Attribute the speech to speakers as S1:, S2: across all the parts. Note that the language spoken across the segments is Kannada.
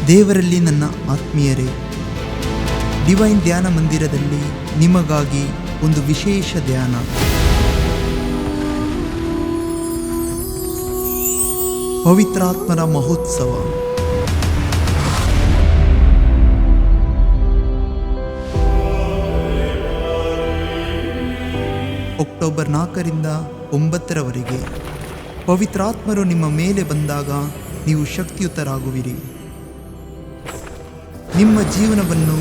S1: ದೇವರಲ್ಲಿ ನನ್ನ ಆತ್ಮೀಯರೇ, ಡಿವೈನ್ ಧ್ಯಾನ ಮಂದಿರದಲ್ಲಿ ನಿಮಗಾಗಿ ಒಂದು ವಿಶೇಷ ಧ್ಯಾನ. ಪವಿತ್ರಾತ್ಮರ ಮಹೋತ್ಸವ. ಅಕ್ಟೋಬರ್ 4ರಿಂದ 9ರವರೆಗೆ ಪವಿತ್ರಾತ್ಮರು ನಿಮ್ಮ ಮೇಲೆ ಬಂದಾಗ ನೀವು ಶಕ್ತಿಯುತರಾಗುವಿರಿ. ನಿಮ್ಮ ಜೀವನವನ್ನು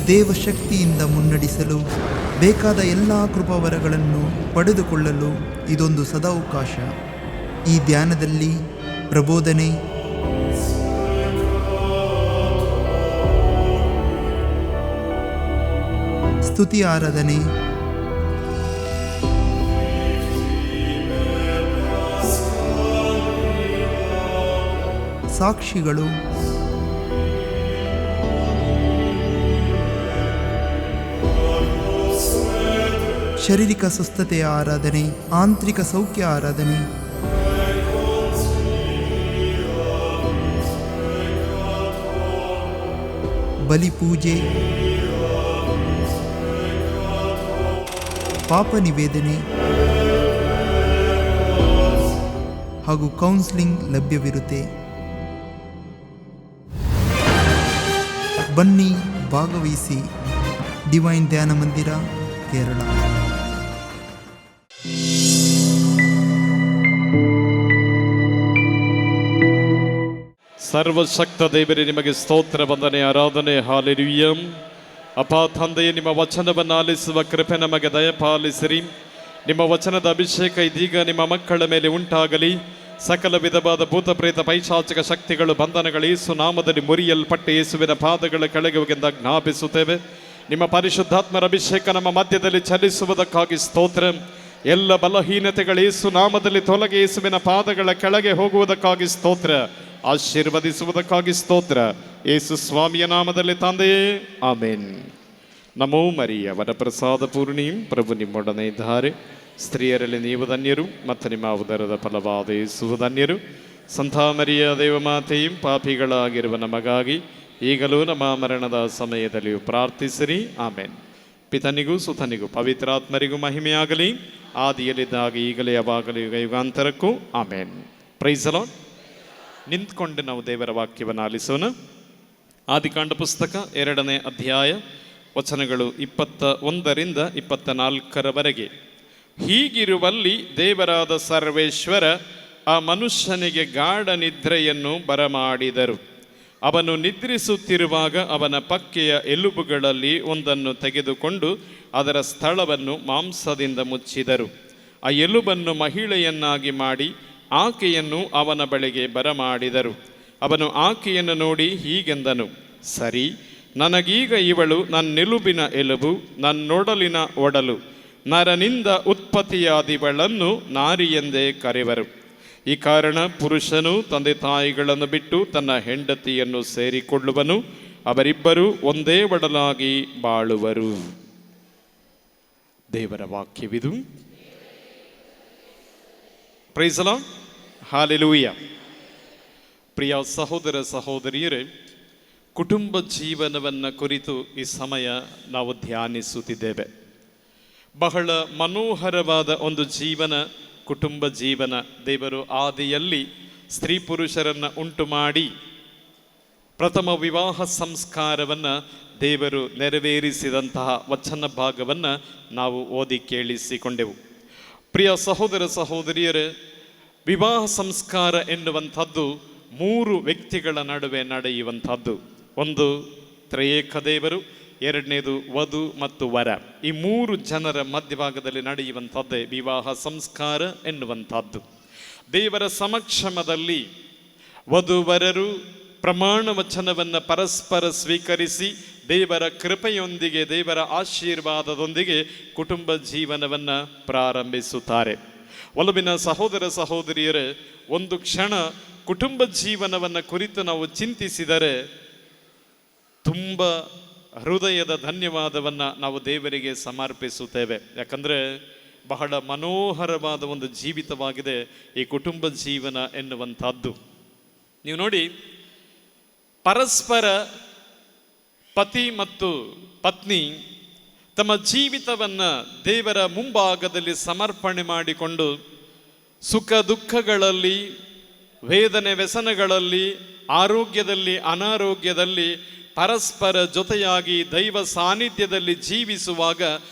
S1: ದೇವಶಕ್ತಿಯಿಂದ ಮುನ್ನಡೆಸಲು ಬೇಕಾದ ಎಲ್ಲ ಕೃಪಾವರಗಳನ್ನು ಪಡೆದುಕೊಳ್ಳಲು ಇದೊಂದು ಸದಾವಕಾಶ. ಈ ಧ್ಯಾನದಲ್ಲಿ ಪ್ರಬೋಧನೆ, ಸ್ತುತಿ ಆರಾಧನೆ, ಸಾಕ್ಷಿಗಳು, ಶಾರೀರಿಕ ಸ್ವಸ್ಥತೆಯ ಆರಾಧನೆ, ಆಂತರಿಕ ಸೌಖ್ಯ ಆರಾಧನೆ, ಬಲಿಪೂಜೆ, ಪಾಪ ನಿವೇದನೆ ಹಾಗೂ ಕೌನ್ಸಿಲಿಂಗ್ ಲಭ್ಯವಿರುತ್ತೆ. ಬನ್ನಿ, ಭಾಗವಹಿಸಿ. ಡಿವೈನ್ ಧ್ಯಾನ ಮಂದಿರ, ಕೇರಳ.
S2: ಸರ್ವಶಕ್ತ ದೇವರೇ, ನಿಮಗೆ ಸ್ತೋತ್ರ, ವಂದನೆ, ಆರಾಧನೆ. ಹಾಲೆಲೂಯಾ. ಅಪ್ಪ ತಂದೆಯೇ, ನಿಮ್ಮ ವಚನವನ್ನು ಆಲಿಸುವ ಕೃಪೆ ನಮಗೆ ದಯಪಾಲಿಸಿರಿ. ನಿಮ್ಮ ವಚನದ ಅಭಿಷೇಕ ಇದೀಗ ನಿಮ್ಮ ಮಕ್ಕಳ ಮೇಲೆ ಉಂಟಾಗಲಿ. ಸಕಲ ವಿಧವಾದ ಭೂತ ಪ್ರೇತ ಪೈಶಾಚಿಕ ಶಕ್ತಿಗಳು, ಬಂಧನಗಳು ಯೇಸು ನಾಮದಲ್ಲಿ ಮುರಿಯಲ್ಪಟ್ಟು ಯೇಸುವಿನ ಪಾದಗಳ ಕೆಳಗೆ ಹೋಗೆಂದು ಜ್ಞಾಪಿಸುತ್ತೇವೆ. ನಿಮ್ಮ ಪರಿಶುದ್ಧಾತ್ಮರ ಅಭಿಷೇಕ ನಮ್ಮ ಮಧ್ಯದಲ್ಲಿ ಚಲಿಸುವುದಕ್ಕಾಗಿ ಸ್ತೋತ್ರ. ಎಲ್ಲ ಬಲಹೀನತೆಗಳು ಯೇಸು ನಾಮದಲ್ಲಿ ತೊಲಗಿ ಯೇಸುವಿನ ಪಾದಗಳ ಕೆಳಗೆ ಹೋಗುವುದಕ್ಕಾಗಿ ಸ್ತೋತ್ರ. ಆಶೀರ್ವದಿಸುವುದಕ್ಕಾಗಿ ಸ್ತೋತ್ರ. ಯೇಸು ಸ್ವಾಮಿಯ ನಾಮದಲ್ಲಿ ತಂದೆಯೇ, ಆಮೇನ್. ನಮೋ ಮರಿಯ ವರಪ್ರಸಾದ ಪೂರ್ಣಿ, ಪ್ರಭು ನಿಮ್ಮೊಡನೆ ಇದ್ದಾರೆ. ಸ್ತ್ರೀಯರಲ್ಲಿ ನೀವು ಧನ್ಯರು, ಮತ್ತು ನಿಮ್ಮ ಉದರದ ಫಲವಾದ ಯೇಸು ಧನ್ಯರು. ಸಂತ ಮರಿಯ ದೇವಮಾತೆಯು ಪಾಪಿಗಳಾಗಿರುವ ನಮಗಾಗಿ ಈಗಲೂ ನಮ್ಮ ಮರಣದ ಸಮಯದಲ್ಲಿಯೂ ಪ್ರಾರ್ಥಿಸಿರಿ. ಆಮೇನ್. ಪಿತನಿಗೂ ಸುತನಿಗೂ ಪವಿತ್ರಾತ್ಮರಿಗೂ ಮಹಿಮೆಯಾಗಲಿ, ಆದಿಯಲ್ಲಿದ್ದಾಗ ಈಗಲೇ ಯಾವಾಗಲೂ ಯುಗಾಂತರಕ್ಕೂ. ಆಮೇನ್. Praise the Lord. ನಿಂತ್ಕೊಂಡು ನಾವು ದೇವರ ವಾಕ್ಯವನ್ನು ಆಲಿಸೋಣ. ಆದಿಕಾಂಡ ಪುಸ್ತಕ 2ನೇ ಅಧ್ಯಾಯ, ವಚನಗಳು 21ರಿಂದ 24ರವರೆಗೆ. ಹೀಗಿರುವಲ್ಲಿ ದೇವರಾದ ಸರ್ವೇಶ್ವರ ಆ ಮನುಷ್ಯನಿಗೆ ಗಾಢ ನಿದ್ರೆಯನ್ನು ಬರಮಾಡಿದರು. ಅವನು ನಿದ್ರಿಸುತ್ತಿರುವಾಗ ಅವನ ಪಕ್ಕೆಯ ಎಲುಬುಗಳಲ್ಲಿ ಒಂದನ್ನು ತೆಗೆದುಕೊಂಡು ಅದರ ಸ್ಥಳವನ್ನು ಮಾಂಸದಿಂದ ಮುಚ್ಚಿದರು. ಆ ಎಲುಬನ್ನು ಮಹಿಳೆಯನ್ನಾಗಿ ಮಾಡಿ ಆಕೆಯನ್ನು ಅವನ ಬಳಿಗೆ ಬರಮಾಡಿದರು. ಅವನು ಆಕೆಯನ್ನು ನೋಡಿ ಹೀಗೆಂದನು, ಸರಿ, ನನಗೀಗ ಇವಳು ನನ್ನೆಲುಬಿನ ಎಲುಬು, ನನ್ನೊಡಲಿನ ಒಡಲು. ನರನಿಂದ ಉತ್ಪತ್ತಿಯಾದಿವಳನ್ನು ನಾರಿ ಎಂದೇ ಕರೆವರು. ಈ ಕಾರಣ ಪುರುಷನು ತಂದೆ ತಾಯಿಗಳನ್ನು ಬಿಟ್ಟು ತನ್ನ ಹೆಂಡತಿಯನ್ನು ಸೇರಿಕೊಳ್ಳುವನು, ಅವರಿಬ್ಬರು ಒಂದೇ ಒಡಲಾಗಿ ಬಾಳುವರು. ದೇವರ ವಾಕ್ಯವಿದು. Praise the Lord. ಹಾಲೆಲೂಯಾ. ಪ್ರಿಯ ಸಹೋದರ ಸಹೋದರಿಯರೇ, ಕುಟುಂಬ ಜೀವನವನ್ನು ಕುರಿತು ಈ ಸಮಯ ನಾವು ಧ್ಯಾನಿಸುತ್ತಿದ್ದೇವೆ. ಬಹಳ ಮನೋಹರವಾದ ಒಂದು ಜೀವನ ಕುಟುಂಬ ಜೀವನ. ದೇವರು ಆದಿಯಲ್ಲಿ ಸ್ತ್ರೀ ಪುರುಷರನ್ನು ಉಂಟು ಮಾಡಿ ಪ್ರಥಮ ವಿವಾಹ ಸಂಸ್ಕಾರವನ್ನು ದೇವರು ನೆರವೇರಿಸಿದಂತಹ ವಚನ ಭಾಗವನ್ನು ನಾವು ಓದಿ ಕೇಳಿಸಿಕೊಂಡೆವು. ಪ್ರಿಯ ಸಹೋದರ ಸಹೋದರಿಯರೇ, ವಿವಾಹ ಸಂಸ್ಕಾರ ಎನ್ನುವಂಥದ್ದು 3 ವ್ಯಕ್ತಿಗಳ ನಡುವೆ ನಡೆಯುವಂಥದ್ದು. ಒಂದು ತ್ರಿಯೇಕ ದೇವರು, ಎರಡನೇದು ವಧು ಮತ್ತು ವರ. ಈ 3 ಜನರ ಮಧ್ಯಭಾಗದಲ್ಲಿ ನಡೆಯುವಂಥದ್ದೇ ವಿವಾಹ ಸಂಸ್ಕಾರ ಎನ್ನುವಂಥದ್ದು. ದೇವರ ಸಮಕ್ಷಮದಲ್ಲಿ ವಧುವರರು ಪ್ರಮಾಣ ವಚನವನ್ನು ಪರಸ್ಪರ ಸ್ವೀಕರಿಸಿ ದೇವರ ಕೃಪೆಯೊಂದಿಗೆ, ದೇವರ ಆಶೀರ್ವಾದದೊಂದಿಗೆ ಕುಟುಂಬ ಜೀವನವನ್ನು ಪ್ರಾರಂಭಿಸುತ್ತಾರೆ. ಒಲವಿನ ಸಹೋದರ ಸಹೋದರಿಯರೇ, ಒಂದು ಕ್ಷಣ ಕುಟುಂಬ ಜೀವನವನ್ನು ಕುರಿತು ನಾವು ಚಿಂತಿಸಿದರೆ ತುಂಬ ಹೃದಯದ ಧನ್ಯವಾದವನ್ನು ನಾವು ದೇವರಿಗೆ ಸಮರ್ಪಿಸುತ್ತೇವೆ. ಯಾಕಂದರೆ ಬಹಳ ಮನೋಹರವಾದ ಒಂದು ಜೀವಿತವಾಗಿದೆ ಈ ಕುಟುಂಬ ಜೀವನ ಎನ್ನುವಂಥದ್ದು. ನೀವು ನೋಡಿ, ಪರಸ್ಪರ ಪತಿ ಮತ್ತು ಪತ್ನಿ ತಮ್ಮ ಜೀವಿತವನ್ನು ದೇವರ ಮುಂಭಾಗದಲ್ಲಿ ಸಮರ್ಪಣೆ ಮಾಡಿಕೊಂಡು ಸುಖ ದುಃಖಗಳಲ್ಲಿ, ವೇದನೆ ವ್ಯಸನಗಳಲ್ಲಿ, ಆರೋಗ್ಯದಲ್ಲಿ ಅನಾರೋಗ್ಯದಲ್ಲಿ ಪರಸ್ಪರ ಜೊತೆಯಾಗಿ ದೈವ ಸಾನ್ನಿಧ್ಯದಲ್ಲಿ ಜೀವಿಸುವಾಗ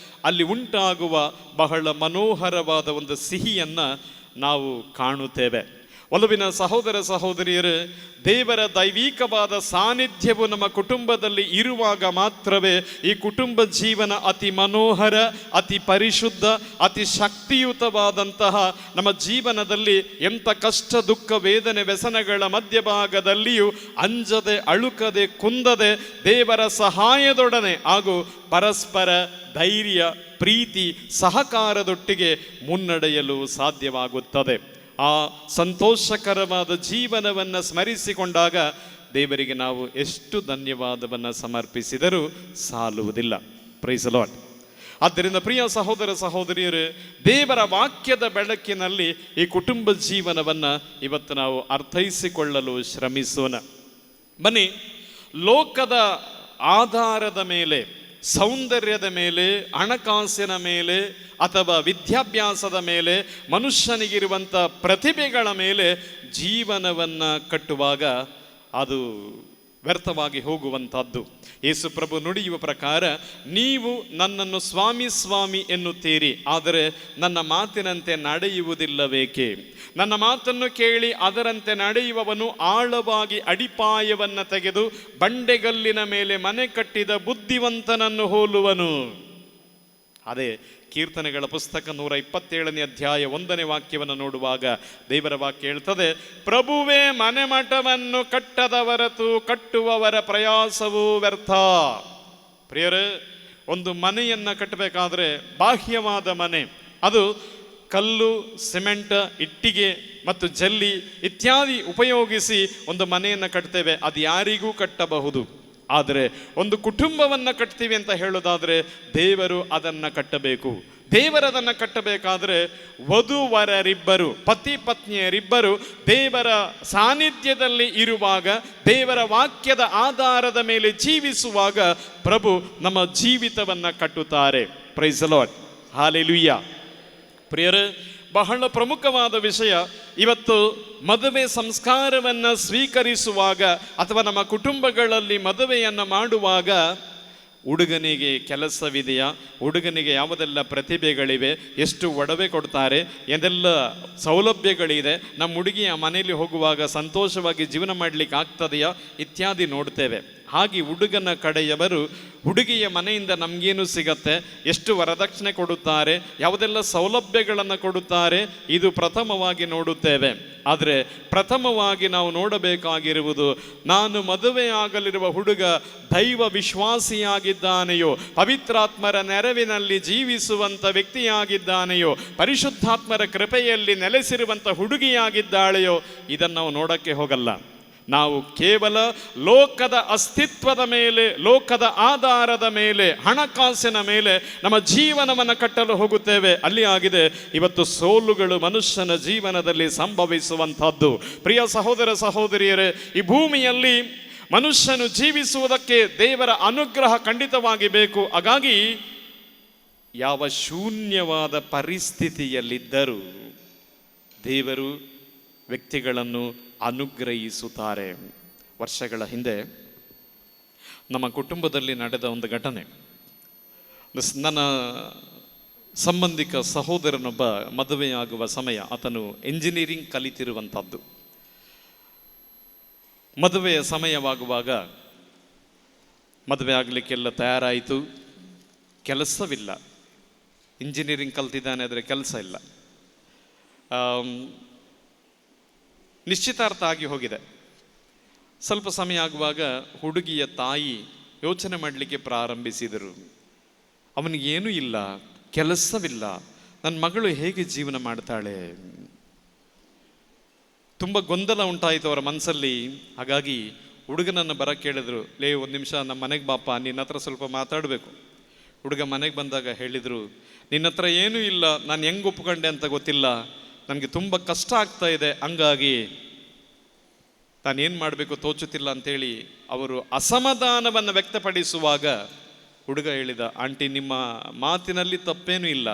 S2: ಅಲ್ಲಿ ಉಂಟಾಗುವ ಬಹಳ ಮನೋಹರವಾದ ಒಂದು ಸಿಹಿಯನ್ನು ನಾವು ಕಾಣುತ್ತೇವೆ. ಒಲವಿನ ಸಹೋದರ ಸಹೋದರಿಯರು, ದೇವರ ದೈವಿಕವಾದ ಸಾನ್ನಿಧ್ಯವು ನಮ್ಮ ಕುಟುಂಬದಲ್ಲಿ ಇರುವಾಗ ಮಾತ್ರವೇ ಈ ಕುಟುಂಬ ಜೀವನ ಅತಿ ಮನೋಹರ, ಅತಿ ಪರಿಶುದ್ಧ, ಅತಿ ಶಕ್ತಿಯುತವಾದಂತಹ ನಮ್ಮ ಜೀವನದಲ್ಲಿ ಎಂಥ ಕಷ್ಟ ದುಃಖ ವೇದನೆ ವ್ಯಸನಗಳ ಮಧ್ಯಭಾಗದಲ್ಲಿಯೂ ಅಂಜದೆ ಅಳುಕದೆ ಕುಂದದೆ ದೇವರ ಸಹಾಯದೊಡನೆ ಹಾಗೂ ಪರಸ್ಪರ ಧೈರ್ಯ ಪ್ರೀತಿ ಸಹಕಾರದೊಟ್ಟಿಗೆ ಮುನ್ನಡೆಯಲು ಸಾಧ್ಯವಾಗುತ್ತದೆ. ಆ ಸಂತೋಷಕರವಾದ ಜೀವನವನ್ನು ಸ್ಮರಿಸಿಕೊಂಡಾಗ ದೇವರಿಗೆ ನಾವು ಎಷ್ಟು ಧನ್ಯವಾದವನ್ನು ಸಮರ್ಪಿಸಿದರೂ ಸಾಲುವುದಿಲ್ಲ. Praise the Lord. ಆದ್ದರಿಂದ ಪ್ರಿಯ ಸಹೋದರ ಸಹೋದರಿಯರು, ದೇವರ ವಾಕ್ಯದ ಬೆಳಕಿನಲ್ಲಿ ಈ ಕುಟುಂಬ ಜೀವನವನ್ನು ಇವತ್ತು ನಾವು ಅರ್ಥೈಸಿಕೊಳ್ಳಲು ಶ್ರಮಿಸೋಣ. ಬನ್ನಿ, ಲೋಕದ ಆಧಾರದ ಮೇಲೆ, ಸೌಂದರ್ಯದ ಮೇಲೆ, ಹಣಕಾಸಿನ ಮೇಲೆ ಅಥವಾ ವಿದ್ಯಾಭ್ಯಾಸದ ಮೇಲೆ, ಮನುಷ್ಯನಿಗಿರುವಂಥ ಪ್ರತಿಭೆಗಳ ಮೇಲೆ ಜೀವನವನ್ನು ಕಟ್ಟುವಾಗ ಅದು ವ್ಯರ್ಥವಾಗಿ ಹೋಗುವಂಥದ್ದು. ಯೇಸು ಪ್ರಭು ನುಡಿಯುವ ಪ್ರಕಾರ, ನೀವು ನನ್ನನ್ನು ಸ್ವಾಮಿ ಸ್ವಾಮಿ ಎನ್ನುತ್ತೀರಿ, ಆದರೆ ನನ್ನ ಮಾತಿನಂತೆ ನಡೆಯುವುದಿಲ್ಲವೇಕೆ? ನನ್ನ ಮಾತನ್ನು ಕೇಳಿ ಅದರಂತೆ ನಡೆಯುವವನು ಆಳವಾಗಿ ಅಡಿಪಾಯವನ್ನು ತೆಗೆದು ಬಂಡೆಗಲ್ಲಿನ ಮೇಲೆ ಮನೆ ಕಟ್ಟಿದ ಬುದ್ಧಿವಂತನನ್ನು ಹೋಲುವನು. ಅದೇ ಕೀರ್ತನೆಗಳ ಪುಸ್ತಕ 127ನೇ ಅಧ್ಯಾಯ 1ನೇ ವಾಕ್ಯವನ್ನು ನೋಡುವಾಗ ದೇವರ ವಾಕ್ಯ ಹೇಳ್ತದೆ, ಪ್ರಭುವೇ ಮನೆ ಮಠವನ್ನು ಕಟ್ಟದವರತು ಕಟ್ಟುವವರ ಪ್ರಯಾಸವೂ ವ್ಯರ್ಥ. ಪ್ರಿಯರೇ, ಒಂದು ಮನೆಯನ್ನು ಕಟ್ಟಬೇಕಾದ್ರೆ ಬಾಹ್ಯವಾದ ಮನೆ, ಅದು ಕಲ್ಲು, ಸಿಮೆಂಟ್, ಇಟ್ಟಿಗೆ ಮತ್ತು ಜಲ್ಲಿ ಇತ್ಯಾದಿ ಉಪಯೋಗಿಸಿ ಒಂದು ಮನೆಯನ್ನು ಕಟ್ತೇವೆ. ಅದು ಯಾರಿಗೂ ಕಟ್ಟಬಹುದು. ಆದರೆ ಒಂದು ಕುಟುಂಬವನ್ನು ಕಟ್ತೀವಿ ಅಂತ ಹೇಳೋದಾದರೆ ದೇವರು ಅದನ್ನು ಕಟ್ಟಬೇಕು. ದೇವರದನ್ನು ಕಟ್ಟಬೇಕಾದ್ರೆ ವಧುವರರಿಬ್ಬರು, ಪತಿ ಪತ್ನಿಯರಿಬ್ಬರು ದೇವರ ಸಾನ್ನಿಧ್ಯದಲ್ಲಿ ಇರುವಾಗ, ದೇವರ ವಾಕ್ಯದ ಆಧಾರದ ಮೇಲೆ ಜೀವಿಸುವಾಗ ಪ್ರಭು ನಮ್ಮ ಜೀವಿತವನ್ನು ಕಟ್ಟುತ್ತಾರೆ. Praise the Lord. ಹಲ್ಲೆಲೂಯಾ. ಪ್ರಿಯರೇ, ಬಹಳ ಪ್ರಮುಖವಾದ ವಿಷಯ ಇವತ್ತು ಮದುವೆ ಸಂಸ್ಕಾರವನ್ನು ಸ್ವೀಕರಿಸುವಾಗ ಅಥವಾ ನಮ್ಮ ಕುಟುಂಬಗಳಲ್ಲಿ ಮದುವೆಯನ್ನು ಮಾಡುವಾಗ ಹುಡುಗನಿಗೆ ಕೆಲಸವಿದೆಯಾ, ಹುಡುಗನಿಗೆ ಯಾವುದೆಲ್ಲ ಪ್ರತಿಭೆಗಳಿವೆ, ಎಷ್ಟು ಒಡವೆ ಕೊಡ್ತಾರೆ, ಏನೆಲ್ಲ ಸೌಲಭ್ಯಗಳಿದೆ, ನಮ್ಮ ಹುಡುಗಿಯ ಮನೆಯಲ್ಲಿ ಹೋಗುವಾಗ ಸಂತೋಷವಾಗಿ ಜೀವನ ಮಾಡಲಿಕ್ಕೆ ಆಗ್ತದೆಯಾ ಇತ್ಯಾದಿ ನೋಡ್ತೇವೆ. ಹಾಗೆ ಹುಡುಗನ ಕಡೆಯವರು ಹುಡುಗಿಯ ಮನೆಯಿಂದ ನಮಗೇನು ಸಿಗತ್ತೆ, ಎಷ್ಟು ವರದಕ್ಷಿಣೆ ಕೊಡುತ್ತಾರೆ, ಯಾವುದೆಲ್ಲ ಸೌಲಭ್ಯಗಳನ್ನು ಕೊಡುತ್ತಾರೆ, ಇದು ಪ್ರಥಮವಾಗಿ ನೋಡುತ್ತೇವೆ. ಆದರೆ ಪ್ರಥಮವಾಗಿ ನಾವು ನೋಡಬೇಕಾಗಿರುವುದು, ನಾನು ಮದುವೆಯಾಗಲಿರುವ ಹುಡುಗ ದೈವ ವಿಶ್ವಾಸಿಯಾಗಿದ್ದಾನೆಯೋ, ಪವಿತ್ರಾತ್ಮರ ನೆರವಿನಲ್ಲಿ ಜೀವಿಸುವಂಥ ವ್ಯಕ್ತಿಯಾಗಿದ್ದಾನೆಯೋ, ಪರಿಶುದ್ಧಾತ್ಮರ ಕೃಪೆಯಲ್ಲಿ ನೆಲೆಸಿರುವಂಥ ಹುಡುಗಿಯಾಗಿದ್ದಾಳೆಯೋ, ಇದನ್ನು ನಾವು ನೋಡೋಕ್ಕೆ ಹೋಗಲ್ಲ. ನಾವು ಕೇವಲ ಲೋಕದ ಅಸ್ತಿತ್ವದ ಮೇಲೆ, ಲೋಕದ ಆಧಾರದ ಮೇಲೆ, ಹಣಕಾಸಿನ ಮೇಲೆ ನಮ್ಮ ಜೀವನವನ್ನು ಕಟ್ಟಲು ಹೋಗುತ್ತೇವೆ. ಅಲ್ಲಿ ಆಗಿದೆ ಇವತ್ತು ಸೋಲುಗಳು ಮನುಷ್ಯನ ಜೀವನದಲ್ಲಿ ಸಂಭವಿಸುವಂಥದ್ದು. ಪ್ರಿಯ ಸಹೋದರ ಸಹೋದರಿಯರೇ, ಈ ಭೂಮಿಯಲ್ಲಿ ಮನುಷ್ಯನು ಜೀವಿಸುವುದಕ್ಕೆ ದೇವರ ಅನುಗ್ರಹ ಖಂಡಿತವಾಗಿ ಬೇಕು. ಹಾಗಾಗಿ ಯಾವ ಶೂನ್ಯವಾದ ಪರಿಸ್ಥಿತಿಯಲ್ಲಿದ್ದರೂ ದೇವರು ವ್ಯಕ್ತಿಗಳನ್ನು ಅನುಗ್ರಹಿಸುತ್ತಾರೆ. ವರ್ಷಗಳ ಹಿಂದೆ ನಮ್ಮ ಕುಟುಂಬದಲ್ಲಿ ನಡೆದ ಒಂದು ಘಟನೆ. ನನ್ನ ಸಂಬಂಧಿಕ ಸಹೋದರನೊಬ್ಬ ಮದುವೆಯಾಗುವ ಸಮಯ, ಆತನು ಎಂಜಿನಿಯರಿಂಗ್ ಕಲಿತಿರುವಂಥದ್ದು. ಮದುವೆಯ ಸಮಯವಾಗುವಾಗ ಮದುವೆ ಆಗಲಿಕ್ಕೆಲ್ಲ ತಯಾರಾಯಿತು, ಕೆಲಸವಿಲ್ಲ. ಇಂಜಿನಿಯರಿಂಗ್ ಕಲ್ತಿದ್ದಾನೆ, ಆದರೆ ಕೆಲಸ ಇಲ್ಲ. ನಿಶ್ಚಿತಾರ್ಥ ಆಗಿ ಹೋಗಿದೆ. ಸ್ವಲ್ಪ ಸಮಯ ಆಗುವಾಗ ಹುಡುಗಿಯ ತಾಯಿ ಯೋಚನೆ ಮಾಡಲಿಕ್ಕೆ ಪ್ರಾರಂಭಿಸಿದರು. ಅವನಿಗೇನೂ ಇಲ್ಲ, ಕೆಲಸವಿಲ್ಲ, ನನ್ನ ಮಗಳು ಹೇಗೆ ಜೀವನ ಮಾಡ್ತಾಳೆ? ತುಂಬ ಗೊಂದಲ ಉಂಟಾಯಿತು ಅವರ ಮನಸ್ಸಲ್ಲಿ. ಹಾಗಾಗಿ ಹುಡುಗನನ್ನು ಬರಕ್ಕೆ ಕೇಳಿದ್ರು, ಲೇ ಒಂದು ನಿಮಿಷ ನಮ್ಮ ಮನೆಗೆ ಬಾಪ, ನಿನ್ನ ಹತ್ರ ಸ್ವಲ್ಪ ಮಾತಾಡಬೇಕು. ಹುಡುಗ ಮನೆಗೆ ಬಂದಾಗ ಹೇಳಿದರು, ನಿನ್ನ ಹತ್ರ ಏನೂ ಇಲ್ಲ, ನಾನು ಹೆಂಗೆ ಒಪ್ಕೊಂಡೆ ಅಂತ ಗೊತ್ತಿಲ್ಲ, ನನಗೆ ತುಂಬ ಕಷ್ಟ ಆಗ್ತಾ ಇದೆ, ಹಂಗಾಗಿ ತಾನೇನು ಮಾಡಬೇಕು ತೋಚುತ್ತಿಲ್ಲ ಅಂತೇಳಿ ಅವರು ಅಸಮಾಧಾನವನ್ನು ವ್ಯಕ್ತಪಡಿಸುವಾಗ ಹುಡುಗ ಹೇಳಿದ, ಆಂಟಿ ನಿಮ್ಮ ಮಾತಿನಲ್ಲಿ ತಪ್ಪೇನೂ ಇಲ್ಲ,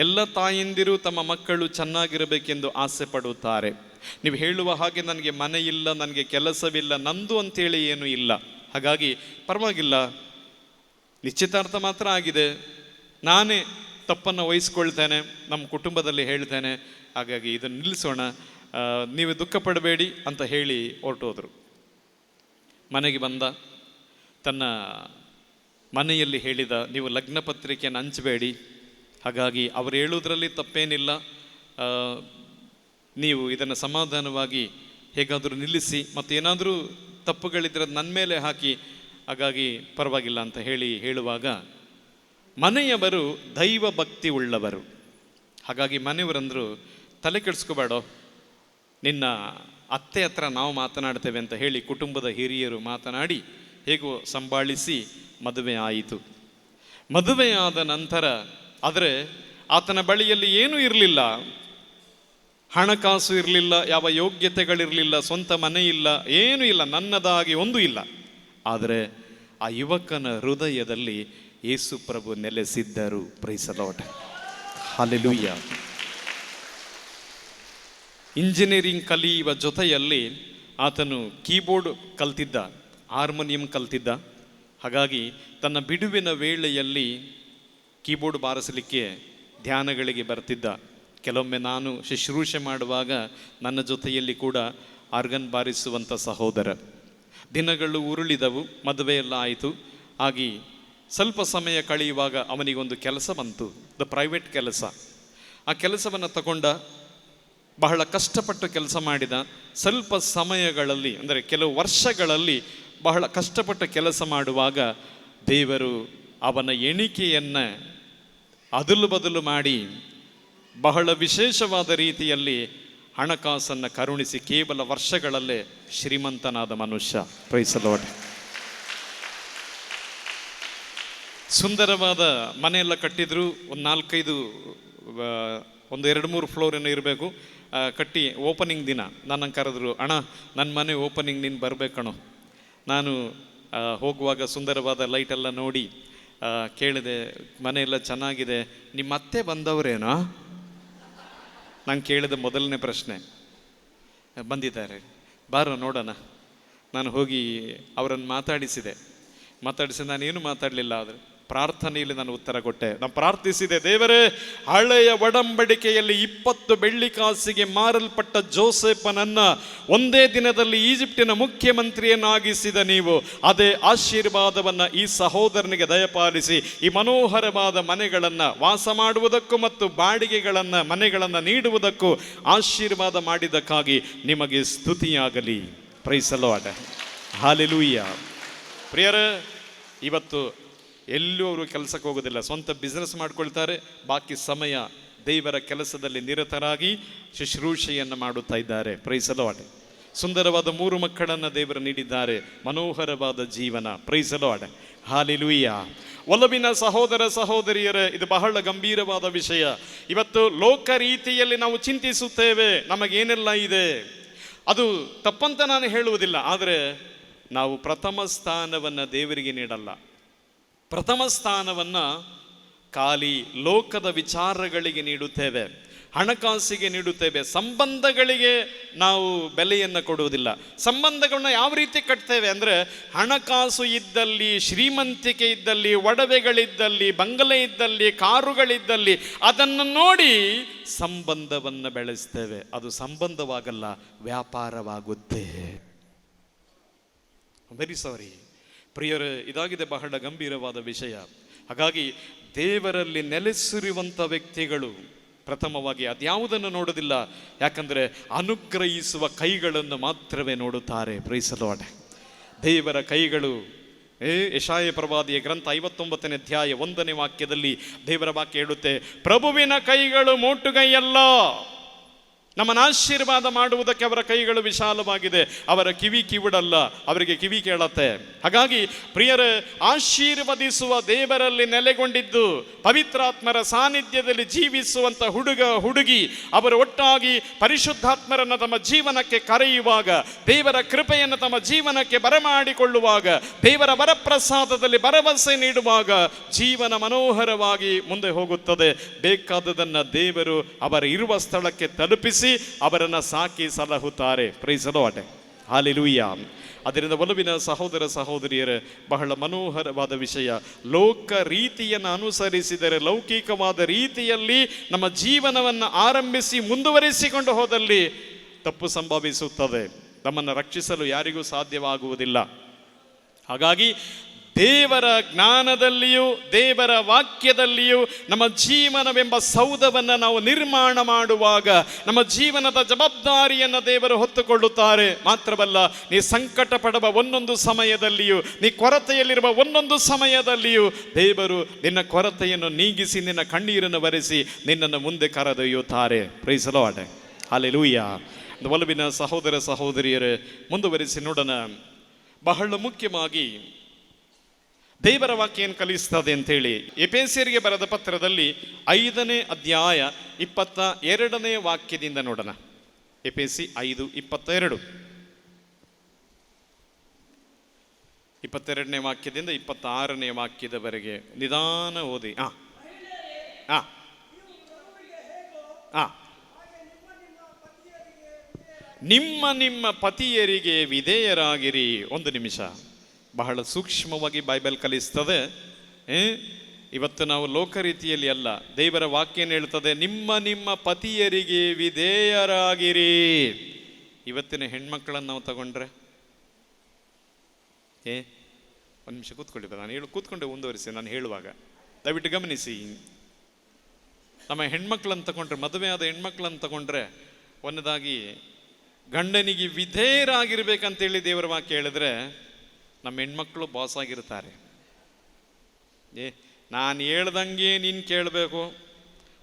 S2: ಎಲ್ಲ ತಾಯಂದಿರು ತಮ್ಮ ಮಕ್ಕಳು ಚೆನ್ನಾಗಿರಬೇಕೆಂದು ಆಸೆ ಪಡುತ್ತಾರೆ. ನೀವು ಹೇಳುವ ಹಾಗೆ ನನಗೆ ಮನೆ ಇಲ್ಲ, ನನಗೆ ಕೆಲಸವಿಲ್ಲ, ನಂದು ಅಂತೇಳಿ ಏನೂ ಇಲ್ಲ, ಹಾಗಾಗಿ ಪರವಾಗಿಲ್ಲ, ನಿಶ್ಚಿತಾರ್ಥ ಮಾತ್ರ ಆಗಿದೆ, ನಾನೇ ತಪ್ಪನ್ನು ವಹಿಸ್ಕೊಳ್ತೇನೆ, ನಮ್ಮ ಕುಟುಂಬದಲ್ಲಿ ಹೇಳ್ತೇನೆ, ಹಾಗಾಗಿ ಇದನ್ನು ನಿಲ್ಲಿಸೋಣ, ನೀವು ದುಃಖ ಪಡಬೇಡಿ ಅಂತ ಹೇಳಿ ಹೊರಟೋದ್ರು. ಮನೆಗೆ ಬಂದ, ತನ್ನ ಮನೆಯಲ್ಲಿ ಹೇಳಿದ, ನೀವು ಲಗ್ನ ಪತ್ರಿಕೆಯನ್ನು ಹಂಚಬೇಡಿ, ಹಾಗಾಗಿ ಅವರು ಹೇಳುವುದರಲ್ಲಿ ತಪ್ಪೇನಿಲ್ಲ, ನೀವು ಇದನ್ನು ಸಮಾಧಾನವಾಗಿ ಹೇಗಾದರೂ ನಿಲ್ಲಿಸಿ, ಮತ್ತು ಏನಾದರೂ ತಪ್ಪುಗಳಿದ್ರೆ ನನ್ನ ಮೇಲೆ ಹಾಕಿ, ಹಾಗಾಗಿ ಪರವಾಗಿಲ್ಲ ಅಂತ ಹೇಳುವಾಗ ಮನೆಯವರು ದೈವ ಭಕ್ತಿ ಉಳ್ಳವರು. ಹಾಗಾಗಿ ಮನೆಯವರಂದರು, ತಲೆ ಕೆಡಿಸ್ಕೋಬೇಡೋ, ನಿನ್ನ ಅತ್ತೆ ಹತ್ರ ನಾವು ಮಾತನಾಡ್ತೇವೆ ಅಂತ ಹೇಳಿ ಕುಟುಂಬದ ಹಿರಿಯರು ಮಾತನಾಡಿ ಹೇಗೋ ಸಂಭಾಳಿಸಿ ಮದುವೆ ಆಯಿತು. ಮದುವೆಯಾದ ನಂತರ ಆದರೆ ಆತನ ಬಳಿಯಲ್ಲಿ ಏನೂ ಇರಲಿಲ್ಲ, ಹಣಕಾಸು ಇರಲಿಲ್ಲ, ಯಾವ ಯೋಗ್ಯತೆಗಳಿರಲಿಲ್ಲ, ಸ್ವಂತ ಮನೆ ಇಲ್ಲ, ಏನೂ ಇಲ್ಲ, ನನ್ನದಾಗಿ ಒಂದೂ ಇಲ್ಲ. ಆದರೆ ಆ ಯುವಕನ ಹೃದಯದಲ್ಲಿ ಯೇಸು ಪ್ರಭು ನೆಲೆಸಿದ್ದರು. Praise the Lord, hallelujah. Engineering ಕಲಿಯುವ ಜೊತೆಯಲ್ಲಿ ಆತನು ಕೀಬೋರ್ಡ್ ಕಲ್ತಿದ್ದ, ಹಾರ್ಮೋನಿಯಂ ಕಲ್ತಿದ್ದ. ಹಾಗಾಗಿ ತನ್ನ ಬಿಡುವಿನ ವೇಳೆಯಲ್ಲಿ ಕೀಬೋರ್ಡ್ ಬಾರಿಸಲಿಕ್ಕೆ ಧ್ಯಾನಗಳಿಗೆ ಬರ್ತಿದ್ದ. ಕೆಲವೊಮ್ಮೆ ನಾನು ಶುಶ್ರೂಷೆ ಮಾಡುವಾಗ ನನ್ನ ಜೊತೆಯಲ್ಲಿ ಕೂಡ ಆರ್ಗನ್ ಬಾರಿಸುವಂಥ ಸಹೋದರ. ದಿನಗಳು ಉರುಳಿದವು, ಮದುವೆಯೆಲ್ಲ ಆಯಿತು. ಆಗಿ ಸ್ವಲ್ಪ ಸಮಯ ಕಳೆಯುವಾಗ ಅವನಿಗೊಂದು ಕೆಲಸ ಬಂತು, ಪ್ರೈವೇಟ್ ಕೆಲಸ. ಆ ಕೆಲಸವನ್ನು ತಗೊಂಡ, ಬಹಳ ಕಷ್ಟಪಟ್ಟು ಕೆಲಸ ಮಾಡಿದ. ಸ್ವಲ್ಪ ಸಮಯಗಳಲ್ಲಿ, ಅಂದರೆ ಕೆಲವು ವರ್ಷಗಳಲ್ಲಿ ಬಹಳ ಕಷ್ಟಪಟ್ಟು ಕೆಲಸ ಮಾಡುವಾಗ ದೇವರು ಅವನ ಎಣಿಕೆಯನ್ನು ಅದಲು ಬದಲು ಮಾಡಿ ಬಹಳ ವಿಶೇಷವಾದ ರೀತಿಯಲ್ಲಿ ಹಣಕಾಸನ್ನು ಕರುಣಿಸಿ ಕೇವಲ ವರ್ಷಗಳಲ್ಲೇ ಶ್ರೀಮಂತನಾದ ಮನುಷ್ಯ. Praise the Lord. ಸುಂದರವಾದ ಮನೆಯೆಲ್ಲ ಕಟ್ಟಿದ್ರು. ಒಂದು 4-5 ಒಂದು 2-3 ಫ್ಲೋರೇನೋ ಇರಬೇಕು. ಕಟ್ಟಿ ಓಪನಿಂಗ್ ದಿನ ನನ್ನನ್ನು ಕರೆದ್ರು, ಅಣ್ಣ ನನ್ನ ಮನೆ ಓಪನಿಂಗ್ ನೀನು ಬರಬೇಕಣೋ. ನಾನು ಹೋಗುವಾಗ ಸುಂದರವಾದ ಲೈಟೆಲ್ಲ ನೋಡಿ ಕೇಳಿದೆ, ಮನೆಯೆಲ್ಲ ಚೆನ್ನಾಗಿದೆ, ನಿಮ್ಮ ಅತ್ತೆ ಬಂದವರೇನೋ? ನಾನು ಕೇಳಿದ ಮೊದಲನೇ ಪ್ರಶ್ನೆ. ಬಂದಿದ್ದಾರೆ, ಬಾರೋ ನೋಡೋಣ. ನಾನು ಹೋಗಿ ಅವರನ್ನು ಮಾತಾಡಿಸಿ ನಾನೇನು ಮಾತಾಡಲಿಲ್ಲ, ಆದರೆ ಪ್ರಾರ್ಥನೆಯಲ್ಲಿ ನಾನು ಉತ್ತರ ಕೊಟ್ಟೆ. ನಾನು ಪ್ರಾರ್ಥಿಸಿದೆ, ದೇವರೇ, ಹಳೆಯ ಒಡಂಬಡಿಕೆಯಲ್ಲಿ 20 ಬೆಳ್ಳಿ ಕಾಸಿಗೆ ಮಾರಲ್ಪಟ್ಟ ಜೋಸೆಫನನ್ನ ಒಂದೇ ದಿನದಲ್ಲಿ ಈಜಿಪ್ಟಿನ ಮುಖ್ಯಮಂತ್ರಿಯನ್ನಾಗಿಸಿದ ನೀವು, ಅದೇ ಆಶೀರ್ವಾದವನ್ನು ಈ ಸಹೋದರನಿಗೆ ದಯಪಾಲಿಸಿ ಈ ಮನೋಹರವಾದ ಮನೆಗಳನ್ನು ವಾಸ ಮಾಡುವುದಕ್ಕೂ ಮತ್ತು ಬಾಡಿಗೆಗಳನ್ನು ಮನೆಗಳನ್ನು ನೀಡುವುದಕ್ಕೂ ಆಶೀರ್ವಾದ ಮಾಡಿದ್ದಕ್ಕಾಗಿ ನಿಮಗೆ ಸ್ತುತಿಯಾಗಲಿ. Praise the Lord, hallelujah. ಪ್ರಿಯರೇ, ಇವತ್ತು ಎಲ್ಲೂ ಅವರು ಕೆಲಸಕ್ಕೆ ಹೋಗೋದಿಲ್ಲ, ಸ್ವಂತ ಬಿಸ್ನೆಸ್ ಮಾಡ್ಕೊಳ್ತಾರೆ. ಬಾಕಿ ಸಮಯ ದೇವರ ಕೆಲಸದಲ್ಲಿ ನಿರತರಾಗಿ ಶುಶ್ರೂಷೆಯನ್ನು ಮಾಡುತ್ತಾ ಇದ್ದಾರೆ. Praise the Lord. ಸುಂದರವಾದ 3 ಮಕ್ಕಳನ್ನು ದೇವರು ನೀಡಿದ್ದಾರೆ. ಮನೋಹರವಾದ ಜೀವನ. Praise the Lord, hallelujah. ಒಲವಿನ ಸಹೋದರ ಸಹೋದರಿಯರೇ, ಇದು ಬಹಳ ಗಂಭೀರವಾದ ವಿಷಯ. ಇವತ್ತು ಲೋಕ ರೀತಿಯಲ್ಲಿ ನಾವು ಚಿಂತಿಸುತ್ತೇವೆ, ನಮಗೇನೆಲ್ಲ ಇದೆ, ಅದು ತಪ್ಪಂತ ನಾನು ಹೇಳುವುದಿಲ್ಲ. ಆದರೆ ನಾವು ಪ್ರಥಮ ಸ್ಥಾನವನ್ನು ದೇವರಿಗೆ ನೀಡಲ್ಲ. ಪ್ರಥಮ ಸ್ಥಾನವನ್ನು ಖಾಲಿ ಲೋಕದ ವಿಚಾರಗಳಿಗೆ ನೀಡುತ್ತೇವೆ, ಹಣಕಾಸಿಗೆ ನೀಡುತ್ತೇವೆ, ಸಂಬಂಧಗಳಿಗೆ ನಾವು ಬೆಲೆಯನ್ನು ಕೊಡುವುದಿಲ್ಲ. ಸಂಬಂಧಗಳನ್ನ ಯಾವ ರೀತಿ ಕಟ್ತೇವೆ ಅಂದರೆ, ಹಣಕಾಸು ಇದ್ದಲ್ಲಿ, ಶ್ರೀಮಂತಿಕೆ ಇದ್ದಲ್ಲಿ, ಒಡವೆಗಳಿದ್ದಲ್ಲಿ, ಬಂಗಲೆ ಇದ್ದಲ್ಲಿ, ಕಾರುಗಳಿದ್ದಲ್ಲಿ ಅದನ್ನು ನೋಡಿ ಸಂಬಂಧವನ್ನು ಬೆಳೆಸ್ತೇವೆ. ಅದು ಸಂಬಂಧವಾಗಲ್ಲ, ವ್ಯಾಪಾರವಾಗುತ್ತೆ. ವೆರಿ ಸಾರಿ ಪ್ರಿಯರೇ, ಇದಾಗಿದೆ ಬಹಳ ಗಂಭೀರವಾದ ವಿಷಯ. ಹಾಗಾಗಿ ದೇವರಲ್ಲಿ ನೆಲೆಸಿರುವಂಥ ವ್ಯಕ್ತಿಗಳು ಪ್ರಥಮವಾಗಿ ಅದ್ಯಾವುದನ್ನು ನೋಡೋದಿಲ್ಲ, ಯಾಕಂದರೆ ಅನುಗ್ರಹಿಸುವ ಕೈಗಳನ್ನು ಮಾತ್ರವೇ ನೋಡುತ್ತಾರೆ. Praise the Lord. ದೇವರ ಕೈಗಳು. ಯೆಶಾಯ ಪ್ರವಾದಿಯ ಗ್ರಂಥ 59ನೇ ಅಧ್ಯಾಯ 1ನೇ ವಾಕ್ಯದಲ್ಲಿ ದೇವರ ವಾಕ್ಯ ಹೇಳುತ್ತೆ, ಪ್ರಭುವಿನ ಕೈಗಳು ಮೋಟುಗೈಯಲ್ಲ, ನಮ್ಮನ್ನು ಆಶೀರ್ವಾದ ಮಾಡುವುದಕ್ಕೆ ಅವರ ಕೈಗಳು ವಿಶಾಲವಾಗಿದೆ, ಅವರ ಕಿವಿ ಕಿವುಡಲ್ಲ, ಅವರಿಗೆ ಕಿವಿ ಕೇಳತ್ತೆ. ಹಾಗಾಗಿ ಪ್ರಿಯರೇ, ಆಶೀರ್ವದಿಸುವ ದೇವರಲ್ಲಿ ನೆಲೆಗೊಂಡಿದ್ದು ಪವಿತ್ರಾತ್ಮರ ಸಾನ್ನಿಧ್ಯದಲ್ಲಿ ಜೀವಿಸುವಂಥ ಹುಡುಗ ಹುಡುಗಿ ಅವರು ಒಟ್ಟಾಗಿ ಪರಿಶುದ್ಧಾತ್ಮರನ್ನು ತಮ್ಮ ಜೀವನಕ್ಕೆ ಕರೆಯುವಾಗ, ದೇವರ ಕೃಪೆಯನ್ನು ತಮ್ಮ ಜೀವನಕ್ಕೆ ಬರಮಾಡಿಕೊಳ್ಳುವಾಗ, ದೇವರ ವರಪ್ರಸಾದದಲ್ಲಿ ಭರವಸೆ ನೀಡುವಾಗ ಜೀವನ ಮನೋಹರವಾಗಿ ಮುಂದೆ ಹೋಗುತ್ತದೆ. ಬೇಕಾದುದನ್ನು ದೇವರು ಅವರ ಇರುವ ಸ್ಥಳಕ್ಕೆ ತಲುಪಿಸಿ ಅವರನ್ನು ಸಾಕಿ ಸಲಹುತ್ತಾರೆ. Praise the Lord, hallelujah. ಅದರಿಂದ ಒಲವಿನ ಸಹೋದರ ಸಹೋದರಿಯರೇ, ಬಹಳ ಮನೋಹರವಾದ ವಿಷಯ. ಲೋಕ ರೀತಿಯನ್ನು ಅನುಸರಿಸಿದರೆ, ಲೌಕಿಕವಾದ ರೀತಿಯಲ್ಲಿ ನಮ್ಮ ಜೀವನವನ್ನು ಆರಂಭಿಸಿ ಮುಂದುವರಿಸಿಕೊಂಡು ಹೋದಲ್ಲಿ ತಪ್ಪು ಸಂಭವಿಸುತ್ತದೆ. ನಮ್ಮನ್ನು ರಕ್ಷಿಸಲು ಯಾರಿಗೂ ಸಾಧ್ಯವಾಗುವುದಿಲ್ಲ. ಹಾಗಾಗಿ ದೇವರ ಜ್ಞಾನದಲ್ಲಿಯೂ ದೇವರ ವಾಕ್ಯದಲ್ಲಿಯೂ ನಮ್ಮ ಜೀವನವೆಂಬ ಸೌಧವನ್ನು ನಾವು ನಿರ್ಮಾಣ ಮಾಡುವಾಗ ನಮ್ಮ ಜೀವನದ ಜವಾಬ್ದಾರಿಯನ್ನು ದೇವರು ಹೊತ್ತುಕೊಳ್ಳುತ್ತಾರೆ. ಮಾತ್ರವಲ್ಲ, ನೀ ಸಂಕಟ ಪಡುವ ಒಂದೊಂದು ಸಮಯದಲ್ಲಿಯೂ, ನೀ ಕೊರತೆಯಲ್ಲಿರುವ ಒಂದೊಂದು ಸಮಯದಲ್ಲಿಯೂ ದೇವರು ನಿನ್ನ ಕೊರತೆಯನ್ನು ನೀಗಿಸಿ ನಿನ್ನ ಕಣ್ಣೀರನ್ನು ಒರೆಸಿ ನಿನ್ನನ್ನು ಮುಂದೆ ಕರೆದೊಯ್ಯುತ್ತಾರೆ. Praise the Lord, hallelujah. ಒಲವಿನ ಸಹೋದರ ಸಹೋದರಿಯರೇ, ಮುಂದುವರಿಸಿ ನೋಡೋಣ. ಬಹಳ ಮುಖ್ಯವಾಗಿ ದೇವರ ವಾಕ್ಯ ಏನು ಕಲಿಸ್ತದೆ ಅಂತೇಳಿ ಎಫೆಸರಿಗೆ ಬರೆದ ಪತ್ರದಲ್ಲಿ 5ನೇ ಅಧ್ಯಾಯ 22ನೇ ವಾಕ್ಯದಿಂದ ನೋಡೋಣ. ಎಫೆಸಿ 5:22, 22ನೇ ವಾಕ್ಯದಿಂದ 26ನೇ ವಾಕ್ಯದವರೆಗೆ ನಿಧಾನ ಓದಿ. ನಿಮ್ಮ ನಿಮ್ಮ ಪತಿಯರಿಗೆ ವಿಧೇಯರಾಗಿರಿ. ಒಂದು ನಿಮಿಷ, ಬಹಳ ಸೂಕ್ಷ್ಮವಾಗಿ ಬೈಬಲ್ ಕಲಿಸ್ತದೆ. ಇವತ್ತು ನಾವು ಲೋಕ ರೀತಿಯಲ್ಲಿ ಅಲ್ಲ, ದೇವರ ವಾಕ್ಯ ಹೇಳ್ತದೆ, ನಿಮ್ಮ ನಿಮ್ಮ ಪತಿಯರಿಗೆ ವಿಧೇಯರಾಗಿರಿ. ಇವತ್ತಿನ ಹೆಣ್ಮಕ್ಳನ್ನು ನಾವು ತಗೊಂಡ್ರೆ ಒಂದು ನಿಮಿಷ ಕೂತ್ಕೊಳ್ಳಿ, ನಾನು ಕೂತ್ಕೊಂಡೆ ಮುಂದುವರಿಸಿ ನಾನು ಹೇಳುವಾಗ ದಯವಿಟ್ಟು ಗಮನಿಸಿ. ನಮ್ಮ ಹೆಣ್ಮಕ್ಳನ್ನು ತಗೊಂಡ್ರೆ, ಮದುವೆ ಆದ ಹೆಣ್ಮಕ್ಳನ್ನು ತಗೊಂಡ್ರೆ, ಒಂದದಾಗಿ ಗಂಡನಿಗೆ ವಿಧೇಯರಾಗಿರ್ಬೇಕಂತೇಳಿ ದೇವರ ವಾಕ್ಯ ಹೇಳಿದ್ರೆ ನಮ್ಮ ಹೆಣ್ಮಕ್ಳು ಬಾಸ್ ಆಗಿರ್ತಾರೆ. ನಾನು ಹೇಳ್ದಂಗೆ ನೀನು ಕೇಳಬೇಕು,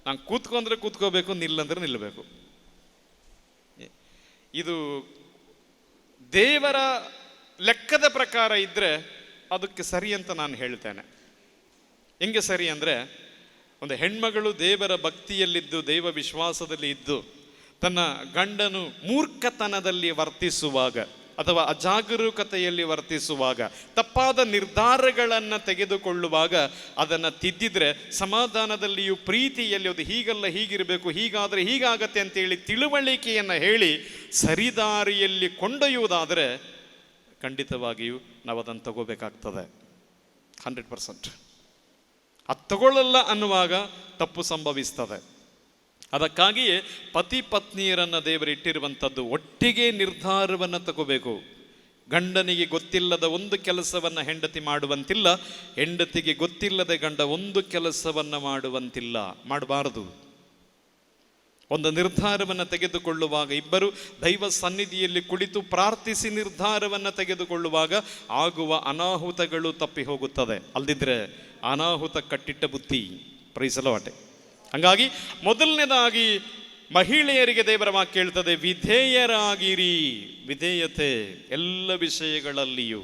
S2: ನಾನು ಕೂತ್ಕೊಂಡ್ರೆ ಕೂತ್ಕೋಬೇಕು, ನಿಲ್ಲಂದ್ರೆ ನಿಲ್ಲಬೇಕು. ಇದು ದೇವರ ಲೆಕ್ಕದ ಪ್ರಕಾರ ಇದ್ದರೆ ಅದಕ್ಕೆ ಸರಿ ಅಂತ ನಾನು ಹೇಳ್ತೇನೆ. ಹೆಂಗೆ ಸರಿ ಅಂದರೆ, ಒಂದು ಹೆಣ್ಮಗಳು ದೇವರ ಭಕ್ತಿಯಲ್ಲಿದ್ದು ದೈವ ವಿಶ್ವಾಸದಲ್ಲಿ ಇದ್ದು ತನ್ನ ಗಂಡನು ಮೂರ್ಖತನದಲ್ಲಿ ವರ್ತಿಸುವಾಗ ಅಥವಾ ಅಜಾಗರೂಕತೆಯಲ್ಲಿ ವರ್ತಿಸುವಾಗ, ತಪ್ಪಾದ ನಿರ್ಧಾರಗಳನ್ನು ತೆಗೆದುಕೊಳ್ಳುವಾಗ ಅದನ್ನು ತಿದ್ದಿದ್ರೆ ಸಮಾಧಾನದಲ್ಲಿಯೂ ಪ್ರೀತಿಯಲ್ಲಿ ಅದು ಹೀಗಲ್ಲ ಹೀಗಿರಬೇಕು, ಹೀಗಾದರೆ ಹೀಗಾಗತ್ತೆ ಅಂತೇಳಿ ತಿಳುವಳಿಕೆಯನ್ನು ಹೇಳಿ ಸರಿದಾರಿಯಲ್ಲಿ ಕೊಂಡೊಯ್ಯುವುದಾದರೆ ಖಂಡಿತವಾಗಿಯೂ ನಾವು ಅದನ್ನು ತಗೋಬೇಕಾಗ್ತದೆ. 100%. ಅದು ತಗೊಳ್ಳಲ್ಲ ಅನ್ನುವಾಗ ತಪ್ಪು ಸಂಭವಿಸ್ತದೆ. ಅದಕ್ಕಾಗಿಯೇ ಪತಿ ಪತ್ನಿಯರನ್ನು ದೇವರು ಇಟ್ಟಿರುವಂಥದ್ದು. ಒಟ್ಟಿಗೆ ನಿರ್ಧಾರವನ್ನು ತಗೋಬೇಕು. ಗಂಡನಿಗೆ ಗೊತ್ತಿಲ್ಲದ ಒಂದು ಕೆಲಸವನ್ನು ಹೆಂಡತಿ ಮಾಡುವಂತಿಲ್ಲ, ಹೆಂಡತಿಗೆ ಗೊತ್ತಿಲ್ಲದೆ ಗಂಡ ಒಂದು ಕೆಲಸವನ್ನು ಮಾಡುವಂತಿಲ್ಲ, ಮಾಡಬಾರದು. ಒಂದು ನಿರ್ಧಾರವನ್ನು ತೆಗೆದುಕೊಳ್ಳುವಾಗ ಇಬ್ಬರು ದೈವ ಸನ್ನಿಧಿಯಲ್ಲಿ ಕುಳಿತು ಪ್ರಾರ್ಥಿಸಿ ನಿರ್ಧಾರವನ್ನು ತೆಗೆದುಕೊಳ್ಳುವಾಗ ಆಗುವ ಅನಾಹುತಗಳು ತಪ್ಪಿ ಹೋಗುತ್ತದೆ. ಅಲ್ಲದಿದ್ದರೆ ಅನಾಹುತ ಕಟ್ಟಿಟ್ಟ ಬುತ್ತಿ. Praise the Lord. ಹಾಗಾಗಿ ಮೊದಲನೇದಾಗಿ ಮಹಿಳೆಯರಿಗೆ ದೇವರ ವಾಕ್ಯ ಹೇಳ್ತದೆ, ವಿಧೇಯರಾಗಿರಿ. ವಿಧೇಯತೆ ಎಲ್ಲ ವಿಷಯಗಳಲ್ಲಿಯೂ.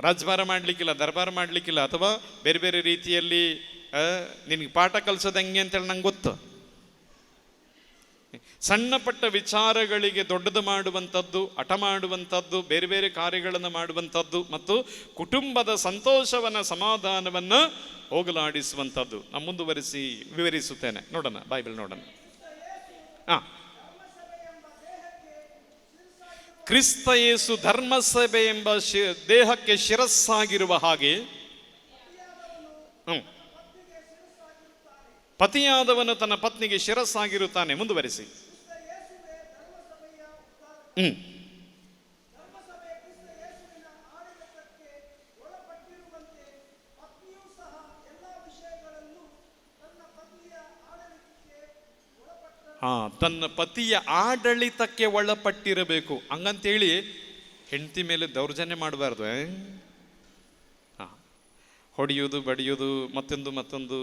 S2: ರಾಜಭಾರ ಮಾಡಲಿಕ್ಕಿಲ್ಲ, ದರ್ಬಾರ ಮಾಡಲಿಕ್ಕಿಲ್ಲ, ಅಥವಾ ಬೇರೆ ಬೇರೆ ರೀತಿಯಲ್ಲಿ ನಿನಗೆ ಪಾಠ ಕಲಿಸೋದು ಹೆಂಗೆ ಅಂತೇಳಿ ನಂಗೆ ಗೊತ್ತು. ಸಣ್ಣ ಪಟ್ಟ ವಿಚಾರಗಳಿಗೆ ದೊಡ್ಡದು ಮಾಡುವಂಥದ್ದು, ಹಠ ಮಾಡುವಂಥದ್ದು, ಬೇರೆ ಬೇರೆ ಕಾರ್ಯಗಳನ್ನು ಮಾಡುವಂಥದ್ದು ಮತ್ತು ಕುಟುಂಬದ ಸಂತೋಷವನ್ನು ಸಮಾಧಾನವನ್ನು ಹೋಗಲಾಡಿಸುವಂಥದ್ದು. ನಾನು ಮುಂದುವರಿಸಿ ವಿವರಿಸುತ್ತೇನೆ. ನೋಡೋಣ, ಬೈಬಲ್ ನೋಡೋಣ. ಕ್ರಿಸ್ತ ಯೇಸು ಧರ್ಮಸಭೆ ಎಂಬ ದೇಹಕ್ಕೆ ಶಿರಸ್ಸಾಗಿರುವ ಹಾಗೆ ಪತಿಯಾದವನು ತನ್ನ ಪತ್ನಿಗೆ ಶಿರಸ್ಸಾಗಿರುತ್ತಾನೆ. ಮುಂದುವರಿಸಿ. ತನ್ನ ಪತಿಯ ಆಡಳಿತಕ್ಕೆ ಒಳಪಟ್ಟಿರಬೇಕು. ಹಂಗಂತೇಳಿ ಹೆಂಡತಿ ಮೇಲೆ ದೌರ್ಜನ್ಯ ಮಾಡಬಾರ್ದು. ಹೊಡೆಯೋದು, ಬಡಿಯೋದು, ಮತ್ತೊಂದು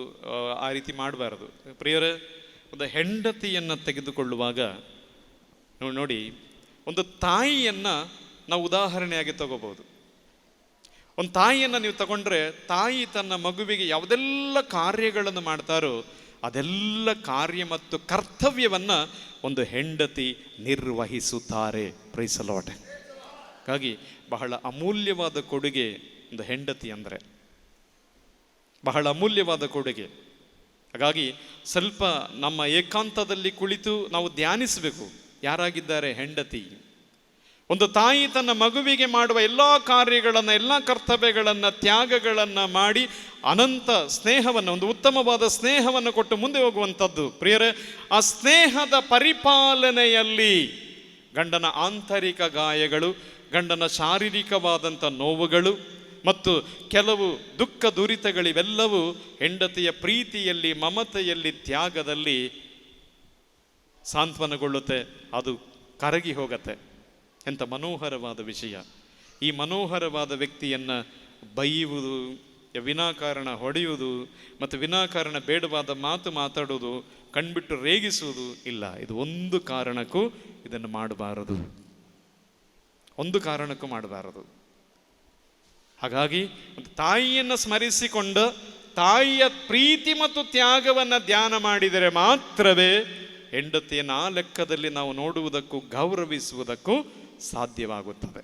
S2: ಆ ರೀತಿ ಮಾಡಬಾರ್ದು. ಪ್ರಿಯರೇ, ಒಂದು ಹೆಂಡತಿಯನ್ನು ತೆಗೆದುಕೊಳ್ಳುವಾಗ ನೋಡಿ, ಒಂದು ತಾಯಿಯನ್ನು ನಾವು ಉದಾಹರಣೆಯಾಗಿ ತಗೋಬಹುದು. ಒಂದು ತಾಯಿಯನ್ನು ನೀವು ತಗೊಂಡ್ರೆ, ತಾಯಿ ತನ್ನ ಮಗುವಿಗೆ ಯಾವುದೆಲ್ಲ ಕಾರ್ಯಗಳನ್ನು ಮಾಡ್ತಾರೋ ಅದೆಲ್ಲ ಕಾರ್ಯ ಮತ್ತು ಕರ್ತವ್ಯವನ್ನು ಒಂದು ಹೆಂಡತಿ ನಿರ್ವಹಿಸುತ್ತಾರೆ. Praise the Lord. ಹಾಗಾಗಿ ಬಹಳ ಅಮೂಲ್ಯವಾದ ಕೊಡುಗೆ ಒಂದು ಹೆಂಡತಿ ಅಂದರೆ, ಬಹಳ ಅಮೂಲ್ಯವಾದ ಕೊಡುಗೆ. ಹಾಗಾಗಿ ಸ್ವಲ್ಪ ನಮ್ಮ ಏಕಾಂತದಲ್ಲಿ ಕುಳಿತು ನಾವು ಧ್ಯಾನಿಸಬೇಕು, ಯಾರಾಗಿದ್ದಾರೆ ಹೆಂಡತಿ. ಒಂದು ತಾಯಿ ತನ್ನ ಮಗುವಿಗೆ ಮಾಡುವ ಎಲ್ಲ ಕಾರ್ಯಗಳನ್ನು, ಎಲ್ಲ ಕರ್ತವ್ಯಗಳನ್ನು, ತ್ಯಾಗಗಳನ್ನು ಮಾಡಿ ಅನಂತ ಸ್ನೇಹವನ್ನು, ಒಂದು ಉತ್ತಮವಾದ ಸ್ನೇಹವನ್ನು ಕೊಟ್ಟು ಮುಂದೆ ಹೋಗುವಂಥದ್ದು. ಪ್ರಿಯರೇ, ಆ ಸ್ನೇಹದ ಪರಿಪಾಲನೆಯಲ್ಲಿ ಗಂಡನ ಆಂತರಿಕ ಗಾಯಗಳು, ಗಂಡನ ಶಾರೀರಿಕವಾದಂಥ ನೋವುಗಳು ಮತ್ತು ಕೆಲವು ದುಃಖ ದುರಿತಗಳಿವೆಲ್ಲವೂ ಹೆಂಡತಿಯ ಪ್ರೀತಿಯಲ್ಲಿ, ಮಮತೆಯಲ್ಲಿ, ತ್ಯಾಗದಲ್ಲಿ ಸಾಂತ್ವನಗೊಳ್ಳುತ್ತೆ, ಅದು ಕರಗಿ ಹೋಗತ್ತೆ. ಎಂಥ ಮನೋಹರವಾದ ವಿಷಯ. ಈ ಮನೋಹರವಾದ ವ್ಯಕ್ತಿಯನ್ನು ಬೈಯುವುದು, ವಿನಾಕಾರಣ ಹೊಡೆಯುವುದು ಮತ್ತು ವಿನಾಕಾರಣ ಬೇಡವಾದ ಮಾತು ಮಾತಾಡುವುದು, ಕಣ್ಬಿಟ್ಟು ರೇಗಿಸುವುದು ಇಲ್ಲ. ಇದು ಒಂದು ಕಾರಣಕ್ಕೂ ಇದನ್ನು ಮಾಡಬಾರದು, ಒಂದು ಕಾರಣಕ್ಕೂ ಮಾಡಬಾರದು. ಹಾಗಾಗಿ ಒಂದು ತಾಯಿಯನ್ನು ಸ್ಮರಿಸಿಕೊಂಡು ತಾಯಿಯ ಪ್ರೀತಿ ಮತ್ತು ತ್ಯಾಗವನ್ನು ಧ್ಯಾನ ಮಾಡಿದರೆ ಮಾತ್ರವೇ ಹೆಂಡತಿಯನ್ನು ಆ ಲೆಕ್ಕದಲ್ಲಿ ನಾವು ನೋಡುವುದಕ್ಕೂ ಗೌರವಿಸುವುದಕ್ಕೂ ಸಾಧ್ಯವಾಗುತ್ತದೆ.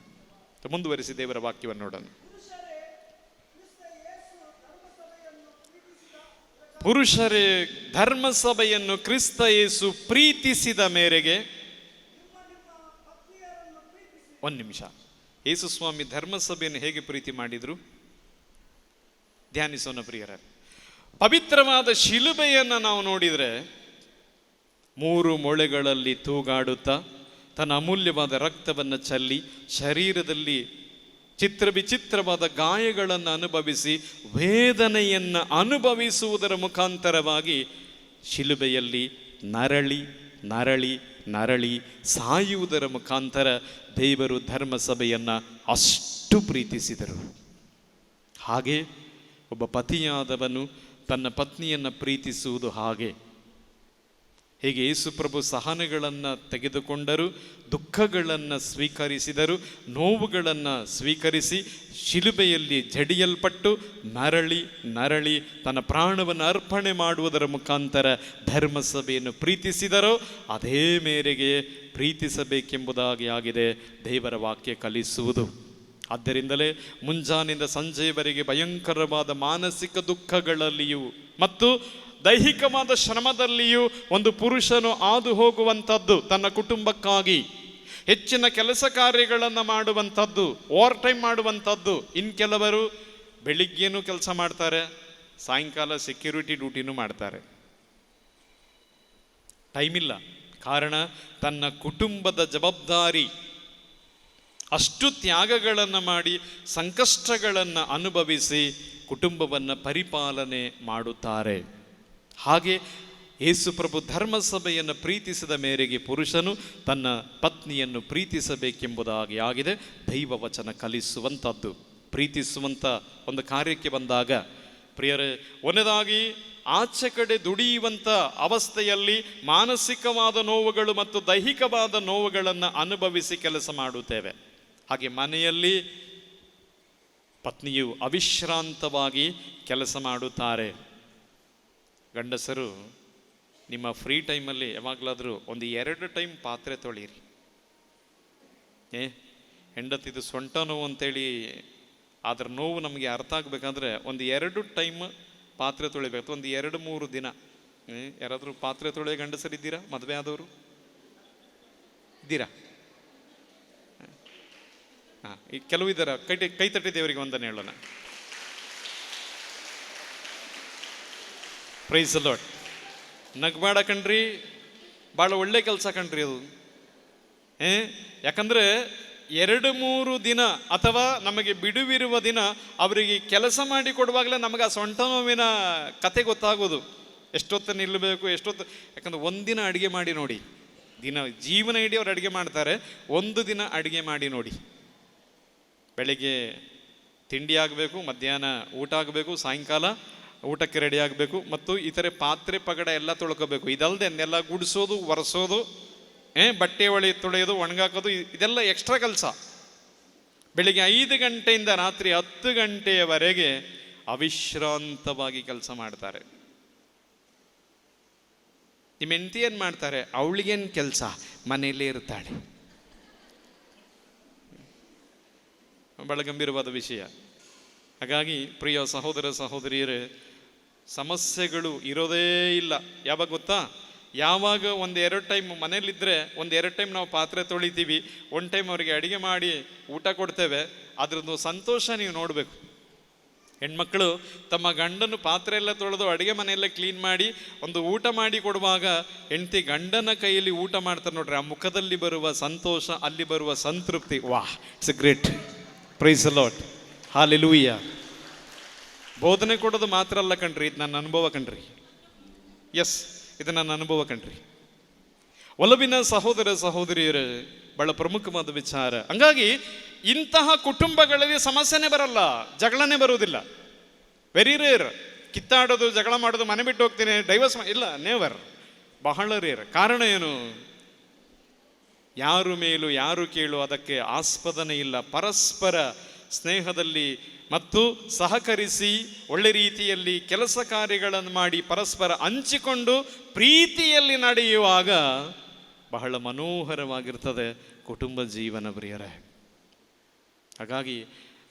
S2: ಮುಂದುವರಿಸಿ ದೇವರ ವಾಕ್ಯವನ್ನು ನೋಡೋಣ. ಪುರುಷರೇ, ಧರ್ಮಸಭೆಯನ್ನು ಕ್ರಿಸ್ತ ಯೇಸು ಪ್ರೀತಿಸಿದ ಮೇರೆಗೆ. ಒಂದು ನಿಮಿಷ, ಯೇಸು ಸ್ವಾಮಿ ಧರ್ಮಸಭೆಯನ್ನು ಹೇಗೆ ಪ್ರೀತಿ ಮಾಡಿದ್ರು ಧ್ಯಾನಿಸೋಣ ಪ್ರಿಯರ. ಪವಿತ್ರವಾದ ಶಿಲುಬೆಯನ್ನು ನಾವು ನೋಡಿದರೆ 3 ಮೊಳೆಗಳಲ್ಲಿ ತೂಗಾಡುತ್ತಾ ತನ್ನ ಅಮೂಲ್ಯವಾದ ರಕ್ತವನ್ನು ಚೆಲ್ಲಿ ಶರೀರದಲ್ಲಿ ವಿಚಿತ್ರವಾದ ಗಾಯಗಳನ್ನು ಅನುಭವಿಸಿ ವೇದನೆಯನ್ನು ಅನುಭವಿಸುವುದರ ಮುಖಾಂತರವಾಗಿ ಶಿಲುಬೆಯಲ್ಲಿ ನರಳಿ ನರಳಿ ನರಳಿ ಸಾಯುವುದರ ಮುಖಾಂತರ ದೇವರು ಧರ್ಮಸಭೆಯನ್ನು ಅಷ್ಟು ಪ್ರೀತಿಸಿದರು. ಹಾಗೆ ಒಬ್ಬ ಪತಿಯಾದವನು ತನ್ನ ಪತ್ನಿಯನ್ನು ಪ್ರೀತಿಸುವುದು ಹಾಗೆ. ಹೇಗೆ ಯೇಸು ಪ್ರಭು ಸಹನೆಗಳನ್ನು ತೆಗೆದುಕೊಂಡರು, ದುಃಖಗಳನ್ನು ಸ್ವೀಕರಿಸಿದರು, ನೋವುಗಳನ್ನು ಸ್ವೀಕರಿಸಿ ಶಿಲುಬೆಯಲ್ಲಿ ಜಡಿಯಲ್ಪಟ್ಟು ನರಳಿ ನರಳಿ ತನ್ನ ಪ್ರಾಣವನ್ನು ಅರ್ಪಣೆ ಮಾಡುವುದರ ಮುಖಾಂತರ ಧರ್ಮಸಭೆಯನ್ನು ಪ್ರೀತಿಸಿದರೋ ಅದೇ ಮೇರೆಗೆ ಪ್ರೀತಿಸಬೇಕೆಂಬುದಾಗಿ ಆಗಿದೆ ದೇವರ ವಾಕ್ಯ ಕಲಿಸುವುದು. ಆದ್ದರಿಂದಲೇ ಮುಂಜಾನೆಯಿಂದ ಸಂಜೆಯವರೆಗೆ ಭಯಂಕರವಾದ ಮಾನಸಿಕ ದುಃಖಗಳಲ್ಲಿಯೂ ಮತ್ತು ದೈಹಿಕವಾದ ಶ್ರಮದಲ್ಲಿಯೂ ಒಂದು ಪುರುಷನು ಹಾದು ಹೋಗುವಂಥದ್ದು, ತನ್ನ ಕುಟುಂಬಕ್ಕಾಗಿ ಹೆಚ್ಚಿನ ಕೆಲಸ ಕಾರ್ಯಗಳನ್ನು ಮಾಡುವಂಥದ್ದು, ಓವರ್ ಟೈಮ್ ಮಾಡುವಂಥದ್ದು. ಇನ್ನು ಕೆಲವರು ಬೆಳಿಗ್ಗೆನೂ ಕೆಲಸ ಮಾಡ್ತಾರೆ, ಸಾಯಂಕಾಲ ಸೆಕ್ಯೂರಿಟಿ ಡ್ಯೂಟಿನೂ ಮಾಡ್ತಾರೆ. ಟೈಮ್ ಇಲ್ಲ. ಕಾರಣ ತನ್ನ ಕುಟುಂಬದ ಜವಾಬ್ದಾರಿ. ಅಷ್ಟು ತ್ಯಾಗಗಳನ್ನು ಮಾಡಿ ಸಂಕಷ್ಟಗಳನ್ನು ಅನುಭವಿಸಿ ಕುಟುಂಬವನ್ನು ಪರಿಪಾಲನೆ ಮಾಡುತ್ತಾರೆ. ಹಾಗೆ ಯೇಸು ಪ್ರಭು ಧರ್ಮಸಭೆಯನ್ನು ಪ್ರೀತಿಸಿದ ಮೇರೆಗೆ ಪುರುಷನು ತನ್ನ ಪತ್ನಿಯನ್ನು ಪ್ರೀತಿಸಬೇಕೆಂಬುದಾಗಿ ಆಗಿದೆ ದೈವ ವಚನ ಕಲಿಸುವಂಥದ್ದು. ಪ್ರೀತಿಸುವಂಥ ಒಂದು ಕಾರ್ಯಕ್ಕೆ ಬಂದಾಗ ಪ್ರಿಯರೇ, ಒಂದನೇದಾಗಿ ಆಚೆ ಕಡೆ ದುಡಿಯುವಂಥ ಅವಸ್ಥೆಯಲ್ಲಿ ಮಾನಸಿಕವಾದ ನೋವುಗಳು ಮತ್ತು ದೈಹಿಕವಾದ ನೋವುಗಳನ್ನು ಅನುಭವಿಸಿ ಕೆಲಸ ಮಾಡುತ್ತೇವೆ. ಹಾಗೆ ಮನೆಯಲ್ಲಿ ಪತ್ನಿಯು ಅವಿಶ್ರಾಂತವಾಗಿ ಕೆಲಸ ಮಾಡುತ್ತಾರೆ. ಗಂಡಸರು ನಿಮ್ಮ ಫ್ರೀ ಟೈಮಲ್ಲಿ ಯಾವಾಗಲಾದರೂ 1-2 ಟೈಮ್ ಪಾತ್ರೆ ತೊಳೀರಿ. ಹೆಂಡತಿದು ಸೊಂಟ ನೋವು ಅಂತೇಳಿ ಅದರ ನೋವು ನಮಗೆ ಅರ್ಥ ಆಗಬೇಕಾದ್ರೆ 1-2 ಟೈಮ್ ಪಾತ್ರೆ ತೊಳಿಬೇಕು. 1-2-3 ದಿನ. ಯಾರಾದರೂ ಪಾತ್ರೆ ತೊಳೆಯೋ ಗಂಡಸರಿದ್ದೀರಾ? ಮದುವೆ ಆದವರು ಇದ್ದೀರಾ? ಈಗ ಕೆಲವು ಇದ್ದಾರ. ಕೈ ತಟ್ಟಿ ದೇವರಿಗೆ ವಂದನೆ ಹೇಳೋಣ. Price the lord. ನಗಬೇಡ ಕಣ್ರಿ, ಭಾಳ ಒಳ್ಳೆ ಕೆಲಸ ಕಣ್ರಿ ಅದು. ಯಾಕಂದರೆ 2-3 ದಿನ ಅಥವಾ ನಮಗೆ ಬಿಡುವಿರುವ ದಿನ ಅವರಿಗೆ ಕೆಲಸ ಮಾಡಿ ಕೊಡುವಾಗಲೇ ನಮಗೆ ಆ ಸೊಂಟ ನೋವಿನ ಕತೆ ಗೊತ್ತಾಗೋದು. ಎಷ್ಟೊತ್ತು ನಿಲ್ಲಬೇಕು, ಎಷ್ಟೊತ್ತು. ಯಾಕಂದ್ರೆ ಒಂದಿನ ಅಡುಗೆ ಮಾಡಿ ನೋಡಿ, ಜೀವನ ಇಡೀ ಅವ್ರು ಅಡುಗೆ ಮಾಡ್ತಾರೆ. ಒಂದು ದಿನ ಅಡುಗೆ ಮಾಡಿ ನೋಡಿ. ಬೆಳಗ್ಗೆ ತಿಂಡಿ ಆಗಬೇಕು, ಮಧ್ಯಾಹ್ನ ಊಟ ಆಗಬೇಕು, ಸಾಯಂಕಾಲ ಊಟಕ್ಕೆ ರೆಡಿ ಆಗಬೇಕು, ಮತ್ತು ಇತರೆ ಪಾತ್ರೆ ಪಗಡ ಎಲ್ಲ ತೊಳ್ಕೋಬೇಕು. ಇದಲ್ಲದೆ ನೆಲ ಗುಡಿಸೋದು, ಒರೆಸೋದು, ಬಟ್ಟೆ ತೊಳೆಯೋದು, ಒಣಗಾಕೋದು, ಇದೆಲ್ಲ ಎಕ್ಸ್ಟ್ರಾ ಕೆಲಸ. ಬೆಳಿಗ್ಗೆ 5 ಗಂಟೆಯಿಂದ ರಾತ್ರಿ 10 ಗಂಟೆಯವರೆಗೆ ಅವಿಶ್ರಾಂತವಾಗಿ ಕೆಲಸ ಮಾಡ್ತಾರೆ. ನಿಮ್ಮ ಹೆಂಡತಿ ಏನು ಮಾಡ್ತಾರೆ? ಅವಳಿಗೇನು ಕೆಲಸ? ಮನೆಯಲ್ಲೇ ಇರ್ತಾಳೆ. ಬಹಳ ಗಂಭೀರವಾದ ವಿಷಯ. ಹಾಗಾಗಿ ಪ್ರಿಯ ಸಹೋದರ ಸಹೋದರಿಯರೇ, ಸಮಸ್ಯೆಗಳು ಇರೋದೇ ಇಲ್ಲ. ಯಾವಾಗ ಗೊತ್ತಾ? ಯಾವಾಗ 1-2 ಟೈಮ್ ಮನೇಲಿದ್ದರೆ 1-2 ಟೈಮ್ ನಾವು ಪಾತ್ರೆ ತೊಳಿತೀವಿ, 1 ಟೈಮ್ ಅವರಿಗೆ ಅಡುಗೆ ಮಾಡಿ ಊಟ ಕೊಡ್ತೇವೆ, ಅದ್ರದ್ದು ಸಂತೋಷ ನೀವು ನೋಡಬೇಕು. ಹೆಣ್ಮಕ್ಳು ತಮ್ಮ ಗಂಡನು ಪಾತ್ರೆ ಎಲ್ಲ ತೊಳೆದು ಅಡುಗೆ ಮನೆಯೆಲ್ಲ ಕ್ಲೀನ್ ಮಾಡಿ ಒಂದು ಊಟ ಮಾಡಿ ಕೊಡುವಾಗ ಹೆಂಡತಿ ಗಂಡನ ಕೈಯಲ್ಲಿ ಊಟ ಮಾಡ್ತಾರೆ ನೋಡ್ರಿ, ಆ ಮುಖದಲ್ಲಿ ಬರುವ ಸಂತೋಷ, ಅಲ್ಲಿ ಬರುವ ಸಂತೃಪ್ತಿ, ವಾಹ್, it's a great. Praise the Lord, hallelujah. ಬೋಧನೆ ಕೊಡೋದು ಮಾತ್ರ ಅಲ್ಲ ಕಣ್ರಿ, ಇದು ನನ್ನ ಅನುಭವ ಕಣ್ರಿ. ಎಸ್, ಇದು ನನ್ನ ಅನುಭವ ಕಣ್ರಿ. ಒಲವಿನ ಸಹೋದರ ಸಹೋದರಿಯರೇ, ಬಹಳ ಪ್ರಮುಖವಾದ ವಿಚಾರ. ಹಂಗಾಗಿ ಇಂತಹ ಕುಟುಂಬಗಳಲ್ಲಿ ಸಮಸ್ಯೆನೇ ಬರಲ್ಲ, ಜಗಳನೇ ಬರುವುದಿಲ್ಲ. Very rare. ಕಿತ್ತಾಡೋದು, ಜಗಳ ಮಾಡೋದು, ಮನೆ ಬಿಟ್ಟು ಹೋಗ್ತೀನಿ, ಡೈವರ್ಸ್ ಇಲ್ಲ, ನೇವರ್. ಬಹಳ ರೇರ್. ಕಾರಣ ಏನು? ಯಾರು ಮೇಲು ಯಾರು ಕೀಳು ಅದಕ್ಕೆ ಆಸ್ಪದನೇ ಇಲ್ಲ. ಪರಸ್ಪರ ಸ್ನೇಹದಲ್ಲಿ ಮತ್ತು ಸಹಕರಿಸಿ ಒಳ್ಳೆ ರೀತಿಯಲ್ಲಿ ಕೆಲಸ ಕಾರ್ಯಗಳನ್ನು ಮಾಡಿ ಪರಸ್ಪರ ಹಂಚಿಕೊಂಡು ಪ್ರೀತಿಯಲ್ಲಿ ನಡೆಯುವಾಗ ಬಹಳ ಮನೋಹರವಾಗಿರ್ತದೆ ಕುಟುಂಬ ಜೀವನ ಪ್ರಿಯರೇ. ಹಾಗಾಗಿ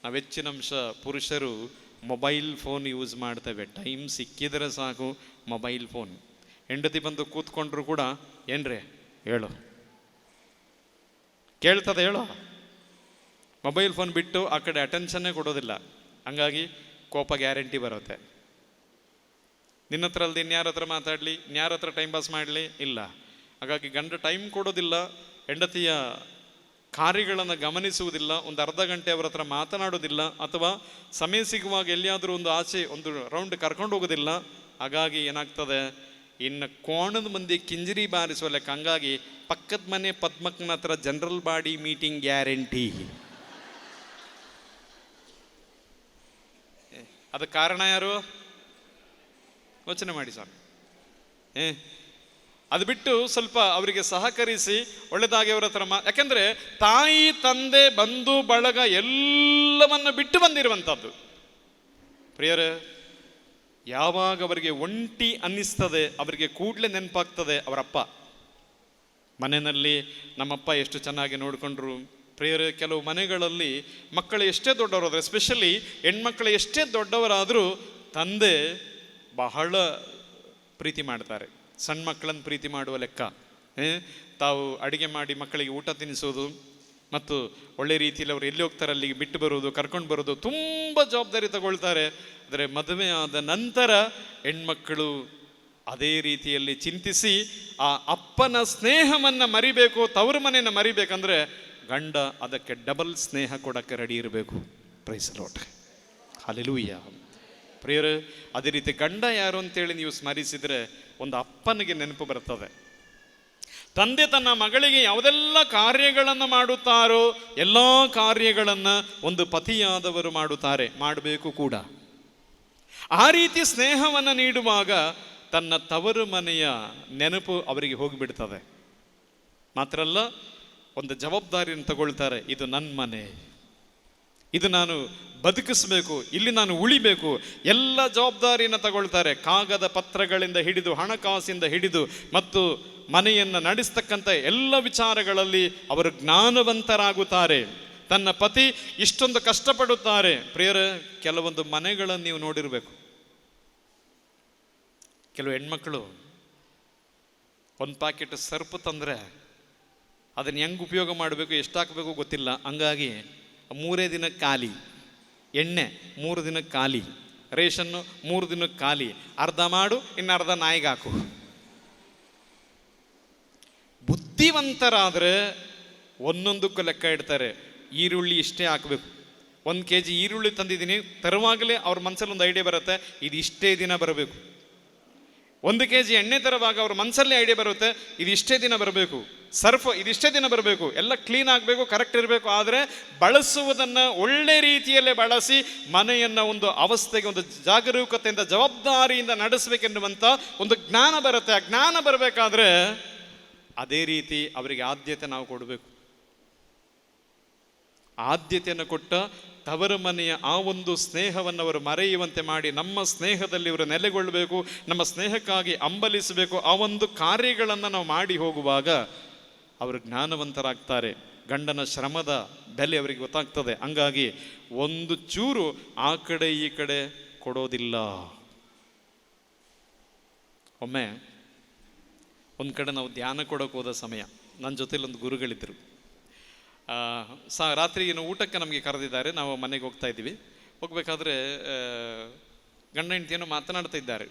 S2: ನಾವು ಹೆಚ್ಚಿನಂಶ ಪುರುಷರು ಮೊಬೈಲ್ ಫೋನ್ ಯೂಸ್ ಮಾಡ್ತೇವೆ. ಟೈಮ್ ಸಿಕ್ಕಿದರೆ ಸಾಕು ಮೊಬೈಲ್ ಫೋನ್. ಹೆಂಡತಿ ಬಂದು ಕೂತ್ಕೊಂಡ್ರು ಕೂಡ ಏನ್ರೇ ಹೇಳು, ಕೇಳ್ತದೆ ಹೇಳೋ, ಮೊಬೈಲ್ ಫೋನ್ ಬಿಟ್ಟು ಆ ಕಡೆ ಅಟೆನ್ಷನ್ನೇ ಕೊಡೋದಿಲ್ಲ. ಹಂಗಾಗಿ ಕೋಪ ಗ್ಯಾರಂಟಿ ಬರುತ್ತೆ. ನಿನ್ನ ಹತ್ರ ಅಲ್ದು ಇನ್ಯಾರ ಹತ್ರ ಮಾತಾಡಲಿ, ಇನ್ಯಾರ ಹತ್ರ ಟೈಮ್ ಪಾಸ್ ಮಾಡಲಿ, ಇಲ್ಲ. ಹಾಗಾಗಿ ಗಂಡ ಟೈಮ್ ಕೊಡೋದಿಲ್ಲ, ಹೆಂಡತಿಯ ಕಾರ್ಯಗಳನ್ನು ಗಮನಿಸುವುದಿಲ್ಲ, ಒಂದು ಅರ್ಧ ಗಂಟೆ ಅವರ ಹತ್ರ ಮಾತನಾಡೋದಿಲ್ಲ, ಅಥವಾ ಸಮಯ ಸಿಗುವಾಗ ಎಲ್ಲಿಯಾದರೂ ಒಂದು ಆಚೆ ಒಂದು ರೌಂಡ್ ಕರ್ಕೊಂಡು ಹೋಗೋದಿಲ್ಲ. ಹಾಗಾಗಿ ಏನಾಗ್ತದೆ, ಇನ್ನು ಕೋಣದ ಮಂದಿ ಕಿಂಜರಿ ಬಾರಿಸುವ ಲೆಕ್ಕ. ಹಂಗಾಗಿ ಪಕ್ಕದ ಮನೆ ಪದ್ಮಕ್ಕನ ಹತ್ರ ಜನರಲ್ ಬಾಡಿ ಮೀಟಿಂಗ್ ಗ್ಯಾರಂಟಿ. ಅದಕ್ಕೆ ಕಾರಣ ಯಾರು? ಯೋಚನೆ ಮಾಡಿ ಸ್ವಾಮಿ. ಅದು ಬಿಟ್ಟು ಸ್ವಲ್ಪ ಅವರಿಗೆ ಸಹಕರಿಸಿ ಒಳ್ಳೆದಾಗಿ ಅವರ ಹತ್ರ ಯಾಕೆಂದ್ರೆ ತಾಯಿ ತಂದೆ ಬಂಧು ಬಳಗ ಎಲ್ಲವನ್ನು ಬಿಟ್ಟು ಬಂದಿರುವಂಥದ್ದು ಪ್ರಿಯರೇ. ಯಾವಾಗ ಅವರಿಗೆ ಒಂಟಿ ಅನ್ನಿಸ್ತದೆ, ಅವರಿಗೆ ಕೂಡಲೇ ನೆನಪಾಗ್ತದೆ ಅವರಪ್ಪ. ಮನೆಯಲ್ಲಿ ನಮ್ಮಪ್ಪ ಎಷ್ಟು ಚೆನ್ನಾಗಿ ನೋಡಿಕೊಂಡ್ರು. ಪ್ರಿಯರೇ, ಕೆಲವು ಮನೆಗಳಲ್ಲಿ ಮಕ್ಕಳು ಎಷ್ಟೇ ದೊಡ್ಡವರಾದ್ರು, ಎಸ್ಪೆಷಲಿ ಹೆಣ್ಮಕ್ಕಳು ಎಷ್ಟೇ ದೊಡ್ಡವರಾದರೂ ತಂದೆ ಬಹಳ ಪ್ರೀತಿ ಮಾಡ್ತಾರೆ. ಸಣ್ಣ ಮಕ್ಕಳನ್ನು ಪ್ರೀತಿ ಮಾಡುವ ಲೆಕ್ಕ. ತಾವು ಅಡುಗೆ ಮಾಡಿ ಮಕ್ಕಳಿಗೆ ಊಟ ತಿನ್ನಿಸೋದು ಮತ್ತು ಒಳ್ಳೆ ರೀತಿಯಲ್ಲಿ ಅವರು ಎಲ್ಲಿ ಹೋಗ್ತಾರೆ ಅಲ್ಲಿಗೆ ಬಿಟ್ಟು ಬರೋದು, ಕರ್ಕೊಂಡು ಬರೋದು, ತುಂಬ ಜವಾಬ್ದಾರಿ ತಗೊಳ್ತಾರೆ. ಆದರೆ ಮದುವೆ ಆದ ನಂತರ ಹೆಣ್ಮಕ್ಕಳು ಅದೇ ರೀತಿಯಲ್ಲಿ ಚಿಂತಿಸಿ ಆ ಅಪ್ಪನ ಸ್ನೇಹವನ್ನು ಮರಿಬೇಕು, ತವರು ಮನೆಯನ್ನು ಮರಿಬೇಕಂದ್ರೆ ಗಂಡ ಅದಕ್ಕೆ ಡಬಲ್ ಸ್ನೇಹ ಕೊಡಕ್ಕೆ ರೆಡಿ ಇರಬೇಕು. Praise the Lord, hallelujah. ಪ್ರಿಯರೇ, ಅದೇ ರೀತಿ ಗಂಡ ಯಾರು ಅಂತೇಳಿ ನೀವು ಸ್ಮರಿಸಿದರೆ ಒಂದು ಅಪ್ಪನಿಗೆ ನೆನಪು ಬರ್ತದೆ. ತಂದೆ ತನ್ನ ಮಗಳಿಗೆ ಯಾವುದೆಲ್ಲ ಕಾರ್ಯಗಳನ್ನು ಮಾಡುತ್ತಾರೋ ಎಲ್ಲ ಕಾರ್ಯಗಳನ್ನು ಒಂದು ಪತಿಯಾದವರು ಮಾಡುತ್ತಾರೆ, ಮಾಡಬೇಕು ಕೂಡ. ಆ ರೀತಿ ಸ್ನೇಹವನ್ನು ನೀಡುವಾಗ ತನ್ನ ತವರು ಮನೆಯ ನೆನಪು ಅವರಿಗೆ ಹೋಗಿಬಿಡ್ತದೆ. ಮಾತ್ರ ಅಲ್ಲ, ಒಂದು ಜವಾಬ್ದಾರಿಯನ್ನು ತಗೊಳ್ತಾರೆ. ಇದು ನನ್ನ ಮನೆ, ಇದು ನಾನು ಬದುಕಿಸಬೇಕು, ಇಲ್ಲಿ ನಾನು ಉಳಿಬೇಕು, ಎಲ್ಲ ಜವಾಬ್ದಾರಿಯನ್ನು ತಗೊಳ್ತಾರೆ. ಕಾಗದ ಪತ್ರಗಳಿಂದ ಹಿಡಿದು ಹಣಕಾಸಿಂದ ಹಿಡಿದು ಮತ್ತು ಮನೆಯನ್ನು ನಡೆಸ್ತಕ್ಕಂಥ ಎಲ್ಲ ವಿಚಾರಗಳಲ್ಲಿ ಅವರು ಜ್ಞಾನವಂತರಾಗುತ್ತಾರೆ. ತನ್ನ ಪತಿ ಇಷ್ಟೊಂದು ಕಷ್ಟಪಡುತ್ತಾರೆ. ಪ್ರಿಯರೇ, ಕೆಲವೊಂದು ಮನೆಗಳನ್ನು ನೀವು ನೋಡಿರಬೇಕು. ಕೆಲವು ಹೆಣ್ಮಕ್ಳು ಒಂದು ಪ್ಯಾಕೆಟ್ ಸರ್ಪ್ ತಂದರೆ ಅದನ್ನು ಹೆಂಗೆ ಉಪಯೋಗ ಮಾಡಬೇಕು, ಎಷ್ಟು ಹಾಕಬೇಕು ಗೊತ್ತಿಲ್ಲ. ಹಂಗಾಗಿ 3 ದಿನಕ್ಕೆ ಖಾಲಿ, ಎಣ್ಣೆ 3 ದಿನಕ್ಕೆ ಖಾಲಿ, ರೇಷನ್ನು 3 ದಿನಕ್ಕೆ ಖಾಲಿ, ಅರ್ಧ ಮಾಡು ಇನ್ನು ಅರ್ಧ ನಾಯಿಗೆ ಹಾಕು. ಬುದ್ಧಿವಂತರಾದರೆ ಒಂದೊಂದಕ್ಕೂ ಲೆಕ್ಕ ಇಡ್ತಾರೆ. ಈರುಳ್ಳಿ ಇಷ್ಟೇ ಹಾಕಬೇಕು, 1 kg ಈರುಳ್ಳಿ ತಂದಿದ್ದೀನಿ ತರುವಾಗಲೇ ಅವ್ರ ಮನಸ್ಸಲ್ಲಿ ಒಂದು ಐಡಿಯಾ ಬರುತ್ತೆ, ಇದು ಇಷ್ಟೇ ದಿನ ಬರಬೇಕು. 1 kg ಎಣ್ಣೆ ತರುವಾಗ ಅವ್ರ ಮನಸ್ಸಲ್ಲೇ ಐಡಿಯಾ ಬರುತ್ತೆ, ಇದಿಷ್ಟೇ ದಿನ ಬರಬೇಕು, ಸರ್ಫ್ ಇದಿಷ್ಟೇ ದಿನ ಬರಬೇಕು, ಎಲ್ಲ ಕ್ಲೀನ್ ಆಗಬೇಕು, ಕರೆಕ್ಟ್ ಇರಬೇಕು. ಆದರೆ ಬಳಸುವುದನ್ನು ಒಳ್ಳೆ ರೀತಿಯಲ್ಲೇ ಬಳಸಿ ಮನೆಯನ್ನು ಒಂದು ಅವಸ್ಥೆಗೆ, ಒಂದು ಜಾಗರೂಕತೆಯಿಂದ, ಜವಾಬ್ದಾರಿಯಿಂದ ನಡೆಸಬೇಕೆನ್ನುವಂಥ ಒಂದು ಜ್ಞಾನ ಬರುತ್ತೆ. ಆ ಜ್ಞಾನ ಬರಬೇಕಾದ್ರೆ ಅದೇ ರೀತಿ ಅವರಿಗೆ ಆದ್ಯತೆ ನಾವು ಕೊಡಬೇಕು. ಆದ್ಯತೆಯನ್ನು ಕೊಟ್ಟ ತವರ ಮನೆಯ ಆ ಒಂದು ಸ್ನೇಹವನ್ನು ಅವರು ಮರೆಯುವಂತೆ ಮಾಡಿ ನಮ್ಮ ಸ್ನೇಹದಲ್ಲಿ ಇವರು ನೆಲೆಗೊಳ್ಳಬೇಕು, ನಮ್ಮ ಸ್ನೇಹಕ್ಕಾಗಿ ಅಂಬಲಿಸಬೇಕು. ಆ ಒಂದು ಕಾರ್ಯಗಳನ್ನು ನಾವು ಮಾಡಿ ಹೋಗುವಾಗ ಅವರು ಜ್ಞಾನವಂತರಾಗ್ತಾರೆ. ಗಂಡನ ಶ್ರಮದ ಬೆಲೆ ಅವರಿಗೆ ಗೊತ್ತಾಗ್ತದೆ. ಹಂಗಾಗಿ ಒಂದು ಚೂರು ಆ ಕಡೆ ಈ ಕಡೆ ಕೊಡೋದಿಲ್ಲ. ಒಮ್ಮೆ ಒಂದು ಕಡೆ ನಾವು ಧ್ಯಾನ ಕೊಡೋಕೆ ಹೋದ ಸಮಯ, ನನ್ನ ಜೊತೆಲಿ ಒಂದು ಗುರುಗಳಿದ್ದರು. ರಾತ್ರಿ ಊಟಕ್ಕೆ ನಮಗೆ ಕರೆದಿದ್ದಾರೆ. ನಾವು ಮನೆಗೆ ಹೋಗ್ತಾ ಇದ್ದೀವಿ. ಹೋಗ್ಬೇಕಾದ್ರೆ ಗಂಡ ಹೆಂಡತಿಯನ್ನು ಮಾತನಾಡ್ತಾ ಇದ್ದಾರೆ.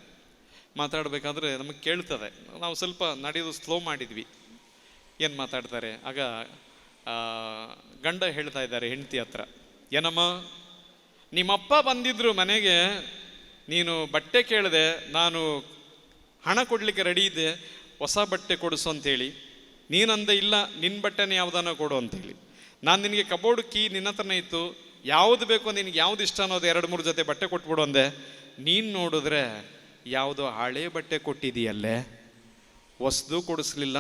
S2: ಮಾತಾಡಬೇಕಾದ್ರೆ ನಮಗೆ ಕೇಳ್ತದೆ. ನಾವು ಸ್ವಲ್ಪ ನಡೆಯೋದು ಸ್ಲೋ ಮಾಡಿದ್ವಿ, ಏನು ಮಾತಾಡ್ತಾರೆ. ಆಗ ಗಂಡ ಹೇಳ್ತಾ ಇದ್ದಾರೆ ಹೆಂಡತಿ ಹತ್ರ, ಏನಮ್ಮ ನಿಮ್ಮಪ್ಪ ಬಂದಿದ್ರು ಮನೆಗೆ, ನೀನು ಬಟ್ಟೆ ಕೇಳಿದೆ, ನಾನು ಹಣ ಕೊಡಲಿಕ್ಕೆ ರೆಡಿ ಇದ್ದೆ, ಹೊಸ ಬಟ್ಟೆ ಕೊಡಿಸು ಅಂತೇಳಿ. ನೀನಂದೆ ಇಲ್ಲ, ನಿನ್ನ ಬಟ್ಟೆನೇ ಯಾವುದನ್ನ ಕೊಡು ಅಂತೇಳಿ. ನಾನು ನಿನಗೆ ಕಬೋರ್ಡ್ ಕೀ ನಿನ್ನ ಹತ್ರನೇ ಇತ್ತು, ಯಾವುದು ಬೇಕು ನಿನಗೆ ಯಾವ್ದು ಇಷ್ಟ ಅನ್ನೋದು 2-3 ಜೊತೆ ಬಟ್ಟೆ ಕೊಟ್ಬಿಡು ಅಂದೆ. ನೀನು ನೋಡಿದ್ರೆ ಯಾವುದೋ ಹಳೆ ಬಟ್ಟೆ ಕೊಟ್ಟಿದೆಯಲ್ಲೇ, ಹೊಸದು ಕೊಡಿಸ್ಲಿಲ್ಲ.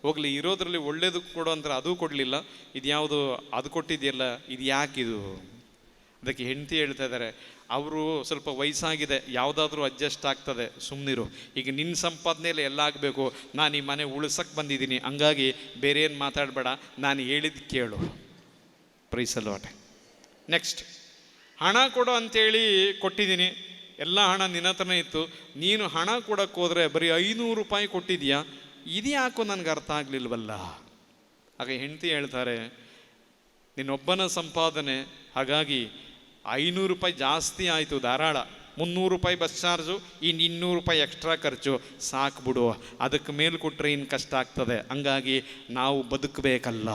S2: ಹೋಗ್ಲಿ, ಇರೋದ್ರಲ್ಲಿ ಒಳ್ಳೇದು ಕೊಡು ಅಂದ್ರೆ ಅದು ಕೊಡಲಿಲ್ಲ. ಇದು ಯಾವುದು ಅದು ಕೊಟ್ಟಿದೆಯಲ್ಲ, ಇದು ಯಾಕಿದು? ಅದಕ್ಕೆ ಹೆಂಡತಿ ಹೇಳ್ತಾ ಇದ್ದಾರೆ, ಅವರು ಸ್ವಲ್ಪ ವಯಸ್ಸಾಗಿದೆ, ಯಾವುದಾದ್ರೂ ಅಡ್ಜಸ್ಟ್ ಆಗ್ತದೆ, ಸುಮ್ಮನಿರು. ಈಗ ನಿನ್ನ ಸಂಪಾದನೆಯಲ್ಲಿ ಎಲ್ಲ ಆಗಬೇಕು, ನಾನು ಈ ಮನೆ ಉಳಿಸಕ್ಕೆ ಬಂದಿದ್ದೀನಿ, ಹಂಗಾಗಿ ಬೇರೆ ಏನು ಮಾತಾಡಬೇಡ, ನಾನು ಹೇಳಿದ್ದು ಕೇಳು. Price the lord. ನೆಕ್ಸ್ಟ್, ಹಣ ಕೊಡು ಅಂತೇಳಿ ಕೊಟ್ಟಿದ್ದೀನಿ, ಎಲ್ಲ ಹಣ ನಿನ್ನ ಹತ್ರನೇ ಇತ್ತು, ನೀನು ಹಣ ಕೊಡೋಕ್ಕೆ ಹೋದರೆ ಬರೀ 500 ರೂಪಾಯಿ ಕೊಟ್ಟಿದ್ಯಾ, ಇದು ಯಾಕೋ ನನಗೆ ಅರ್ಥ ಆಗಲಿಲ್ವಲ್ಲ. ಆಗ ಹೆಂಡತಿ ಹೇಳ್ತಾರೆ, ನಿನ್ನೊಬ್ಬನ ಸಂಪಾದನೆ, ಹಾಗಾಗಿ 500 ರೂಪಾಯಿ ಜಾಸ್ತಿ ಆಯಿತು, ಧಾರಾಳ. 300 ರೂಪಾಯಿ ಬಸ್ ಚಾರ್ಜು, ಇನ್ನು 200 ರೂಪಾಯಿ ಎಕ್ಸ್ಟ್ರಾ ಖರ್ಚು, ಸಾಕು ಬಿಡು, ಅದಕ್ಕೆ ಮೇಲೆ ಕೊಟ್ಟರೆ ಇನ್ನು ಕಷ್ಟ ಆಗ್ತದೆ, ಹಂಗಾಗಿ ನಾವು ಬದುಕಬೇಕಲ್ಲ.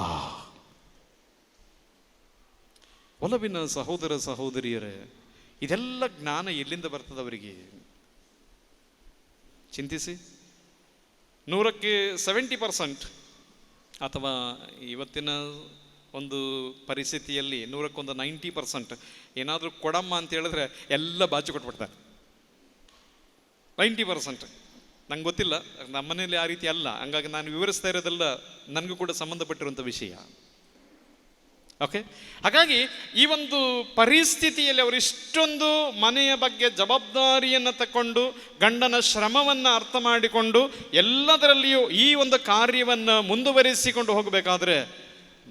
S2: ಒಲವಿನ ಸಹೋದರ ಸಹೋದರಿಯರೇ, ಇದೆಲ್ಲ ಜ್ಞಾನ ಎಲ್ಲಿಂದ ಬರ್ತದೆ ಅವರಿಗೆ? ಚಿಂತಿಸಿ. 100ಕ್ಕೆ 70% ಅಥವಾ ಇವತ್ತಿನ ಒಂದು ಪರಿಸ್ಥಿತಿಯಲ್ಲಿ 100ಕ್ಕೆ 90% ಏನಾದರೂ ಕೊಡಮ್ಮ ಅಂತ ಹೇಳಿದ್ರೆ ಎಲ್ಲ ಬಾಚಿ ಕೊಟ್ಬಿಡ್ತಾರೆ. 90% ನಂಗೆ ಗೊತ್ತಿಲ್ಲ, ನಮ್ಮನೇಲಿ ಆ ರೀತಿ ಅಲ್ಲ, ಹಂಗಾಗಿ ನಾನು ವಿವರಿಸ್ತಾ ಇರೋದೆಲ್ಲ ನನಗೂ ಕೂಡ ಸಂಬಂಧಪಟ್ಟಿರುವಂಥ ವಿಷಯ. ಓಕೆ, ಹಾಗಾಗಿ ಈ ಒಂದು ಪರಿಸ್ಥಿತಿಯಲ್ಲಿ ಅವರು ಇಷ್ಟೊಂದು ಮನೆಯ ಬಗ್ಗೆ ಜವಾಬ್ದಾರಿಯನ್ನು ತಗೊಂಡು, ಗಂಡನ ಶ್ರಮವನ್ನು ಅರ್ಥ ಮಾಡಿಕೊಂಡು, ಎಲ್ಲದರಲ್ಲಿಯೂ ಈ ಒಂದು ಕಾರ್ಯವನ್ನು ಮುಂದುವರಿಸಿಕೊಂಡು ಹೋಗಬೇಕಾದ್ರೆ,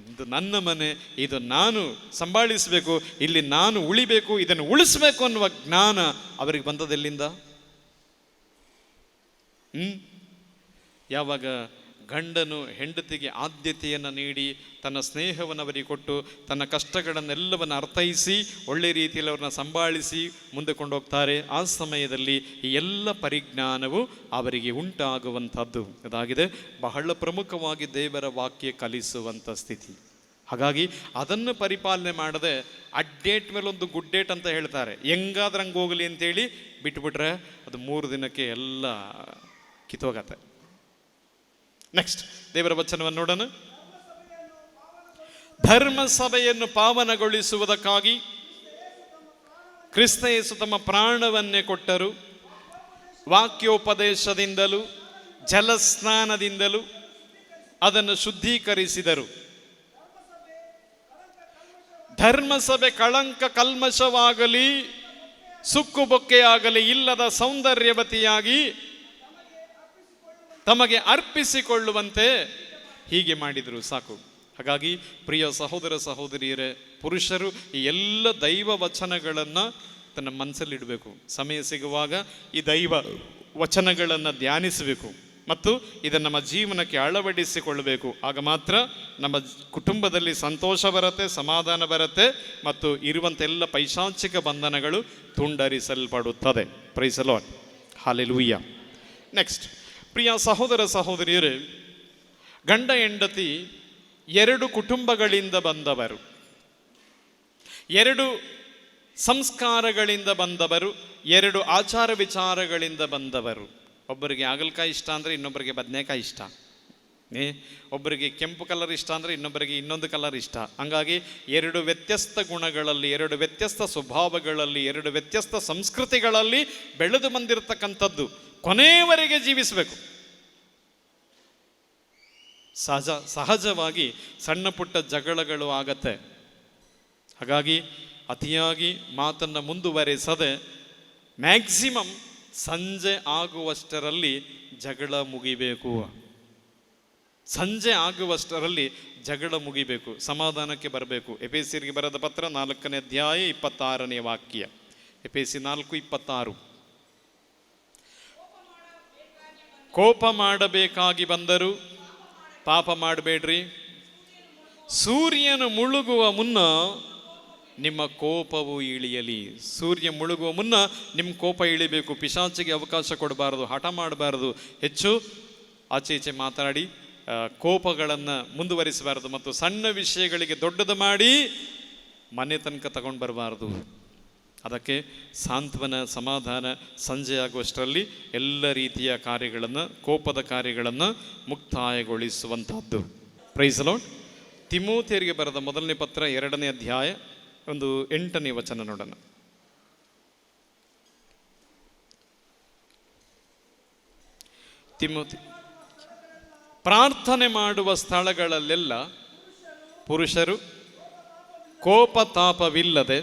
S2: ಇದು ನನ್ನ ಮನೆ, ಇದು ನಾನು ಸಂಭಾಳಿಸಬೇಕು, ಇಲ್ಲಿ ನಾನು ಉಳಿಬೇಕು, ಇದನ್ನು ಉಳಿಸ್ಬೇಕು ಅನ್ನುವ ಜ್ಞಾನ ಅವರಿಗೆ ಬಂದದೆಲ್ಲಿಂದ? ಯಾವಾಗ ಗಂಡನು ಹೆಂಡತಿಗೆ ಆದ್ಯತೆಯನ್ನು ನೀಡಿ, ತನ್ನ ಸ್ನೇಹವನ್ನು ಅವರಿಗೆ ಕೊಟ್ಟು, ತನ್ನ ಕಷ್ಟಗಳನ್ನೆಲ್ಲವನ್ನು ಅರ್ಥೈಸಿ, ಒಳ್ಳೆ ರೀತಿಯಲ್ಲಿ ಅವ್ರನ್ನ ಸಂಭಾಳಿಸಿ ಮುಂದೆ ಕೊಂಡೋಗ್ತಾರೆ, ಆ ಸಮಯದಲ್ಲಿ ಈ ಎಲ್ಲ ಪರಿಜ್ಞಾನವು ಅವರಿಗೆ ಉಂಟಾಗುವಂಥದ್ದು. ಅದಾಗಿದೆ ಬಹಳ ಪ್ರಮುಖವಾಗಿ ದೇವರ ವಾಕ್ಯ ಕಲಿಸುವಂಥ ಸ್ಥಿತಿ. ಹಾಗಾಗಿ ಅದನ್ನು ಪರಿಪಾಲನೆ ಮಾಡದೆ ಅಡ್ಡೇಟ್ ಮೇಲೆ ಒಂದು ಗುಡ್ಡೇಟ್ ಅಂತ ಹೇಳ್ತಾರೆ, ಹೆಂಗಾದ್ರೆ ಹಂಗೆ ಹೋಗಲಿ ಅಂತೇಳಿ ಬಿಟ್ಬಿಟ್ರೆ ಅದು 3 ದಿನಕ್ಕೆ ಎಲ್ಲ ಕಿತ್ತೋಗತ್ತೆ. ನೆಕ್ಸ್ಟ್, ದೇವರ ವಚನವನ್ನು ನೋಡೋಣ. ಧರ್ಮ ಸಭೆಯನ್ನು ಪಾವನಗೊಳಿಸುವುದಕ್ಕಾಗಿ ಕ್ರಿಸ್ತ ಯೇಸು ತಮ್ಮ ಪ್ರಾಣವನ್ನೇ ಕೊಟ್ಟರು. ವಾಕ್ಯೋಪದೇಶದಿಂದಲೂ ಜಲಸ್ನಾನದಿಂದಲೂ ಅದನ್ನು ಶುದ್ಧೀಕರಿಸಿದರು. ಧರ್ಮಸಭೆ ಕಳಂಕ ಕಲ್ಮಶವಾಗಲಿ ಸುಕ್ಕು ಬೊಕ್ಕೆಯಾಗಲಿ ಇಲ್ಲದ ಸೌಂದರ್ಯವತಿಯಾಗಿ ತಮಗೆ ಅರ್ಪಿಸಿಕೊಳ್ಳುವಂತೆ ಹೀಗೆ ಮಾಡಿದರು. ಸಾಕು. ಹಾಗಾಗಿ ಪ್ರಿಯ ಸಹೋದರ ಸಹೋದರಿಯರೇ, ಪುರುಷರು ಈ ಎಲ್ಲ ದೈವ ವಚನಗಳನ್ನು ತನ್ನ ಮನಸ್ಸಲ್ಲಿಡಬೇಕು. ಸಮಯ ಸಿಗುವಾಗ ಈ ದೈವ ವಚನಗಳನ್ನು ಧ್ಯಾನಿಸಬೇಕು ಮತ್ತು ಇದನ್ನು ನಮ್ಮ ಜೀವನಕ್ಕೆ ಅಳವಡಿಸಿಕೊಳ್ಳಬೇಕು. ಆಗ ಮಾತ್ರ ನಮ್ಮ ಕುಟುಂಬದಲ್ಲಿ ಸಂತೋಷ ಬರುತ್ತೆ, ಸಮಾಧಾನ ಬರುತ್ತೆ ಮತ್ತು ಇರುವಂಥ ಎಲ್ಲ ಪೈಶಾಚಿಕ ಬಂಧನಗಳು ತುಂಡರಿಸಲ್ಪಡುತ್ತದೆ. Praise the Lord. Hallelujah. Next, ಪ್ರಿಯ ಸಹೋದರ ಸಹೋದರಿಯರೇ, ಗಂಡ ಹೆಂಡತಿ 2 ಕುಟುಂಬಗಳಿಂದ ಬಂದವರು, 2 ಸಂಸ್ಕಾರಗಳಿಂದ ಬಂದವರು, 2 ಆಚಾರ ವಿಚಾರಗಳಿಂದ ಬಂದವರು. ಒಬ್ಬರಿಗೆ ಹಾಗಲಕಾಯಿ ಇಷ್ಟ ಅಂದರೆ ಇನ್ನೊಬ್ಬರಿಗೆ ಬದನೆಕಾಯಿ ಇಷ್ಟ, ಒಬ್ಬರಿಗೆ ಕೆಂಪು ಕಲರ್ ಇಷ್ಟ ಅಂದರೆ ಇನ್ನೊಬ್ಬರಿಗೆ ಇನ್ನೊಂದು ಕಲರ್ ಇಷ್ಟ. ಹಂಗಾಗಿ ಎರಡು ವ್ಯತ್ಯಸ್ತ ಗುಣಗಳಲ್ಲಿ, ಎರಡು ವ್ಯತ್ಯಸ್ತ ಸ್ವಭಾವಗಳಲ್ಲಿ, ಎರಡು ವ್ಯತ್ಯಸ್ತ ಸಂಸ್ಕೃತಿಗಳಲ್ಲಿ ಬೆಳೆದು ಬಂದಿರತಕ್ಕಂಥದ್ದು ಕೊನೆಯವರೆಗೆ ಜೀವಿಸಬೇಕು. ಸಹಜವಾಗಿ ಸಣ್ಣ ಪುಟ್ಟ ಜಗಳಗಳು ಆಗತ್ತೆ. ಹಾಗಾಗಿ ಅತಿಯಾಗಿ ಮಾತನ್ನು ಮುಂದುವರೆಸದೆ ಮ್ಯಾಕ್ಸಿಮಮ್ ಸಂಜೆ ಆಗುವಷ್ಟರಲ್ಲಿ ಜಗಳ ಮುಗಿಬೇಕು. ಸಂಜೆ ಆಗುವಷ್ಟರಲ್ಲಿ ಜಗಳ ಮುಗಿಬೇಕು, ಸಮಾಧಾನಕ್ಕೆ ಬರಬೇಕು. ಎಫೆಸಿಯರಿಗೆ ಬರೆದ ಪತ್ರ 4ನೇ ಅಧ್ಯಾಯ 26ನೇ ವಾಕ್ಯ. ಎಫೆಸಿ 4:26. ಕೋಪ ಮಾಡಬೇಕಾಗಿ ಬಂದರೂ ಪಾಪ ಮಾಡಬೇಡ್ರಿ. ಸೂರ್ಯನು ಮುಳುಗುವ ಮುನ್ನ ನಿಮ್ಮ ಕೋಪವು ಇಳಿಯಲಿ. ಸೂರ್ಯ ಮುಳುಗುವ ಮುನ್ನ ನಿಮ್ಮ ಕೋಪ ಇಳಿಬೇಕು. ಪಿಶಾಚಿಗೆ ಅವಕಾಶ ಕೊಡಬಾರದು, ಹಠ ಮಾಡಬಾರದು, ಹೆಚ್ಚು ಆಚೆ ಈಚೆ ಮಾತಾಡಿ ಕೋಪಗಳನ್ನು ಮುಂದುವರಿಸಬಾರದು, ಮತ್ತು ಸಣ್ಣ ವಿಷಯಗಳಿಗೆ ದೊಡ್ಡದು ಮಾಡಿ ಮನೆ ತನಕ ತಗೊಂಡು ಬರಬಾರ್ದು. ಅದಕ್ಕೆ ಸಾಂತ್ವನ, ಸಮಾಧಾನ, ಸಂಜೆ ಆಗುವಷ್ಟರಲ್ಲಿ ಎಲ್ಲ ರೀತಿಯ ಕಾರ್ಯಗಳನ್ನು, ಕೋಪದ ಕಾರ್ಯಗಳನ್ನು ಮುಕ್ತಾಯಗೊಳಿಸುವಂತಹದ್ದು. Praise the Lord. ತಿಮೋಥೆಯರಿಗೆ ಬರೆದ ಮೊದಲನೇ ಪತ್ರ 2ನೇ ಅಧ್ಯಾಯ 8ನೇ ವಚನ ನೋಡೋಣ. ತಿಮೋಥೆ, ಪ್ರಾರ್ಥನೆ ಮಾಡುವ ಸ್ಥಳಗಳಲ್ಲೆಲ್ಲ ಪುರುಷರು ಕೋಪತಾಪವಿಲ್ಲದೆ,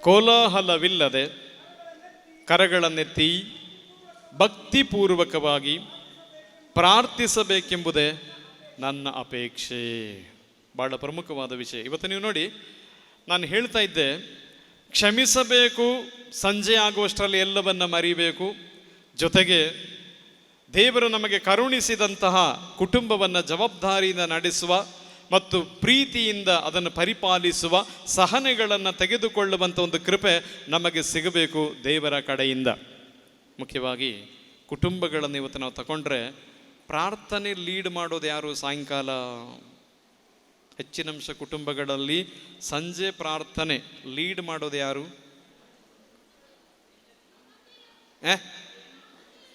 S2: ಕೋಲಾಹಲವಿಲ್ಲದೆ ಕರಗಳನ್ನೆತ್ತಿ ಭಕ್ತಿಪೂರ್ವಕವಾಗಿ ಪ್ರಾರ್ಥಿಸಬೇಕೆಂಬುದೇ ನನ್ನ ಅಪೇಕ್ಷೆ. ಬಹಳ ಪ್ರಮುಖವಾದ ವಿಷಯ. ಇವತ್ತು ನೀವು ನೋಡಿ, ನಾನು ಹೇಳ್ತಾ ಇದ್ದೆ, ಕ್ಷಮಿಸಬೇಕು, ಸಂಜೆ ಆಗುವಷ್ಟರಲ್ಲಿ ಎಲ್ಲವನ್ನ ಮರಿಬೇಕು, ಜೊತೆಗೆ ದೇವರು ನಮಗೆ ಕರುಣಿಸಿದಂತಹ ಕುಟುಂಬವನ್ನು ಜವಾಬ್ದಾರಿಯಿಂದ ನಡೆಸುವ ಮತ್ತು ಪ್ರೀತಿಯಿಂದ ಅದನ್ನು ಪರಿಪಾಲಿಸುವ, ಸಹನೆಗಳನ್ನು ತೆಗೆದುಕೊಳ್ಳುವಂಥ ಒಂದು ಕೃಪೆ ನಮಗೆ ಸಿಗಬೇಕು ದೇವರ ಕಡೆಯಿಂದ. ಮುಖ್ಯವಾಗಿ ಕುಟುಂಬಗಳನ್ನು ಇವತ್ತು ನಾವು ತಗೊಂಡ್ರೆ, ಪ್ರಾರ್ಥನೆ ಲೀಡ್ ಮಾಡೋದು ಯಾರು? ಸಾಯಂಕಾಲ ಹೆಚ್ಚಿನಂಶ ಕುಟುಂಬಗಳಲ್ಲಿ ಸಂಜೆ ಪ್ರಾರ್ಥನೆ ಲೀಡ್ ಮಾಡೋದು ಯಾರು?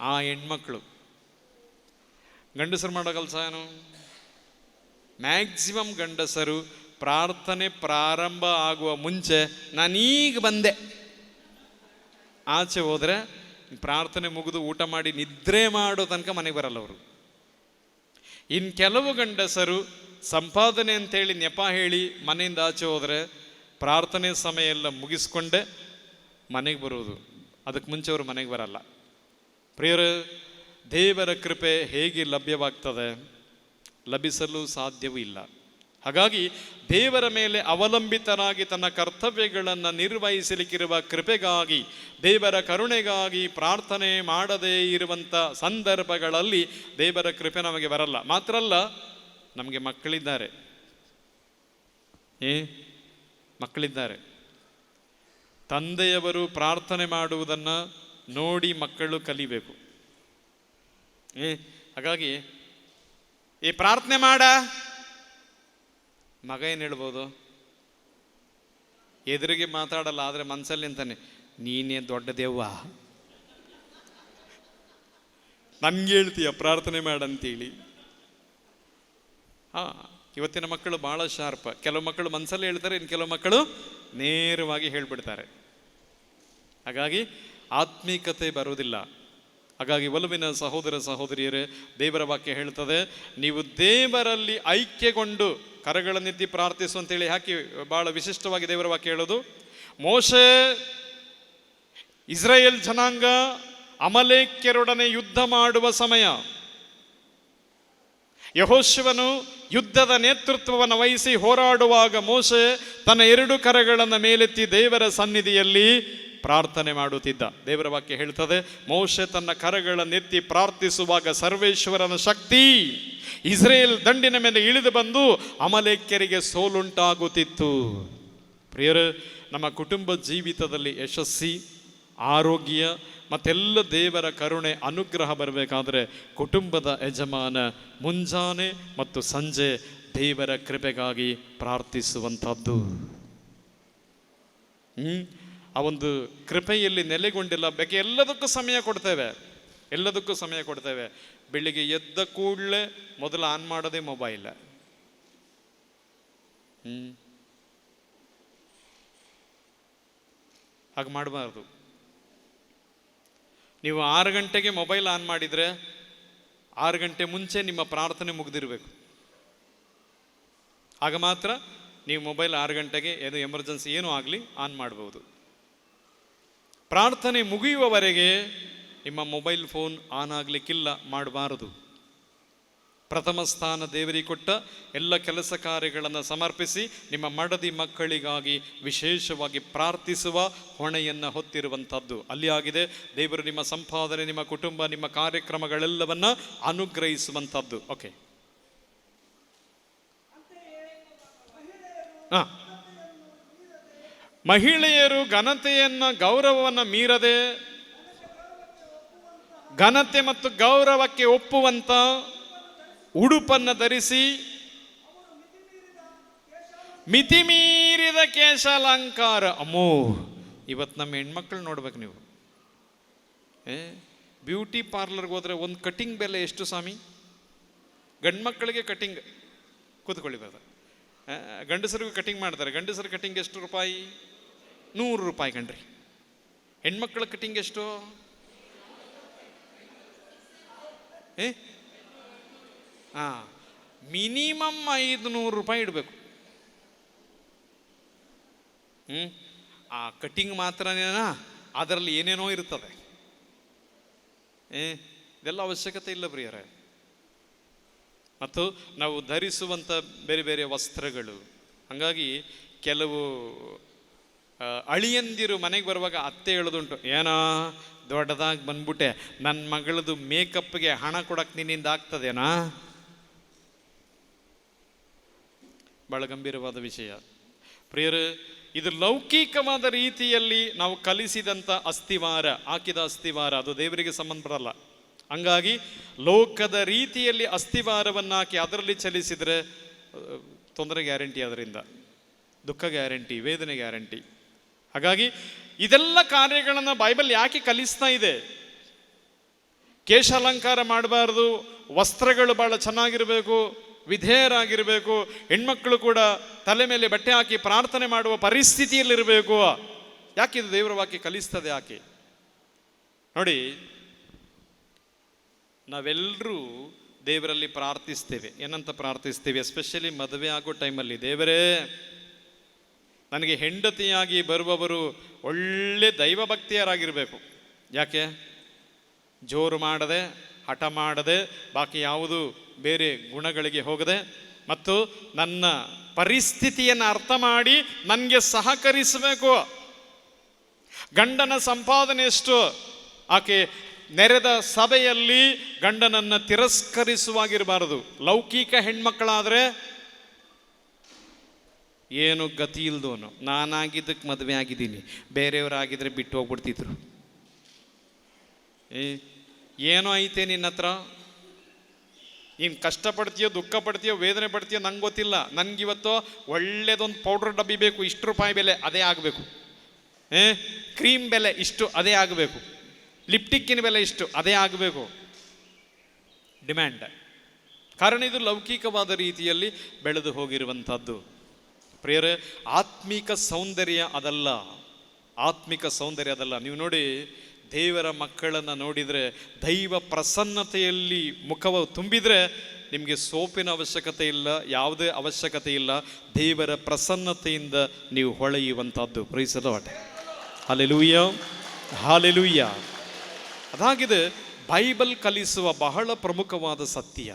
S2: ಆ ಹೆಣ್ಮಕ್ಳು. ಗಂಡಸರು ಮಾಡೋ ಕೆಲಸ ಏನು? ಮ್ಯಾಕ್ಸಿಮಮ್ ಗಂಡಸರು ಪ್ರಾರ್ಥನೆ ಪ್ರಾರಂಭ ಆಗುವ ಮುಂಚೆ ನಾನೀಗ ಬಂದೆ, ಆಚೆ ಹೋದರೆ ಪ್ರಾರ್ಥನೆ ಮುಗಿದು ಊಟ ಮಾಡಿ ನಿದ್ರೆ ಮಾಡೋ ತನಕ ಮನೆಗೆ ಬರಲ್ಲ ಅವರು. ಇನ್ನು ಕೆಲವು ಗಂಡಸರು ಸಂಪಾದನೆ ಅಂತೇಳಿ ನೆಪ ಹೇಳಿ ಮನೆಯಿಂದ ಆಚೆ ಹೋದರೆ ಪ್ರಾರ್ಥನೆ ಸಮಯ ಎಲ್ಲ ಮುಗಿಸ್ಕೊಂಡೆ ಮನೆಗೆ ಬರುವುದು, ಅದಕ್ಕೆ ಮುಂಚೆ ಅವರು ಮನೆಗೆ ಬರಲ್ಲ. ಪ್ರಿಯರೇ, ದೇವರ ಕೃಪೆ ಹೇಗೆ ಲಭ್ಯವಾಗ್ತದೆ? ಲಭಿಸಲು ಸಾಧ್ಯವೂ ಇಲ್ಲ. ಹಾಗಾಗಿ ದೇವರ ಮೇಲೆ ಅವಲಂಬಿತರಾಗಿ ತನ್ನ ಕರ್ತವ್ಯಗಳನ್ನು ನಿರ್ವಹಿಸಲಿಕ್ಕಿರುವ ಕೃಪೆಗಾಗಿ, ದೇವರ ಕರುಣೆಗಾಗಿ ಪ್ರಾರ್ಥನೆ ಮಾಡದೇ ಇರುವಂಥ ಸಂದರ್ಭಗಳಲ್ಲಿ ದೇವರ ಕೃಪೆ ನಮಗೆ ಬರಲ್ಲ. ಮಾತ್ರ ಅಲ್ಲ, ನಮಗೆ ಮಕ್ಕಳಿದ್ದಾರೆ, ಮಕ್ಕಳಿದ್ದಾರೆ. ತಂದೆಯವರು ಪ್ರಾರ್ಥನೆ ಮಾಡುವುದನ್ನು ನೋಡಿ ಮಕ್ಕಳು ಕಲಿಬೇಕು. ಹಾಗಾಗಿ ಈ ಪ್ರಾರ್ಥನೆ ಮಾಡ ಮಗ ಏನು ಹೇಳ್ಬೋದು? ಎದುರಿಗೆ ಮಾತಾಡಲ್ಲ, ಆದರೆ ಮನಸ್ಸಲ್ಲಿ ಅಂತಾನೆ, ನೀನೇ ದೊಡ್ಡ ದೆವ್ವ, ನನ್ಗೆ ಹೇಳ್ತೀಯ ಪ್ರಾರ್ಥನೆ ಮಾಡಂತೇಳಿ. ಇವತ್ತಿನ ಮಕ್ಕಳು ಭಾಳ ಶಾರ್ಪ್. ಕೆಲವು ಮಕ್ಕಳು ಮನಸ್ಸಲ್ಲಿ ಹೇಳ್ತಾರೆ, ಇನ್ನು ಕೆಲವು ಮಕ್ಕಳು ನೇರವಾಗಿ ಹೇಳ್ಬಿಡ್ತಾರೆ. ಹಾಗಾಗಿ ಆತ್ಮೀಕತೆ ಬರುವುದಿಲ್ಲ. ಹಾಗಾಗಿ ಒಲವಿನ ಸಹೋದರ ಸಹೋದರಿಯರೇ, ದೇವರ ವಾಕ್ಯ ಹೇಳ್ತದೆ, ನೀವು ದೇವರಲ್ಲಿ ಐಕ್ಯಗೊಂಡು ಕರಗಳನ್ನೆತ್ತಿ ಪ್ರಾರ್ಥಿಸು ಅಂತೇಳಿ ಹಾಕಿ ಬಹಳ ವಿಶಿಷ್ಟವಾಗಿ ದೇವರ ವಾಕ್ಯ ಹೇಳೋದು. ಮೋಶೆ ಇಸ್ರಾಯೇಲ್ ಜನಾಂಗ ಅಮಲೇಕ್ಯರೊಡನೆ ಯುದ್ಧ ಮಾಡುವ ಸಮಯ, ಯೆಹೋಶುವನು ಯುದ್ಧದ ನೇತೃತ್ವವನ್ನು ವಹಿಸಿ ಹೋರಾಡುವಾಗ ಮೋಶೆ ತನ್ನ 2 ಕರಗಳನ್ನು ಮೇಲೆತ್ತಿ ದೇವರ ಸನ್ನಿಧಿಯಲ್ಲಿ ಪ್ರಾರ್ಥನೆ ಮಾಡುತ್ತಿದ್ದ. ದೇವರ ವಾಕ್ಯ ಹೇಳ್ತದೆ, ಮೋಶೆ ತನ್ನ ಕರಗಳನ್ನೆತ್ತಿ ಪ್ರಾರ್ಥಿಸುವಾಗ ಸರ್ವೇಶ್ವರನ ಶಕ್ತಿ ಇಸ್ರೇಲ್ ದಂಡಿನ ಮೇಲೆ ಇಳಿದು ಬಂದು ಅಮಲೇಕ್ಯರಿಗೆ ಸೋಲುಂಟಾಗುತ್ತಿತ್ತು. ಪ್ರಿಯರೇ, ನಮ್ಮ ಕುಟುಂಬ ಜೀವಿತದಲ್ಲಿ ಯಶಸ್ಸಿ, ಆರೋಗ್ಯ ಮತ್ತೆಲ್ಲ ದೇವರ ಕರುಣೆ ಅನುಗ್ರಹ ಬರಬೇಕಾದ್ರೆ ಕುಟುಂಬದ ಯಜಮಾನ ಮುಂಜಾನೆ ಮತ್ತು ಸಂಜೆ ದೇವರ ಕೃಪೆಗಾಗಿ ಪ್ರಾರ್ಥಿಸುವಂಥದ್ದು. ಆ ಒಂದು ಕೃಪೆಯಲ್ಲಿ ನೆಲೆಗೊಂಡಿಲ್ಲ, ಬೇಕೆ ಎಲ್ಲದಕ್ಕೂ ಸಮಯ ಕೊಡ್ತೇವೆ, ಎಲ್ಲದಕ್ಕೂ ಸಮಯ ಕೊಡ್ತೇವೆ. ಬೆಳಿಗ್ಗೆ ಎದ್ದ ಕೂಡಲೇ ಮೊದಲು ಆನ್ ಮಾಡೋದೇ ಮೊಬೈಲ್. ಹಾಗೆ ಮಾಡಬಾರ್ದು. ನೀವು 6 ಗಂಟೆಗೆ ಮೊಬೈಲ್ ಆನ್ ಮಾಡಿದರೆ 6 ಗಂಟೆ ಮುಂಚೆ ನಿಮ್ಮ ಪ್ರಾರ್ಥನೆ ಮುಗಿದಿರಬೇಕು. ಆಗ ಮಾತ್ರ ನೀವು ಮೊಬೈಲ್ 6 ಗಂಟೆಗೆ ಏನು ಎಮರ್ಜೆನ್ಸಿ ಏನೂ ಆಗಲಿ ಆನ್ ಮಾಡ್ಬೋದು. ಪ್ರಾರ್ಥನೆ ಮುಗಿಯುವವರೆಗೆ ನಿಮ್ಮ ಮೊಬೈಲ್ ಫೋನ್ ಆನ್ ಆಗಲಿಕ್ಕಿಲ್ಲ, ಮಾಡಬಾರದು. ಪ್ರಥಮ ಸ್ಥಾನ ದೇವರಿಗೆ ಕೊಟ್ಟ ಎಲ್ಲ ಕೆಲಸ ಕಾರ್ಯಗಳನ್ನು ಸಮರ್ಪಿಸಿ ನಿಮ್ಮ ಮಡದಿ ಮಕ್ಕಳಿಗಾಗಿ ವಿಶೇಷವಾಗಿ ಪ್ರಾರ್ಥಿಸುವ ಹೊಣೆಯನ್ನು ಹೊತ್ತಿರುವಂಥದ್ದು ಅಲ್ಲಿ ಆಗಿದೆ. ದೇವರು ನಿಮ್ಮ ಸಂಪಾದನೆ, ನಿಮ್ಮ ಕುಟುಂಬ, ನಿಮ್ಮ ಕಾರ್ಯಕ್ರಮಗಳೆಲ್ಲವನ್ನ ಅನುಗ್ರಹಿಸುವಂಥದ್ದು. ಓಕೆ, ಮಹಿಳೆಯರು ಘನತೆಯನ್ನ ಗೌರವವನ್ನು ಮೀರದೆ ಘನತೆ ಮತ್ತು ಗೌರವಕ್ಕೆ ಒಪ್ಪುವಂತ ಉಡುಪನ್ನು ಧರಿಸಿ ಮಿತಿಮೀರಿದ ಕೇಶಾಲಂಕಾರ. ಅಮ್ಮೋ, ಇವತ್ತು ನಮ್ಮ ಹೆಣ್ಮಕ್ಳು ನೋಡ್ಬೇಕು ನೀವು. ಬ್ಯೂಟಿ ಪಾರ್ಲರ್ಗೆ ಹೋದ್ರೆ ಒಂದು ಕಟಿಂಗ್ ಬೆಲೆ ಎಷ್ಟು ಸ್ವಾಮಿ? ಗಂಡು ಮಕ್ಕಳಿಗೆ ಕಟಿಂಗ್ ಕೂತ್ಕೊಳ್ಳಿ ಬರ್ತದೆ, ಗಂಡಸರಿಗೂ ಕಟಿಂಗ್ ಮಾಡ್ತಾರೆ. ಗಂಡಸರ ಕಟಿಂಗ್ ಎಷ್ಟು ರೂಪಾಯಿ? 100 ರೂಪಾಯಿ ಕಣ್ರಿ. ಹೆಣ್ಮಕ್ಳ ಕಟಿಂಗ್ ಎಷ್ಟು? ಮಿನಿಮಮ್ 500 ರೂಪಾಯಿ ಇಡಬೇಕು. ಆ ಕಟಿಂಗ್ ಮಾತ್ರನೇನಾ, ಅದರಲ್ಲಿ ಏನೇನೋ ಇರ್ತದೆ. ಇದೆಲ್ಲ ಅವಶ್ಯಕತೆ ಇಲ್ಲ ಪ್ರಿಯರೇ. ಮತ್ತು ನಾವು ಧರಿಸುವಂಥ ಬೇರೆ ಬೇರೆ ವಸ್ತ್ರಗಳು. ಹಾಗಾಗಿ ಕೆಲವು ಅಳಿಯಂದಿರು ಮನೆಗೆ ಬರುವಾಗ ಅತ್ತೆ ಹೇಳೋದುಂಟು, ಏನೋ ದೊಡ್ಡದಾಗಿ ಬಂದ್ಬಿಟ್ಟೆ, ನನ್ನ ಮಗಳದು ಮೇಕಪ್ಗೆ ಹಣ ಕೊಡಕ್ಕೆ ನಿನ್ನಿಂದ ಆಗ್ತದೇನಾ? ಬಹಳ ಗಂಭೀರವಾದ ವಿಷಯ ಪ್ರಿಯರೇ. ಇದು ಲೌಕಿಕವಾದ ರೀತಿಯಲ್ಲಿ ನಾವು ಕಲಿಸಿದಂಥ ಅಸ್ಥಿವಾರ, ಹಾಕಿದ ಅಸ್ಥಿವಾರ, ಅದು ದೇವರಿಗೆ ಸಂಬಂಧಪಡಲ್ಲ. ಹಂಗಾಗಿ ಲೋಕದ ರೀತಿಯಲ್ಲಿ ಅಸ್ಥಿವಾರವನ್ನು ಹಾಕಿ ಅದರಲ್ಲಿ ಚಲಿಸಿದರೆ ತೊಂದರೆ ಗ್ಯಾರಂಟಿ, ಅದರಿಂದ ದುಃಖ ಗ್ಯಾರಂಟಿ, ವೇದನೆ ಗ್ಯಾರಂಟಿ. ಹಾಗಾಗಿ ಇದೆಲ್ಲ ಕಾರ್ಯಗಳನ್ನು ಬೈಬಲ್ ಯಾಕೆ ಕಲಿಸ್ತಾ ಇದೆ? ಕೇಶಾಲಂಕಾರ ಮಾಡಬಾರ್ದು, ವಸ್ತ್ರಗಳು ಬಹಳ ಚೆನ್ನಾಗಿರಬೇಕು, ವಿಧೇಯರಾಗಿರಬೇಕು, ಹೆಣ್ಮಕ್ಳು ಕೂಡ ತಲೆ ಮೇಲೆ ಬಟ್ಟೆ ಹಾಕಿ ಪ್ರಾರ್ಥನೆ ಮಾಡುವ ಪರಿಸ್ಥಿತಿಯಲ್ಲಿರಬೇಕು. ಯಾಕೆ ಇದು ದೇವರ ವಾಕ್ಯ ಕಲಿಸ್ತದೆ? ಯಾಕೆ ನೋಡಿ, ನಾವೆಲ್ಲರೂ ದೇವರಲ್ಲಿ ಪ್ರಾರ್ಥಿಸ್ತೇವೆ. ಏನಂತ ಪ್ರಾರ್ಥಿಸ್ತೇವೆ? ಎಸ್ಪೆಷಲಿ ಮದುವೆ ಆಗೋ ಟೈಮಲ್ಲಿ, ದೇವರೇ ನನಗೆ ಹೆಂಡತಿಯಾಗಿ ಬರುವವರು ಒಳ್ಳೆ ದೈವ ಭಕ್ತಿಯರಾಗಿರಬೇಕು. ಯಾಕೆ? ಜೋರು ಮಾಡದೆ, ಹಠ ಮಾಡದೆ, ಬಾಕಿ ಯಾವುದು ಬೇರೆ ಗುಣಗಳಿಗೆ ಹೋಗದೆ, ಮತ್ತು ನನ್ನ ಪರಿಸ್ಥಿತಿಯನ್ನು ಅರ್ಥ ಮಾಡಿ ನನಗೆ ಸಹಕರಿಸಬೇಕು. ಗಂಡನ ಸಂಪಾದನೆ ಎಷ್ಟು? ಆಕೆ ನೆರೆದ ಸಭೆಯಲ್ಲಿ ಗಂಡನನ್ನು ತಿರಸ್ಕರಿಸುವಾಗಿರಬಾರದು. ಲೌಕಿಕ ಹೆಣ್ಮಕ್ಕಳಾದರೆ ಏನು ಗತಿ ಇಲ್ದೋನು, ನಾನಾಗಿದ್ದಕ್ಕೆ ಮದುವೆ ಆಗಿದ್ದೀನಿ, ಬೇರೆಯವರಾಗಿದ್ದರೆ ಬಿಟ್ಟು ಹೋಗ್ಬಿಡ್ತಿದ್ರು. ಏನೋ ಐತೆ ನಿನ್ನ ಹತ್ರ, ನೀನು ಕಷ್ಟಪಡ್ತೀಯೋ, ದುಃಖ ಪಡ್ತೀಯೋ, ವೇದನೆ ಪಡ್ತೀಯೋ ನಂಗೆ ಗೊತ್ತಿಲ್ಲ. ನನಗಿವತ್ತು ಒಳ್ಳೇದೊಂದು ಪೌಡ್ರ್ ಡಬ್ಬಿ ಬೇಕು, ಇಷ್ಟು ರೂಪಾಯಿ ಬೆಲೆ, ಅದೇ ಆಗಬೇಕು. ಕ್ರೀಮ್ ಬೆಲೆ ಇಷ್ಟು, ಅದೇ ಆಗಬೇಕು. ಲಿಪ್ಟಿಕ್ಕಿನ ಬೆಲೆ ಇಷ್ಟು, ಅದೇ ಆಗಬೇಕು. ಡಿಮ್ಯಾಂಡ್. ಕಾರಣ ಇದು ಲೌಕಿಕವಾದ ರೀತಿಯಲ್ಲಿ ಬೆಳೆದು ಹೋಗಿರುವಂಥದ್ದು. ಪ್ರಿಯರೇ, ಆತ್ಮಿಕ ಸೌಂದರ್ಯ ಅದಲ್ಲ, ಆತ್ಮಿಕ ಸೌಂದರ್ಯ ಅದಲ್ಲ. ನೀವು ನೋಡಿ, ದೇವರ ಮಕ್ಕಳನ್ನು ನೋಡಿದರೆ, ದೈವ ಪ್ರಸನ್ನತೆಯಲ್ಲಿ ಮುಖವು ತುಂಬಿದರೆ ನಿಮಗೆ ಸೋಪಿನ ಅವಶ್ಯಕತೆ ಇಲ್ಲ, ಯಾವುದೇ ಅವಶ್ಯಕತೆ ಇಲ್ಲ. ದೇವರ ಪ್ರಸನ್ನತೆಯಿಂದ ನೀವು ಹೊಳೆಯುವಂಥದ್ದು. Praise the Lord. Hallelujah, hallelujah. ಅದಾಗಿದೆ ಬೈಬಲ್ ಕಲಿಸುವ ಬಹಳ ಪ್ರಮುಖವಾದ ಸತ್ಯ.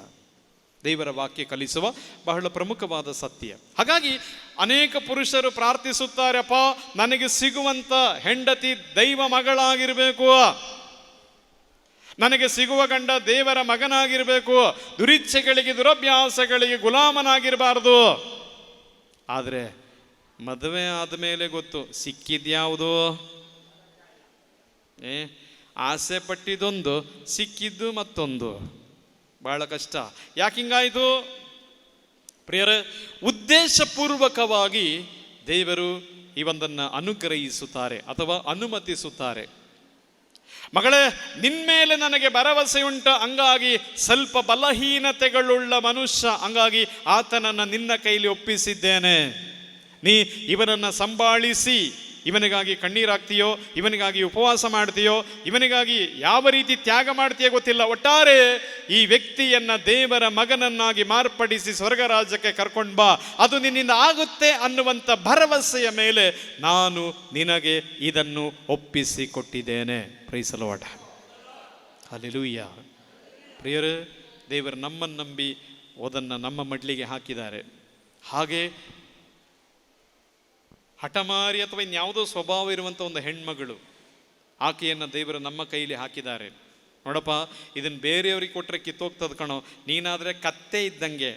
S2: ದೇವರ ವಾಕ್ಯ ಕಲಿಸುವ ಬಹಳ ಪ್ರಮುಖವಾದ ಸತ್ಯ. ಹಾಗಾಗಿ ಅನೇಕ ಪುರುಷರು ಪ್ರಾರ್ಥಿಸುತ್ತಾರೆ, ಅಪ್ಪ ನನಗೆ ಸಿಗುವಂತ ಹೆಂಡತಿ ದೈವ ಮಗಳಾಗಿರಬೇಕು, ನನಗೆ ಸಿಗುವ ಗಂಡ ದೇವರ ಮಗನಾಗಿರಬೇಕು, ದುರಿಚ್ಛೆಗಳಿಗೆ ದುರಭ್ಯಾಸಗಳಿಗೆ ಗುಲಾಮನಾಗಿರಬಾರದು. ಆದರೆ ಮದುವೆ ಆದಮೇಲೆ ಗೊತ್ತು ಸಿಕ್ಕಿದ್ಯಾವುದು. ಆಸೆ ಪಟ್ಟಿದ್ದೊಂದು, ಸಿಕ್ಕಿದ್ದು ಮತ್ತೊಂದು. ಬಹಳ ಕಷ್ಟ. ಯಾಕೆ ಹಿಂಗಾಯಿತು ಪ್ರಿಯರೇ? ಉದ್ದೇಶಪೂರ್ವಕವಾಗಿ ದೇವರು ಈ ಒಂದನ್ನು ಅನುಗ್ರಹಿಸುತ್ತಾರೆ ಅಥವಾ ಅನುಮತಿಸುತ್ತಾರೆ. ಮಗಳೇ, ನಿನ್ಮೇಲೆ ನನಗೆ ಭರವಸೆ ಉಂಟು, ಹಂಗಾಗಿ ಸ್ವಲ್ಪ ಬಲಹೀನತೆಗಳುಳ್ಳ ಮನುಷ್ಯ, ಹಂಗಾಗಿ ಆತನನ್ನು ನಿನ್ನ ಕೈಲಿ ಒಪ್ಪಿಸಿದ್ದೇನೆ. ನೀ ಇವನನ್ನು ಸಂಭಾಳಿಸಿ, ಇವನಿಗಾಗಿ ಕಣ್ಣೀರಾಗ್ತೀಯೋ, ಇವನಿಗಾಗಿ ಉಪವಾಸ ಮಾಡ್ತೀಯೋ, ಇವನಿಗಾಗಿ ಯಾವ ರೀತಿ ತ್ಯಾಗ ಮಾಡ್ತೀಯೋ ಗೊತ್ತಿಲ್ಲ, ಒಟ್ಟಾರೆ ಈ ವ್ಯಕ್ತಿಯನ್ನ ದೇವರ ಮಗನನ್ನಾಗಿ ಮಾರ್ಪಡಿಸಿ ಸ್ವರ್ಗ ರಾಜ್ಯಕ್ಕೆ ಕರ್ಕೊಂಡು ಬಾ, ಅದು ನಿನ್ನಿಂದ ಆಗುತ್ತೆ ಅನ್ನುವಂಥ ಭರವಸೆಯ ಮೇಲೆ ನಾನು ನಿನಗೆ ಇದನ್ನು ಒಪ್ಪಿಸಿ ಕೊಟ್ಟಿದ್ದೇನೆ. Praise the Lord. ಹಲ್ಲೆಲೂಯಾ. ಪ್ರಿಯರೇ, ದೇವರು ನಮ್ಮನ್ನು ನಂಬಿ ಅದನ್ನು ನಮ್ಮ ಮಡ್ಲಿಗೆ ಹಾಕಿದ್ದಾರೆ. ಹಾಗೆ ಹಠಮಾರಿ ಅಥವಾ ಇನ್ಯಾವುದೋ ಸ್ವಭಾವ ಇರುವಂಥ ಒಂದು ಹೆಣ್ಮಗಳು, ಆಕೆಯನ್ನು ದೇವರು ನಮ್ಮ ಕೈಲಿ ಹಾಕಿದ್ದಾರೆ. ನೋಡಪ್ಪ, ಇದನ್ನು ಬೇರೆಯವ್ರಿಗೆ ಕೊಟ್ಟರೆ ಕಿತ್ತೋಗ್ತದೆ ಕಣೋ, ನೀನಾದರೆ ಕತ್ತೆ ಇದ್ದಂಗೆ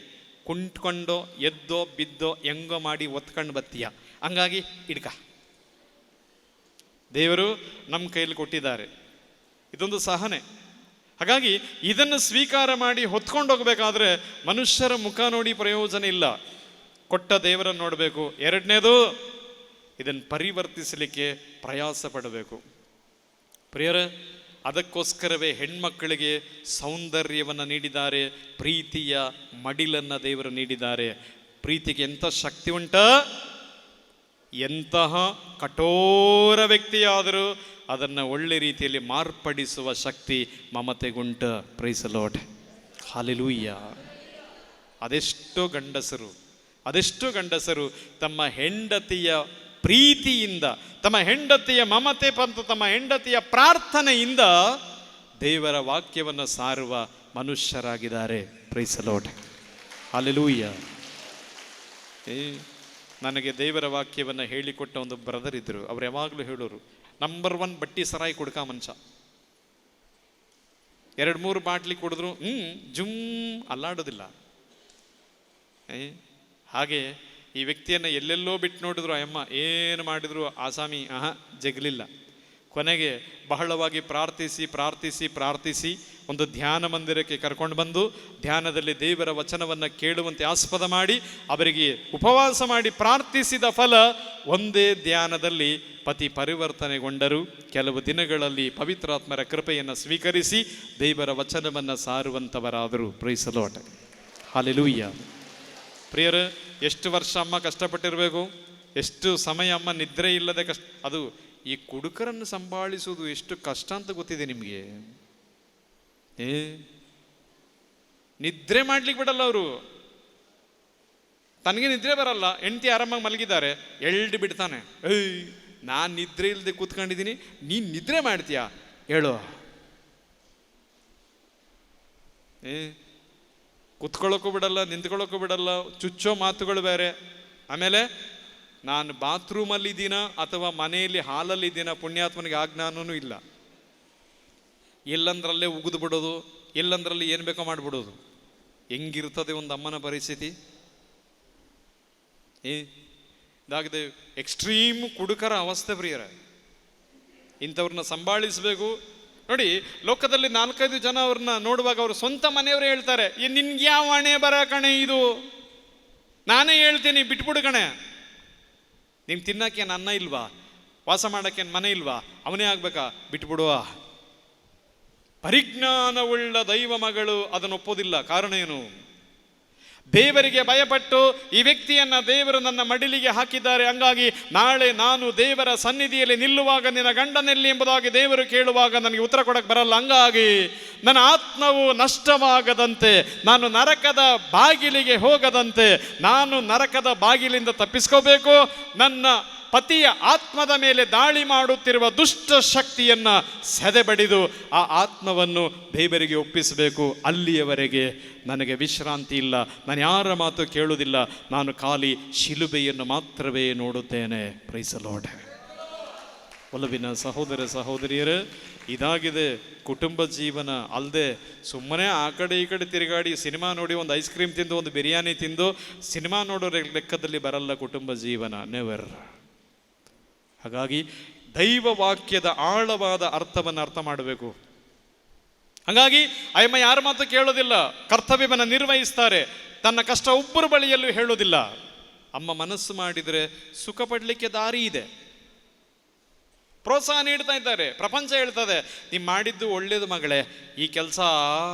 S2: ಕುಂಟ್ಕೊಂಡೋ ಎದ್ದೋ ಬಿದ್ದೋ ಹೆಂಗೋ ಮಾಡಿ ಒತ್ಕೊಂಡು ಬತ್ತೀಯ, ಹಂಗಾಗಿ ಇಡ್ಕ. ದೇವರು ನಮ್ಮ ಕೈಲಿ ಕೊಟ್ಟಿದ್ದಾರೆ, ಇದೊಂದು ಸಹನೆ. ಹಾಗಾಗಿ ಇದನ್ನು ಸ್ವೀಕಾರ ಮಾಡಿ ಹೊತ್ಕೊಂಡು ಹೋಗಬೇಕಾದ್ರೆ ಮನುಷ್ಯರ ಮುಖ ನೋಡಿ ಪ್ರಯೋಜನ ಇಲ್ಲ, ಕೊಟ್ಟ ದೇವರನ್ನು ನೋಡಬೇಕು. ಎರಡನೇದು, ಇದನ್ನು ಪರಿವರ್ತಿಸಲಿಕ್ಕೆ ಪ್ರಯಾಸ ಪಡಬೇಕು. ಪ್ರಿಯರೇ, ಅದಕ್ಕೋಸ್ಕರವೇ ಹೆಣ್ಮಕ್ಕಳಿಗೆ ಸೌಂದರ್ಯವನ್ನು ನೀಡಿದ್ದಾರೆ, ಪ್ರೀತಿಯ ಮಡಿಲನ್ನು ದೇವರು ನೀಡಿದ್ದಾರೆ. ಪ್ರೀತಿಗೆ ಎಂಥ ಶಕ್ತಿ ಉಂಟ, ಎಂತಹ ಕಠೋರ ವ್ಯಕ್ತಿಯಾದರೂ ಅದನ್ನು ಒಳ್ಳೆ ರೀತಿಯಲ್ಲಿ ಮಾರ್ಪಡಿಸುವ ಶಕ್ತಿ ಮಮತೆಗುಂಟ. Praise the Lord. ಹಲ್ಲೆಲೂಯಾ. ಅದೆಷ್ಟೋ ಗಂಡಸರು ತಮ್ಮ ಹೆಂಡತಿಯ ಪ್ರೀತಿಯಿಂದ, ತಮ್ಮ ಹೆಂಡತಿಯ ಮಮತೆ ಮತ್ತು ತಮ್ಮ ಹೆಂಡತಿಯ ಪ್ರಾರ್ಥನೆಯಿಂದ ದೇವರ ವಾಕ್ಯವನ್ನು ಸಾರುವ ಮನುಷ್ಯರಾಗಿದ್ದಾರೆ. Praise the Lord. ಹಲ್ಲೆಲೂಯಾ. ನನಗೆ ದೇವರ ವಾಕ್ಯವನ್ನು ಹೇಳಿಕೊಟ್ಟ ಒಂದು ಬ್ರದರ್ ಇದ್ದರು. ಅವ್ರು ಯಾವಾಗಲೂ ಹೇಳೋರು, ನಂಬರ್ 1 ಬಟ್ಟಿ ಸರಾಯಿ ಕುಡ್ಕ ಮನುಷ್ಯ. 2-3 ಬಾಟ್ಲಿ ಕುಡಿದ್ರು ಜುಮ್ ಅಲ್ಲಾಡೋದಿಲ್ಲ. ಹಾಗೆ ಈ ವ್ಯಕ್ತಿಯನ್ನು ಎಲ್ಲೆಲ್ಲೋ ಬಿಟ್ಟು ನೋಡಿದ್ರು, ಅಮ್ಮ ಏನು ಮಾಡಿದ್ರು ಆಸಾಮಿ ಜಗಲಿಲ್ಲ. ಕೊನೆಗೆ ಬಹಳವಾಗಿ ಪ್ರಾರ್ಥಿಸಿ ಒಂದು ಧ್ಯಾನ ಮಂದಿರಕ್ಕೆ ಕರ್ಕೊಂಡು ಬಂದು ಧ್ಯಾನದಲ್ಲಿ ದೇವರ ವಚನವನ್ನು ಕೇಳುವಂತೆ ಆಸ್ಪದ ಮಾಡಿ ಅವರಿಗೆ ಉಪವಾಸ ಮಾಡಿ ಪ್ರಾರ್ಥಿಸಿದ ಫಲ, ಒಂದೇ ಧ್ಯಾನದಲ್ಲಿ ಪತಿ ಪರಿವರ್ತನೆಗೊಂಡರು. ಕೆಲವು ದಿನಗಳಲ್ಲಿ ಪವಿತ್ರಾತ್ಮರ ಕೃಪೆಯನ್ನು ಸ್ವೀಕರಿಸಿ ದೇವರ ವಚನವನ್ನು ಸಾರುವಂಥವರಾದರು. Praise the Lord. ಹಲ್ಲೆಲೂಯಾ. ಪ್ರಿಯರೇ, ಎಷ್ಟು ವರ್ಷ ಅಮ್ಮ ಕಷ್ಟಪಟ್ಟಿರಬೇಕು, ಎಷ್ಟು ಸಮಯ ಅಮ್ಮ ನಿದ್ರೆ ಇಲ್ಲದೆ ಅದು ಈ ಕುಡುಕರನ್ನು ಸಂಭಾಳಿಸುವುದು ಎಷ್ಟು ಕಷ್ಟ ಅಂತ ಗೊತ್ತಿದೆ ನಿಮಗೆ. ನಿದ್ರೆ ಮಾಡ್ಲಿಕ್ಕೆ ಬಿಡಲ್ಲ ಅವರು. ತನಗೆ ನಿದ್ರೆ ಬರಲ್ಲ, ಹೆಂಡತಿ ಆರಾಮಾಗಿ ಮಲಗಿದ್ದಾರೆ, ಎಳ್ದು ಬಿಡ್ತಾನೆ. ನಾನು ನಿದ್ರೆ ಇಲ್ಲದೆ ಕೂತ್ಕೊಂಡಿದ್ದೀನಿ, ನೀನು ನಿದ್ರೆ ಮಾಡ್ತೀಯಾ ಹೇಳೋ. ಕುತ್ಕೊಳ್ಳೋಕ್ಕೂ ಬಿಡಲ್ಲ, ನಿಂತ್ಕೊಳ್ಳೋಕ್ಕೂ ಬಿಡಲ್ಲ, ಚುಚ್ಚೋ ಮಾತುಗಳು ಬೇರೆ. ಆಮೇಲೆ ನಾನು ಬಾತ್ರೂಮಲ್ಲಿದ್ದೀನ ಅಥವಾ ಮನೆಯಲ್ಲಿ ಹಾಲಲ್ಲಿದ್ದೀನ, ಪುಣ್ಯಾತ್ಮನಿಗೆ ಆ ಜ್ಞಾನವೂ ಇಲ್ಲ. ಎಲ್ಲಂದ್ರಲ್ಲೇ ಉಗಿದು ಬಿಡೋದು, ಎಲ್ಲಂದ್ರಲ್ಲಿ ಏನು ಬೇಕೋ ಮಾಡಿಬಿಡೋದು. ಹೆಂಗಿರ್ತದೆ ಒಂದು ಅಮ್ಮನ ಪರಿಸ್ಥಿತಿ. ಇದಾಗಿದೆ ಎಕ್ಸ್ಟ್ರೀಮ್ ಕುಡುಕರ ಅವಸ್ಥೆ. ಪ್ರಿಯರೇ, ಇಂಥವ್ರನ್ನ ಸಂಭಾಳಿಸಬೇಕು. ನೋಡಿ, ಲೋಕದಲ್ಲಿ 4-5 ಜನ ಅವ್ರನ್ನ ನೋಡುವಾಗ ಅವರು ಸ್ವಂತ ಮನೆಯವರೇ ಹೇಳ್ತಾರೆ, ನಿನ್ಗೆ ಯಾವ ಹಣೆ ಬರ ಕಣೆ ಇದು, ನಾನೇ ಹೇಳ್ತೀನಿ ಬಿಟ್ಬಿಡು ಕಣೆ. ನಿಮ್ಗೆ ತಿನ್ನಕ್ಕೆ ಅನ್ನ ಇಲ್ವಾ, ವಾಸ ಮಾಡೋಕ್ಕೆ ಮನೆ ಇಲ್ವಾ, ಅವನೇ ಆಗ್ಬೇಕಾ, ಬಿಟ್ಬಿಡುವ. ಪರಿಜ್ಞಾನವುಳ್ಳ ದೈವ ಮಗಳು ಅದನ್ನು ಒಪ್ಪೋದಿಲ್ಲ. ಕಾರಣ ಏನು? ದೇವರಿಗೆ ಭಯಪಟ್ಟು ಈ ವ್ಯಕ್ತಿಯನ್ನ ದೇವರು ನನ್ನ ಮಡಿಲಿಗೆ ಹಾಕಿದ್ದಾರೆ, ಹಂಗಾಗಿ ನಾಳೆ ನಾನು ದೇವರ ಸನ್ನಿಧಿಯಲ್ಲಿ ನಿಲ್ಲುವಾಗ ನಿನ್ನ ಗಂಡನೆಲ್ಲಿ ಎಂಬುದಾಗಿ ದೇವರು ಕೇಳುವಾಗ ನನಗೆ ಉತ್ತರ ಕೊಡಕ್ಕೆ ಬರಲ್ಲ. ಹಂಗಾಗಿ ನನ್ನ ಆತ್ಮವು ನಷ್ಟವಾಗದಂತೆ, ನಾನು ನರಕದ ಬಾಗಿಲಿಗೆ ಹೋಗದಂತೆ, ನಾನು ನರಕದ ಬಾಗಿಲಿಂದ ತಪ್ಪಿಸ್ಕೋಬೇಕು. ನನ್ನ ಪತಿಯ ಆತ್ಮದ ಮೇಲೆ ದಾಳಿ ಮಾಡುತ್ತಿರುವ ದುಷ್ಟ ಶಕ್ತಿಯನ್ನ ಸೆದೆಬಡಿದು ಆ ಆತ್ಮವನ್ನು ದೇವರಿಗೆ ಒಪ್ಪಿಸಬೇಕು. ಅಲ್ಲಿಯವರೆಗೆ ನನಗೆ ವಿಶ್ರಾಂತಿ ಇಲ್ಲ, ನಾನು ಯಾರ ಮಾತು ಕೇಳುವುದಿಲ್ಲ, ನಾನು ಖಾಲಿ ಶಿಲುಬೆಯನ್ನು ಮಾತ್ರವೇ ನೋಡುತ್ತೇನೆ. Praise the Lord. ಒಲವಿನ ಸಹೋದರ ಸಹೋದರಿಯರೇ, ಇದಾಗಿದೆ ಕುಟುಂಬ ಜೀವನ. ಅಲ್ಲದೆ ಸುಮ್ಮನೆ ಆ ಕಡೆ ಈ ಕಡೆ ತಿರುಗಾಡಿ ಸಿನಿಮಾ ನೋಡಿ ಒಂದು ಐಸ್ ಕ್ರೀಮ್ ತಿಂದು ಒಂದು ಬಿರಿಯಾನಿ ತಿಂದು ಸಿನಿಮಾ ನೋಡೋ ಲೆಕ್ಕದಲ್ಲಿ ಬರಲ್ಲ ಕುಟುಂಬ ಜೀವನ. ನೆವರ್. ಹಾಗಾಗಿ ದೈವ ವಾಕ್ಯದ ಆಳವಾದ ಅರ್ಥವನ್ನು ಅರ್ಥ ಮಾಡಬೇಕು. ಹಾಗಾಗಿ ಅಯ್ಯಮ್ಮ ಯಾರ ಮಾತು ಕೇಳೋದಿಲ್ಲ, ಕರ್ತವ್ಯವನ್ನು ನಿರ್ವಹಿಸ್ತಾರೆ, ತನ್ನ ಕಷ್ಟ ಒಬ್ಬರ ಬಳಿಯಲ್ಲೂ ಹೇಳೋದಿಲ್ಲ. ಅಮ್ಮ ಮನಸ್ಸು ಮಾಡಿದರೆ ಸುಖ ಪಡಲಿಕ್ಕೆ ದಾರಿ ಇದೆ. ಪ್ರೋತ್ಸಾಹ ನೀಡ್ತಾ ಇದ್ದಾರೆ. ಪ್ರಪಂಚ ಹೇಳ್ತದೆ, ನೀವು ಮಾಡಿದ್ದು ಒಳ್ಳೇದು ಮಗಳೇ, ಈ ಕೆಲಸ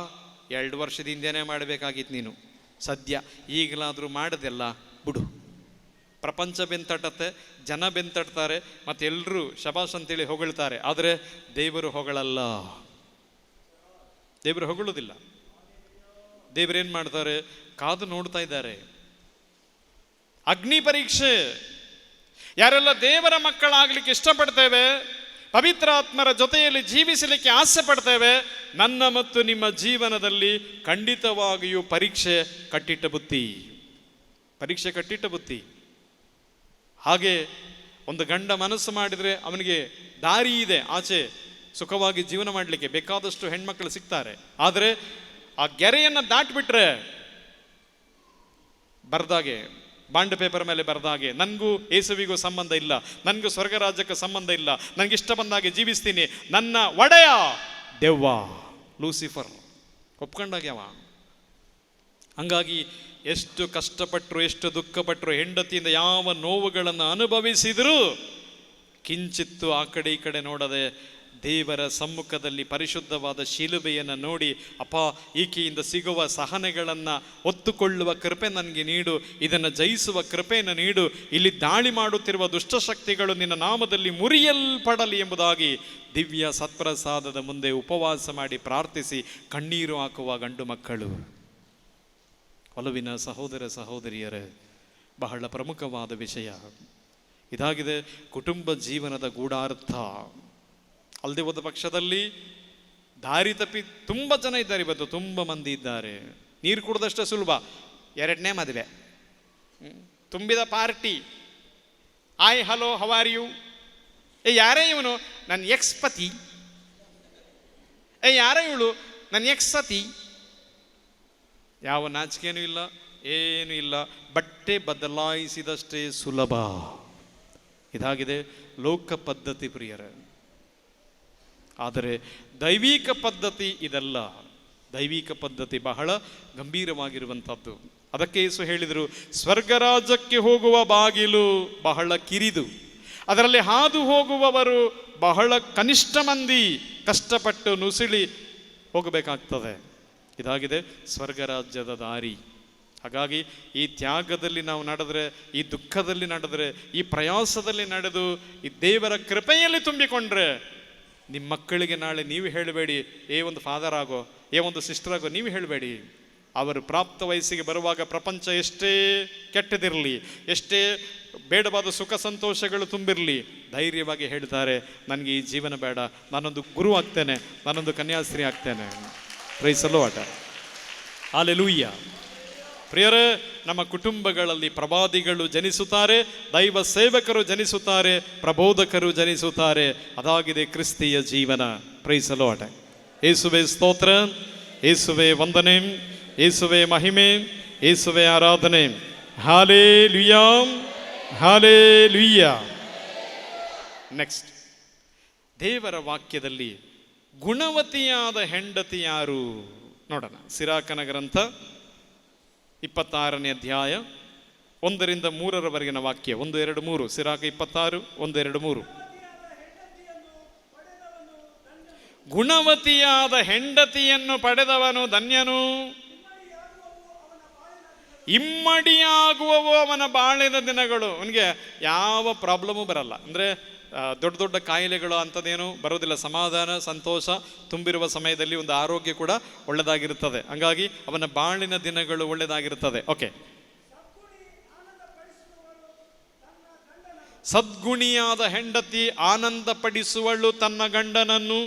S2: 2 ವರ್ಷದ ಹಿಂದೆನೇ ಮಾಡಬೇಕಾಗಿತ್ತು ನೀನು, ಸದ್ಯ ಈಗಲಾದರೂ ಮಾಡೋದೆಲ್ಲ ಬಿಡು. ಪ್ರಪಂಚ ಬೆಂತಟ್ಟತ್ತೆ, ಜನ ಬೆಂತಟ್ತಾರೆ, ಮತ್ತು ಎಲ್ಲರೂ ಶಬಾಷ್ ಅಂತೇಳಿ ಹೊಗಳ್ತಾರೆ. ಆದರೆ ದೇವರು ಹೊಗಳಲ್ಲ, ದೇವರು ಹೊಗಳುವುದಿಲ್ಲ. ದೇವರೇನು ಮಾಡ್ತಾರೆ, ಕಾದು ನೋಡ್ತಾ ಇದ್ದಾರೆ. ಅಗ್ನಿ ಪರೀಕ್ಷೆ. ಯಾರೆಲ್ಲ ದೇವರ ಮಕ್ಕಳಾಗಲಿಕ್ಕೆ ಇಷ್ಟಪಡ್ತೇವೆ, ಪವಿತ್ರಾತ್ಮರ ಜೊತೆಯಲ್ಲಿ ಜೀವಿಸಲಿಕ್ಕೆ ಆಸೆ ಪಡ್ತೇವೆ, ನನ್ನ ಮತ್ತು ನಿಮ್ಮ ಜೀವನದಲ್ಲಿ ಖಂಡಿತವಾಗಿಯೂ ಪರೀಕ್ಷೆ ಕಟ್ಟಿಟ್ಟ ಬುತ್ತಿ, ಪರೀಕ್ಷೆ ಕಟ್ಟಿಟ್ಟ ಬುತ್ತಿ. ಹಾಗೆ ಒಂದು ಗಂಡ ಮನಸ್ಸು ಮಾಡಿದರೆ ಅವನಿಗೆ ದಾರಿ ಇದೆ, ಆಚೆ ಸುಖವಾಗಿ ಜೀವನ ಮಾಡಲಿಕ್ಕೆ ಬೇಕಾದಷ್ಟು ಹೆಣ್ಮಕ್ಳು ಸಿಗ್ತಾರೆ. ಆದರೆ ಆ ಗೆರೆಯನ್ನು ದಾಟಿಬಿಟ್ರೆ, ಬರ್ದಾಗೆ ಬಾಂಡ್ ಪೇಪರ್ ಮೇಲೆ ಬರ್ದಾಗೆ, ನನಗೂ ಯೇಸುವಿಗೂ ಸಂಬಂಧ ಇಲ್ಲ, ನನಗೂ ಸ್ವರ್ಗ ರಾಜ್ಯಕ್ಕೆ ಸಂಬಂಧ ಇಲ್ಲ, ನನಗೆ ಇಷ್ಟ ಬಂದಾಗೆ ಜೀವಿಸ್ತೀನಿ, ನನ್ನ ಒಡೆಯ ದೆವ್ವ ಲೂಸಿಫರ್ ಒಪ್ಕೊಂಡಾಗ್ಯವ. ಹಂಗಾಗಿ ಎಷ್ಟು ಕಷ್ಟಪಟ್ಟರು, ಎಷ್ಟು ದುಃಖಪಟ್ಟರು, ಹೆಂಡತಿಯಿಂದ ಯಾವ ನೋವುಗಳನ್ನು ಅನುಭವಿಸಿದರೂ ಕಿಂಚಿತ್ತು ಆ ಕಡೆ ಈ ಕಡೆ ನೋಡದೆ ದೇವರ ಸಮ್ಮುಖದಲ್ಲಿ ಪರಿಶುದ್ಧವಾದ ಶಿಲುಬೆಯನ್ನು ನೋಡಿ, ಅಪ್ಪ ಈಕೆಯಿಂದ ಸಿಗುವ ಸಹನೆಗಳನ್ನು ಹೊತ್ತುಕೊಳ್ಳುವ ಕೃಪೆ ನನಗೆ ನೀಡು, ಇದನ್ನು ಜಯಿಸುವ ಕೃಪೆಯನ್ನು ನೀಡು, ಇಲ್ಲಿ ದಾಳಿ ಮಾಡುತ್ತಿರುವ ದುಷ್ಟಶಕ್ತಿಗಳು ನಿನ್ನ ನಾಮದಲ್ಲಿ ಮುರಿಯಲ್ಪಡಲಿ ಎಂಬುದಾಗಿ ದಿವ್ಯ ಸತ್ಪ್ರಸಾದದ ಮುಂದೆ ಉಪವಾಸ ಮಾಡಿ ಪ್ರಾರ್ಥಿಸಿ ಕಣ್ಣೀರು ಹಾಕುವ ಗಂಡು ಮಕ್ಕಳು. ಒಲವಿನ ಸಹೋದರ ಸಹೋದರಿಯರೇ, ಬಹಳ ಪ್ರಮುಖವಾದ ವಿಷಯ ಇದಾಗಿದೆ. ಕುಟುಂಬ ಜೀವನದ ಗೂಢಾರ್ಥ ಅಲ್ಲದೆ ಹೋದ ಪಕ್ಷದಲ್ಲಿ ದಾರಿ ತಪ್ಪಿ ತುಂಬ ಜನ ಇದ್ದಾರೆ, ಇವತ್ತು ತುಂಬ ಮಂದಿ ಇದ್ದಾರೆ. ನೀರು ಕುಡಿದಷ್ಟೇ ಸುಲಭ, 2ನೇ ಮದುವೆ, ತುಂಬಿದ ಪಾರ್ಟಿ, ಆಯ್ ಹಲೋ ಹೌ ಆರ್ ಯು, ಯಾರೇ ಇವನು, ನನ್ನ ಎಕ್ಸ್ ಪತಿ, ಯಾರೇ ಇವಳು, ನನ್ನ ಎಕ್ಸ್ ಸತಿ. ಯಾವ ನಾಚಿಕೆನೂ ಇಲ್ಲ, ಏನೂ ಇಲ್ಲ, ಬಟ್ಟೆ ಬದಲಾಯಿಸಿದಷ್ಟೇ ಸುಲಭ. ಇದಾಗಿದೆ ಲೋಕ ಪದ್ಧತಿ ಪ್ರಿಯರೇ. ಆದರೆ ದೈವಿಕ ಪದ್ಧತಿ ಇದಲ್ಲ. ದೈವಿಕ ಪದ್ಧತಿ ಬಹಳ ಗಂಭೀರವಾಗಿರುವಂಥದ್ದು. ಅದಕ್ಕೆ ಯೇಸು ಹೇಳಿದರು, ಸ್ವರ್ಗರಾಜ್ಯಕ್ಕೆ ಹೋಗುವ ಬಾಗಿಲು ಬಹಳ ಕಿರಿದು, ಅದರಲ್ಲಿ ಹಾದು ಹೋಗುವವರು ಬಹಳ ಕನಿಷ್ಠ ಮಂದಿ, ಕಷ್ಟಪಟ್ಟು ನುಸುಳಿ ಹೋಗಬೇಕಾಗ್ತದೆ. ಇದಾಗಿದೆ ಸ್ವರ್ಗರಾಜ್ಯದ ದಾರಿ. ಹಾಗಾಗಿ ಈ ತ್ಯಾಗದಲ್ಲಿ ನಾವು ನಡೆದರೆ, ಈ ದುಃಖದಲ್ಲಿ ನಡೆದರೆ, ಈ ಪ್ರಯಾಸದಲ್ಲಿ ನಡೆದು ಈ ದೇವರ ಕೃಪೆಯಲ್ಲಿ ತುಂಬಿಕೊಂಡ್ರೆ, ನಿಮ್ಮ ಮಕ್ಕಳಿಗೆ ನಾಳೆ ನೀವು ಹೇಳಬೇಡಿ, ಒಂದು ಫಾದರ್ ಆಗೋ, ಒಂದು ಸಿಸ್ಟರ್ ಆಗೋ, ನೀವು ಹೇಳಬೇಡಿ. ಅವರು ಪ್ರಾಪ್ತ ವಯಸ್ಸಿಗೆ ಬರುವಾಗ ಪ್ರಪಂಚ ಎಷ್ಟೇ ಕೆಟ್ಟದಿರಲಿ, ಎಷ್ಟೇ ಬೇಡವಾದ ಸುಖ ಸಂತೋಷಗಳು ತುಂಬಿರಲಿ, ಧೈರ್ಯವಾಗಿ ಹೇಳ್ತಾರೆ, ನನಗೆ ಈ ಜೀವನ ಬೇಡ, ನಾನೊಂದು ಗುರು ಆಗ್ತೇನೆ, ನಾನೊಂದು ಕನ್ಯಾಸ್ತ್ರೀ ಆಗ್ತೇನೆ. Praise the Lord. ಹಲ್ಲೆಲೂಯಾ. ಪ್ರಿಯರೇ, ನಮ್ಮ ಕುಟುಂಬಗಳಲ್ಲಿ ಪ್ರವಾದಿಗಳು ಜನಿಸುತ್ತಾರೆ, ದೈವ ಸೇವಕರು ಜನಿಸುತ್ತಾರೆ, ಪ್ರಬೋಧಕರು ಜನಿಸುತ್ತಾರೆ. ಅದಾಗಿದೆ ಕ್ರಿಸ್ತಿಯ ಜೀವನ. Praise the Lord. ಯೇಸುವೇ ಸ್ತೋತ್ರ, ಯೇಸುವೇ ವಂದನೆ, ಯೇಸುವೇ ಮಹಿಮೆ, ಯೇಸುವೇ ಆರಾಧನೆ. Hallelujah, hallelujah. ನೆಕ್ಸ್ಟ್, ದೇವರ ವಾಕ್ಯದಲ್ಲಿ ಗುಣವತಿಯಾದ ಹೆಂಡತಿ ಯಾರು ನೋಡೋಣ. ಸಿರಾಕನ ಗ್ರಂಥ 26ನೇ ಅಧ್ಯಾಯ 1ರಿಂದ 3ರವರೆಗಿನ ವಾಕ್ಯ. 1, 2, 3. ಸಿರಾಕ 26, 1, 2, 3. ಗುಣವತಿಯಾದ ಹೆಂಡತಿಯನ್ನು ಪಡೆದವನು ಧನ್ಯನು, ಇಮ್ಮಡಿಯಾಗುವವು ಅವನ ಬಾಳಿನ ದಿನಗಳು. ಅವನಿಗೆ ಯಾವ ಪ್ರಾಬ್ಲಮೂ ಬರಲ್ಲ, ಅಂದರೆ ದೊಡ್ಡ ದೊಡ್ಡ ಕಾಯಿಲೆಗಳು ಅಂಥದ್ದೇನು ಬರೋದಿಲ್ಲ. ಸಮಾಧಾನ ಸಂತೋಷ ತುಂಬಿರುವ ಸಮಯದಲ್ಲಿ ಒಂದು ಆರೋಗ್ಯ ಕೂಡ ಒಳ್ಳೆಯದಾಗಿರುತ್ತದೆ. ಹಂಗಾಗಿ ಅವನ ಬಾಳಿನ ದಿನಗಳು ಒಳ್ಳೆಯದಾಗಿರುತ್ತದೆ. ಓಕೆ. ಸದ್ಗುಣಿಯಾದ ಹೆಂಡತಿ ಆನಂದ ಪಡಿಸುವಳು ತನ್ನ ಗಂಡನನ್ನು,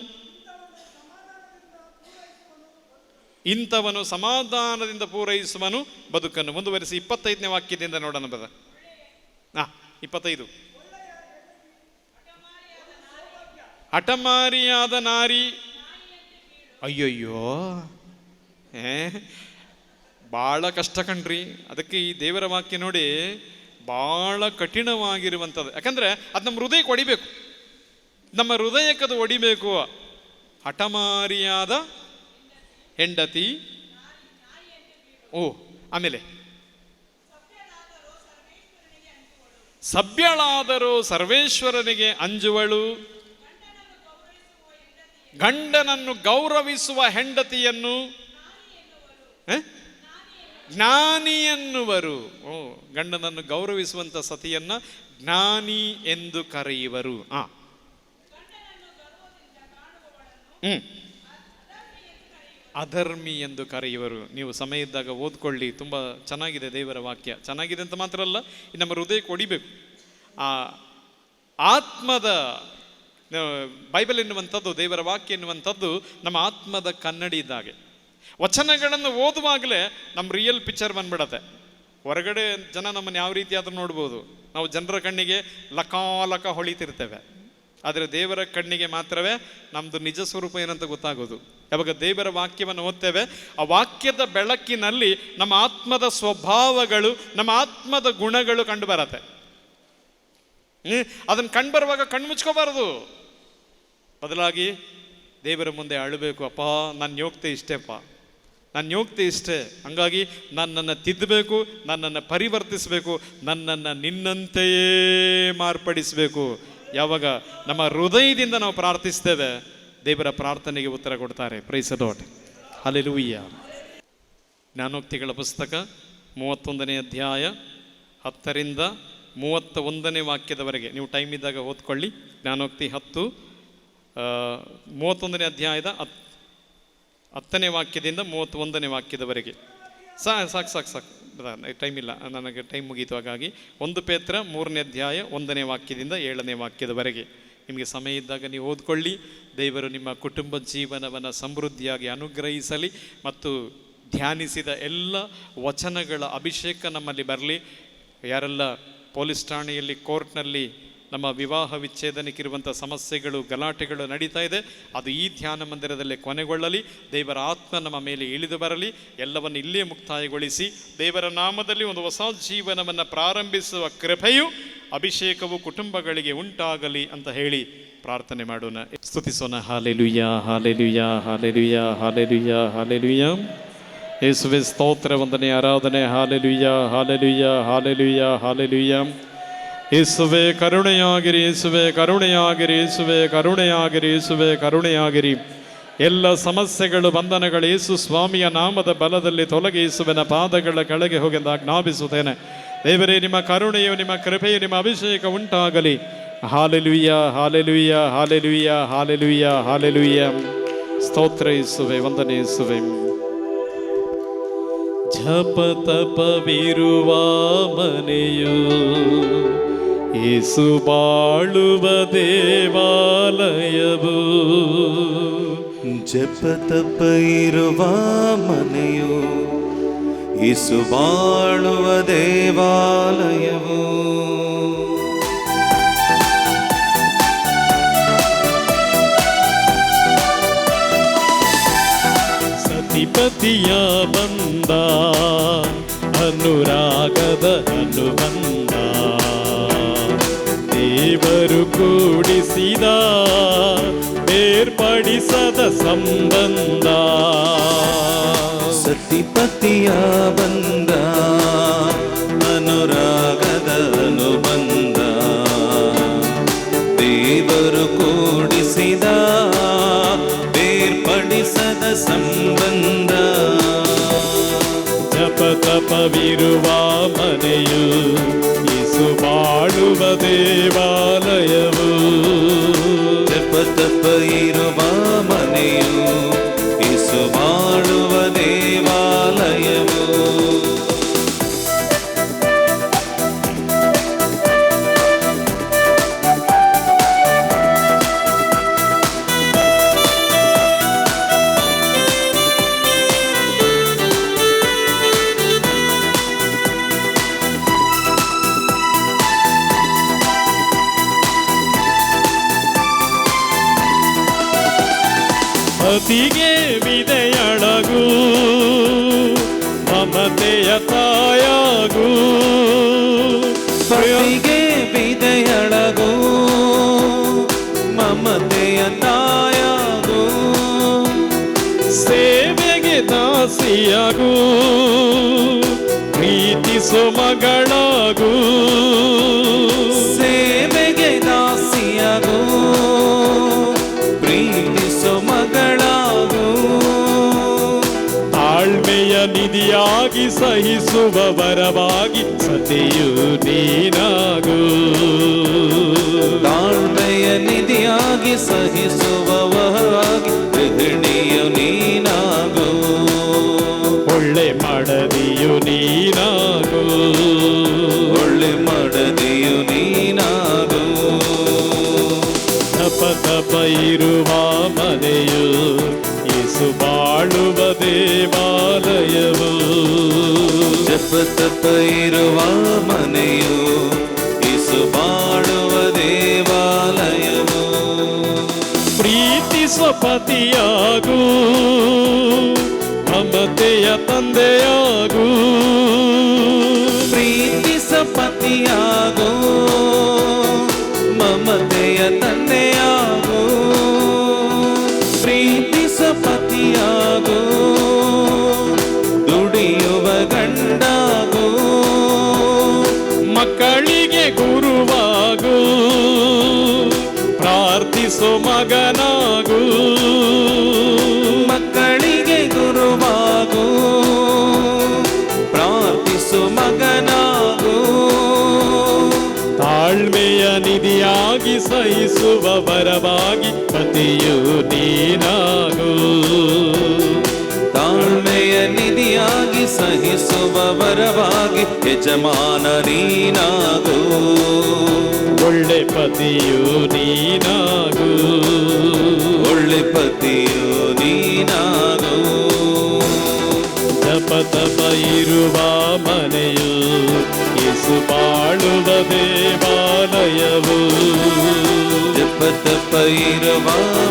S2: ಇಂಥವನು ಸಮಾಧಾನದಿಂದ ಪೂರೈಸುವನು ಬದುಕನ್ನು. ಮುಂದುವರಿಸಿ 25ನೇ ವಾಕ್ಯದಿಂದ ನೋಡೋಣ ಬದ. 25. ಹಠಮಾರಿಯಾದ ನಾರಿ, ಅಯ್ಯಯ್ಯೋ, ಭಾಳ ಕಷ್ಟ ಕಣ್ರಿ. ಅದಕ್ಕೆ ಈ ದೇವರ ವಾಕ್ಯ ನೋಡಿ ಭಾಳ ಕಠಿಣವಾಗಿರುವಂಥದ್ದು. ಯಾಕಂದರೆ ಅದು ನಮ್ಮ ಹೃದಯಕ್ಕೆ ಹೊಡಿಬೇಕು, ನಮ್ಮ ಹೃದಯಕ್ಕೆ ಅದು ಹೊಡಿಬೇಕು. ಹಠಮಾರಿಯಾದ ಹೆಂಡತಿ, ಆಮೇಲೆ ಸಭ್ಯಳಾದರೂ ಸರ್ವೇಶ್ವರನಿಗೆ ಅಂಜುವಳು. ಗಂಡನನ್ನು ಗೌರವಿಸುವ ಹೆಂಡತಿಯನ್ನು ಜ್ಞಾನಿ ಎನ್ನುವರು. ಗಂಡನನ್ನು ಗೌರವಿಸುವಂತ ಸತಿಯನ್ನ ಜ್ಞಾನಿ ಎಂದು ಕರೆಯುವರು. ಅಧರ್ಮಿ ಎಂದು ಕರೆಯುವರು. ನೀವು ಸಮಯ ಇದ್ದಾಗ ಓದ್ಕೊಳ್ಳಿ, ತುಂಬ ಚೆನ್ನಾಗಿದೆ ದೇವರ ವಾಕ್ಯ. ಚೆನ್ನಾಗಿದೆ ಅಂತ ಮಾತ್ರ ಅಲ್ಲ, ನಮ್ಮ ಹೃದಯಕ್ಕೆ ಹೊಡಿಬೇಕು. ಆ ಆತ್ಮದ ಬೈಬಲ್ ಎನ್ನುವಂಥದ್ದು, ದೇವರ ವಾಕ್ಯ ಎನ್ನುವಂಥದ್ದು ನಮ್ಮ ಆತ್ಮದ ಕನ್ನಡಿ ಇದ್ದಾಗೆ. ವಚನಗಳನ್ನು ಓದುವಾಗಲೇ ನಮ್ಮ ರಿಯಲ್ ಪಿಕ್ಚರ್ ಬಂದ್ಬಿಡತ್ತೆ. ಹೊರಗಡೆ ಜನ ನಮ್ಮನ್ನು ಯಾವ ರೀತಿ ಆದರೂ ನೋಡ್ಬೋದು, ನಾವು ಜನರ ಕಣ್ಣಿಗೆ ಲಕಾಲಕ ಹೊಳಿತಿರ್ತೇವೆ. ಆದರೆ ದೇವರ ಕಣ್ಣಿಗೆ ಮಾತ್ರವೇ ನಮ್ಮದು ನಿಜ ಸ್ವರೂಪ ಏನಂತ ಗೊತ್ತಾಗೋದು. ಯಾವಾಗ ದೇವರ ವಾಕ್ಯವನ್ನು ಓದ್ತೇವೆ, ಆ ವಾಕ್ಯದ ಬೆಳಕಿನಲ್ಲಿ ನಮ್ಮ ಆತ್ಮದ ಸ್ವಭಾವಗಳು, ನಮ್ಮ ಆತ್ಮದ ಗುಣಗಳು ಕಂಡು ಬರತ್ತೆ. ಅದನ್ನು ಕಂಡು ಬರುವಾಗ ಕಣ್ಣು ಮುಚ್ಕೋಬಾರದು, ಬದಲಾಗಿ ದೇವರ ಮುಂದೆ ಅಳಬೇಕು. ಅಪ್ಪ, ನನ್ನ ಯೋಗ್ಯತೆ ಇಷ್ಟೇಪ್ಪ, ನನ್ನ ಯೋಗ್ಯತೆ ಇಷ್ಟೇ, ಹಂಗಾಗಿ ನನ್ನನ್ನು ತಿದ್ದಬೇಕು, ನನ್ನನ್ನು ಪರಿವರ್ತಿಸಬೇಕು, ನನ್ನನ್ನು ನಿನ್ನಂತೆಯೇ ಮಾರ್ಪಡಿಸಬೇಕು. ಯಾವಾಗ ನಮ್ಮ ಹೃದಯದಿಂದ ನಾವು ಪ್ರಾರ್ಥಿಸ್ತೇವೆ, ದೇವರ ಪ್ರಾರ್ಥನೆಗೆ ಉತ್ತರ ಕೊಡ್ತಾರೆ. Praise the Lord, hallelujah. ಜ್ಞಾನೋಕ್ತಿಗಳ ಪುಸ್ತಕ 31ನೇ ಅಧ್ಯಾಯ 10ರಿಂದ 31ನೇ ವಾಕ್ಯದವರೆಗೆ ನೀವು ಟೈಮ್ ಇದ್ದಾಗ ಓದ್ಕೊಳ್ಳಿ. ಜ್ಞಾನೋಕ್ತಿ 31ನೇ ಅಧ್ಯಾಯದ 10ನೇ ವಾಕ್ಯದಿಂದ 31ನೇ ವಾಕ್ಯದವರೆಗೆ. ಸಾಕು, ಟೈಮ್ ಇಲ್ಲ, ನನಗೆ ಟೈಮ್ ಮುಗೀತು. ಹಾಗಾಗಿ 1 ಪೇತ್ರ 3ನೇ ಅಧ್ಯಾಯ 1ನೇ ವಾಕ್ಯದಿಂದ 7ನೇ ವಾಕ್ಯದವರೆಗೆ ನಿಮಗೆ ಸಮಯ ಇದ್ದಾಗ ನೀವು ಓದ್ಕೊಳ್ಳಿ. ದೇವರು ನಿಮ್ಮ ಕುಟುಂಬ ಜೀವನವನ್ನು ಸಮೃದ್ಧಿಯಾಗಿ ಅನುಗ್ರಹಿಸಲಿ ಮತ್ತು ಧ್ಯಾನಿಸಿದ ಎಲ್ಲ ವಚನಗಳ ಅಭಿಷೇಕ ನಮ್ಮಲ್ಲಿ ಬರಲಿ. ಯಾರೆಲ್ಲ ಪೊಲೀಸ್ ಠಾಣೆಯಲ್ಲಿ, ಕೋರ್ಟ್ನಲ್ಲಿ ನಮ್ಮ ವಿವಾಹ ವಿಚ್ಛೇದನಕ್ಕಿರುವಂಥ ಸಮಸ್ಯೆಗಳು, ಗಲಾಟೆಗಳು ನಡೀತಾ ಇದೆ, ಅದು ಈ ಧ್ಯಾನ ಮಂದಿರದಲ್ಲೇ ಕೊನೆಗೊಳ್ಳಲಿ. ದೇವರ ಆತ್ಮ ನಮ್ಮ ಮೇಲೆ ಇಳಿದು ಬರಲಿ. ಎಲ್ಲವನ್ನು ಇಲ್ಲಿಯೇ ಮುಕ್ತಾಯಗೊಳಿಸಿ ದೇವರ ನಾಮದಲ್ಲಿ ಒಂದು ಹೊಸ ಜೀವನವನ್ನು ಪ್ರಾರಂಭಿಸುವ ಕೃಪೆಯು, ಅಭಿಷೇಕವು ಕುಟುಂಬಗಳಿಗೆ ಉಂಟಾಗಲಿ ಅಂತ ಹೇಳಿ ಪ್ರಾರ್ಥನೆ ಮಾಡೋಣ, ಸ್ತುತಿಸೋಣ. Hallelujah, hallelujah, hallelujah, hallelujah, hallelujah. ಯೇಸುವೇ ಸ್ತೋತ್ರ, ವಂದನೆ, ಆರಾಧನೆ. Hallelujah, hallelujah, hallelujah, hallelujah. ಯೇಸುವೇ ಕರುಣೆಯಾಗಿರಿ, ಯೇಸುವೇ ಕರುಣೆಯಾಗಿರಿ, ಯೇಸುವೇ ಕರುಣೆಯಾಗಿರಿ, ಯೇಸುವೇ ಕರುಣೆಯಾಗಿರಿ. ಎಲ್ಲ ಸಮಸ್ಯೆಗಳು, ಬಂಧನಗಳು ಯೇಸು ಸ್ವಾಮಿಯ ನಾಮದ ಬಲದಲ್ಲಿ ತೊಲಗಿ ಯೇಸುವಿನ ಪಾದಗಳ ಕೆಳಗೆ ಹೋಗಿ ಆಜ್ಞಾಪಿಸುತ್ತೇನೆ. ದೇವರೇ, ನಿಮ್ಮ ಕರುಣೆಯು, ನಿಮ್ಮ ಕೃಪೆಯು, ನಿಮ್ಮ ಅಭಿಷೇಕ ಉಂಟಾಗಲಿ. Hallelujah, hallelujah, hallelujah, hallelujah, hallelujah. ಸ್ತೋತ್ರ ಯೇಸುವೇ, ವಂದನೆ ಯೇಸುವೇ. ಜಪ ತಪವಿರುವ ಮನೆಯು ಯೇಸು ಬಾಳುವ ದೇವಾಲಯವು.
S3: ಜಪ ತಪ ಇರುವ ಮನೆಯು ಯೇಸು ಬಾಳುವ ದೇವಾಲಯವು.
S2: ಸತಿಪತಿಯ ಬಂದ, ಅನುರಾಗದ ಅನುಬಂಧ, ದೇವರು ಕೂಡಿಸಿದ ಬೇರ್ಪಡಿಸದ ಸಂಬಂಧ.
S3: ಸತಿಪತಿಯ ಬಂದ, ಅನುರಾಗದ ಅನುಬಂಧ, ದೇವರು ಕೂಡಿಸಿದ ಬೇರ್ಪಡಿಸದ ಸಂಬಂಧ.
S2: ಜಪ ತಪವಿರುವ ಮನೆಯು ಯೇಸು ಬಾಳುವ ದೇವಾಲಯವು.
S3: ಜಪ ತಪ ಇರುವ ಮನೆಯು ಯೇಸು ಬಾಳುವ ದೇವಾಲಯವು.
S2: ಪತಿಗೆ ವಿದೆಯಳಗು, ಮಮತೆಯ ತಾಯಾಗು.
S3: ಪತಿಗೆ ವಿದೆಯಳಗು, ಮಮತೆಯ ತಾಯಾಗು.
S2: ಸೇವೆಗೆ ದಾಸಿಯಾಗು, ಪ್ರೀತಿಸೋ ಮಗಳಾಗು.
S3: ಸೇವೆಗೆ ದಾಸಿಯಾಗು, ಪ್ರೀತಿಸೋ
S2: ಸಹಿಸುವ ವರವಾಗಿ ಸತಿಯು ನೀನಾಗು.
S3: ತಾಳ್ಮೆಯ ನಿಧಿಯಾಗಿ ಸಹಿಸುವವರಾಗಿ ಗೃಹಿಣಿಯು ನೀನಾಗು.
S2: ಒಳ್ಳೆ ಮಡದಿಯು ನೀನಾಗು.
S3: ಒಳ್ಳೆ ಮಡದಿಯು ನೀನಾಗು.
S2: ತಪ ತಪ ಇರುವ ಮನೆಯು ಯೇಸು ಬಾಳುವ ದೇವಾಲಯವು.
S3: ಜಪ ತಪ ಇರುವ ಮನೆಯು ಯೇಸು ಬಾಳುವ ದೇವಾಲಯವು.
S2: ಪ್ರೀತಿಸುವ ಪತಿಯಾಗು, ಮಮತೆಯ ತಂದೆಯಾಗು.
S3: ಪ್ರೀತಿಸ ಪತಿಯಾಗೋ, ಮಮತೆಯ ತಂದೆಯಾಗೋ. ಪ್ರೀತಿಸ ಪತಿಯಾಗೋ, ದುಡಿಯುವ ಗಂಡಾಗೋ.
S2: ಮಕ್ಕಳಿಗೆ ಗುರುವಾಗು, ಪ್ರಾರ್ಥಿಸೋ ಮಗನಾಗು.
S3: ಮಕ್ಕಳಿಗೆ ಗುರುವಾಗೋ, ಪ್ರಾರ್ಥಿಸು ಮಗನಾಗೋ.
S2: ತಾಳ್ಮೆಯ ನಿಧಿಯಾಗಿ ಸಹಿಸುವ ವರವಾಗಿ ಪತಿಯು ನೀನಾಗು.
S3: ತಾಳ್ಮೆಯ ನಿಧಿಯಾಗಿ ಸಹಿಸುವ ವರವಾಗಿ ಯಜಮಾನ ನೀನಾಗೋ.
S2: ಒಳ್ಳೆ ಪತಿಯು ನೀನಾಗು.
S3: ಒಳ್ಳೆ ಪತಿಯು ನೀನಾಗೋ.
S2: ತಪ ತಪ ಇರುವ ಮನೆಯು ಯೇಸು ಬಾಳುವ ದೇವಾಲಯವು.
S3: ಜಪ ತಪ ಇರುವ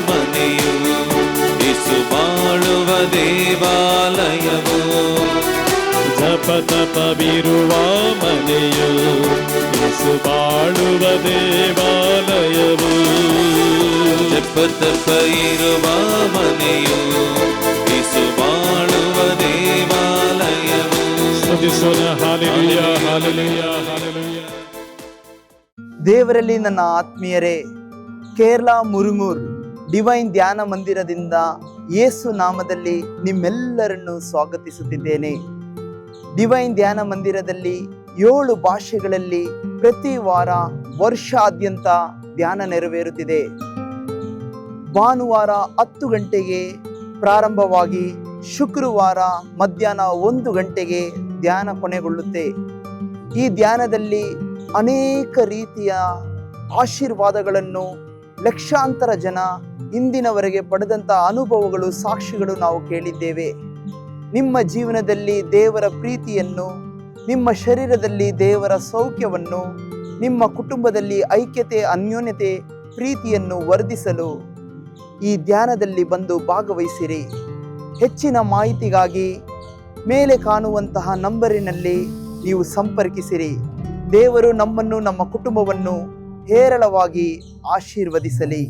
S3: ಮನೆಯು ಯೇಸು ಬಾಳುವ ದೇವಾಲಯವು.
S2: ಜಪ ತಪವಿರುವ ಮನೆಯು ಯೇಸು ಬಾಳುವ ದೇವಾಲಯವು.
S3: ಜಪ ತಪ ಇರುವ ಮನೆಯು ಯೇಸು ಬಾಳುವ ದೇವಾಲಯವು.
S2: ಸ್ತುತಿಸೋಣ. Hallelujah, hallelujah, hallelujah.
S4: ದೇವರಲ್ಲಿ ನನ್ನ ಆತ್ಮೀಯರೇ, ಕೇರಳ ಮುರುಮೂರ್ ಡಿವೈನ್ ಧ್ಯಾನ ಮಂದಿರದಿಂದ ಯೇಸು ನಾಮದಲ್ಲಿ ನಿಮ್ಮೆಲ್ಲರನ್ನು ಸ್ವಾಗತಿಸುತ್ತಿದ್ದೇನೆ. ಡಿವೈನ್ ಧ್ಯಾನ ಮಂದಿರದಲ್ಲಿ 7 ಭಾಷೆಗಳಲ್ಲಿ ಪ್ರತಿ ವಾರ ವರ್ಷಾದ್ಯಂತ ಧ್ಯಾನ ನೆರವೇರುತ್ತಿದೆ. ಭಾನುವಾರ 10 ಗಂಟೆಗೆ ಪ್ರಾರಂಭವಾಗಿ ಶುಕ್ರವಾರ ಮಧ್ಯಾಹ್ನ 1 ಗಂಟೆಗೆ ಧ್ಯಾನ ಕೊನೆಗೊಳ್ಳುತ್ತೆ. ಈ ಧ್ಯಾನದಲ್ಲಿ ಅನೇಕ ರೀತಿಯ ಆಶೀರ್ವಾದಗಳನ್ನು ಲಕ್ಷಾಂತರ ಜನ ಇಂದಿನವರೆಗೆ ಪಡೆದಂಥ ಅನುಭವಗಳು, ಸಾಕ್ಷಿಗಳು ನಾವು ಕೇಳಿದ್ದೇವೆ. ನಿಮ್ಮ ಜೀವನದಲ್ಲಿ ದೇವರ ಪ್ರೀತಿಯನ್ನು, ನಿಮ್ಮ ಶರೀರದಲ್ಲಿ ದೇವರ ಸೌಖ್ಯವನ್ನು, ನಿಮ್ಮ ಕುಟುಂಬದಲ್ಲಿ ಐಕ್ಯತೆ, ಅನ್ಯೋನ್ಯತೆ, ಪ್ರೀತಿಯನ್ನು ವರ್ಧಿಸಲು ಈ ಧ್ಯಾನದಲ್ಲಿ ಬಂದು ಭಾಗವಹಿಸಿರಿ. ಹೆಚ್ಚಿನ ಮಾಹಿತಿಗಾಗಿ ಮೇಲೆ ಕಾಣುವಂತಹ ನಂಬರಿನಲ್ಲಿ ನೀವು ಸಂಪರ್ಕಿಸಿರಿ. ದೇವರು ನಮ್ಮನ್ನು, ನಮ್ಮ ಕುಟುಂಬವನ್ನು ಹೇರಳವಾಗಿ ಆಶೀರ್ವದಿಸಲಿ.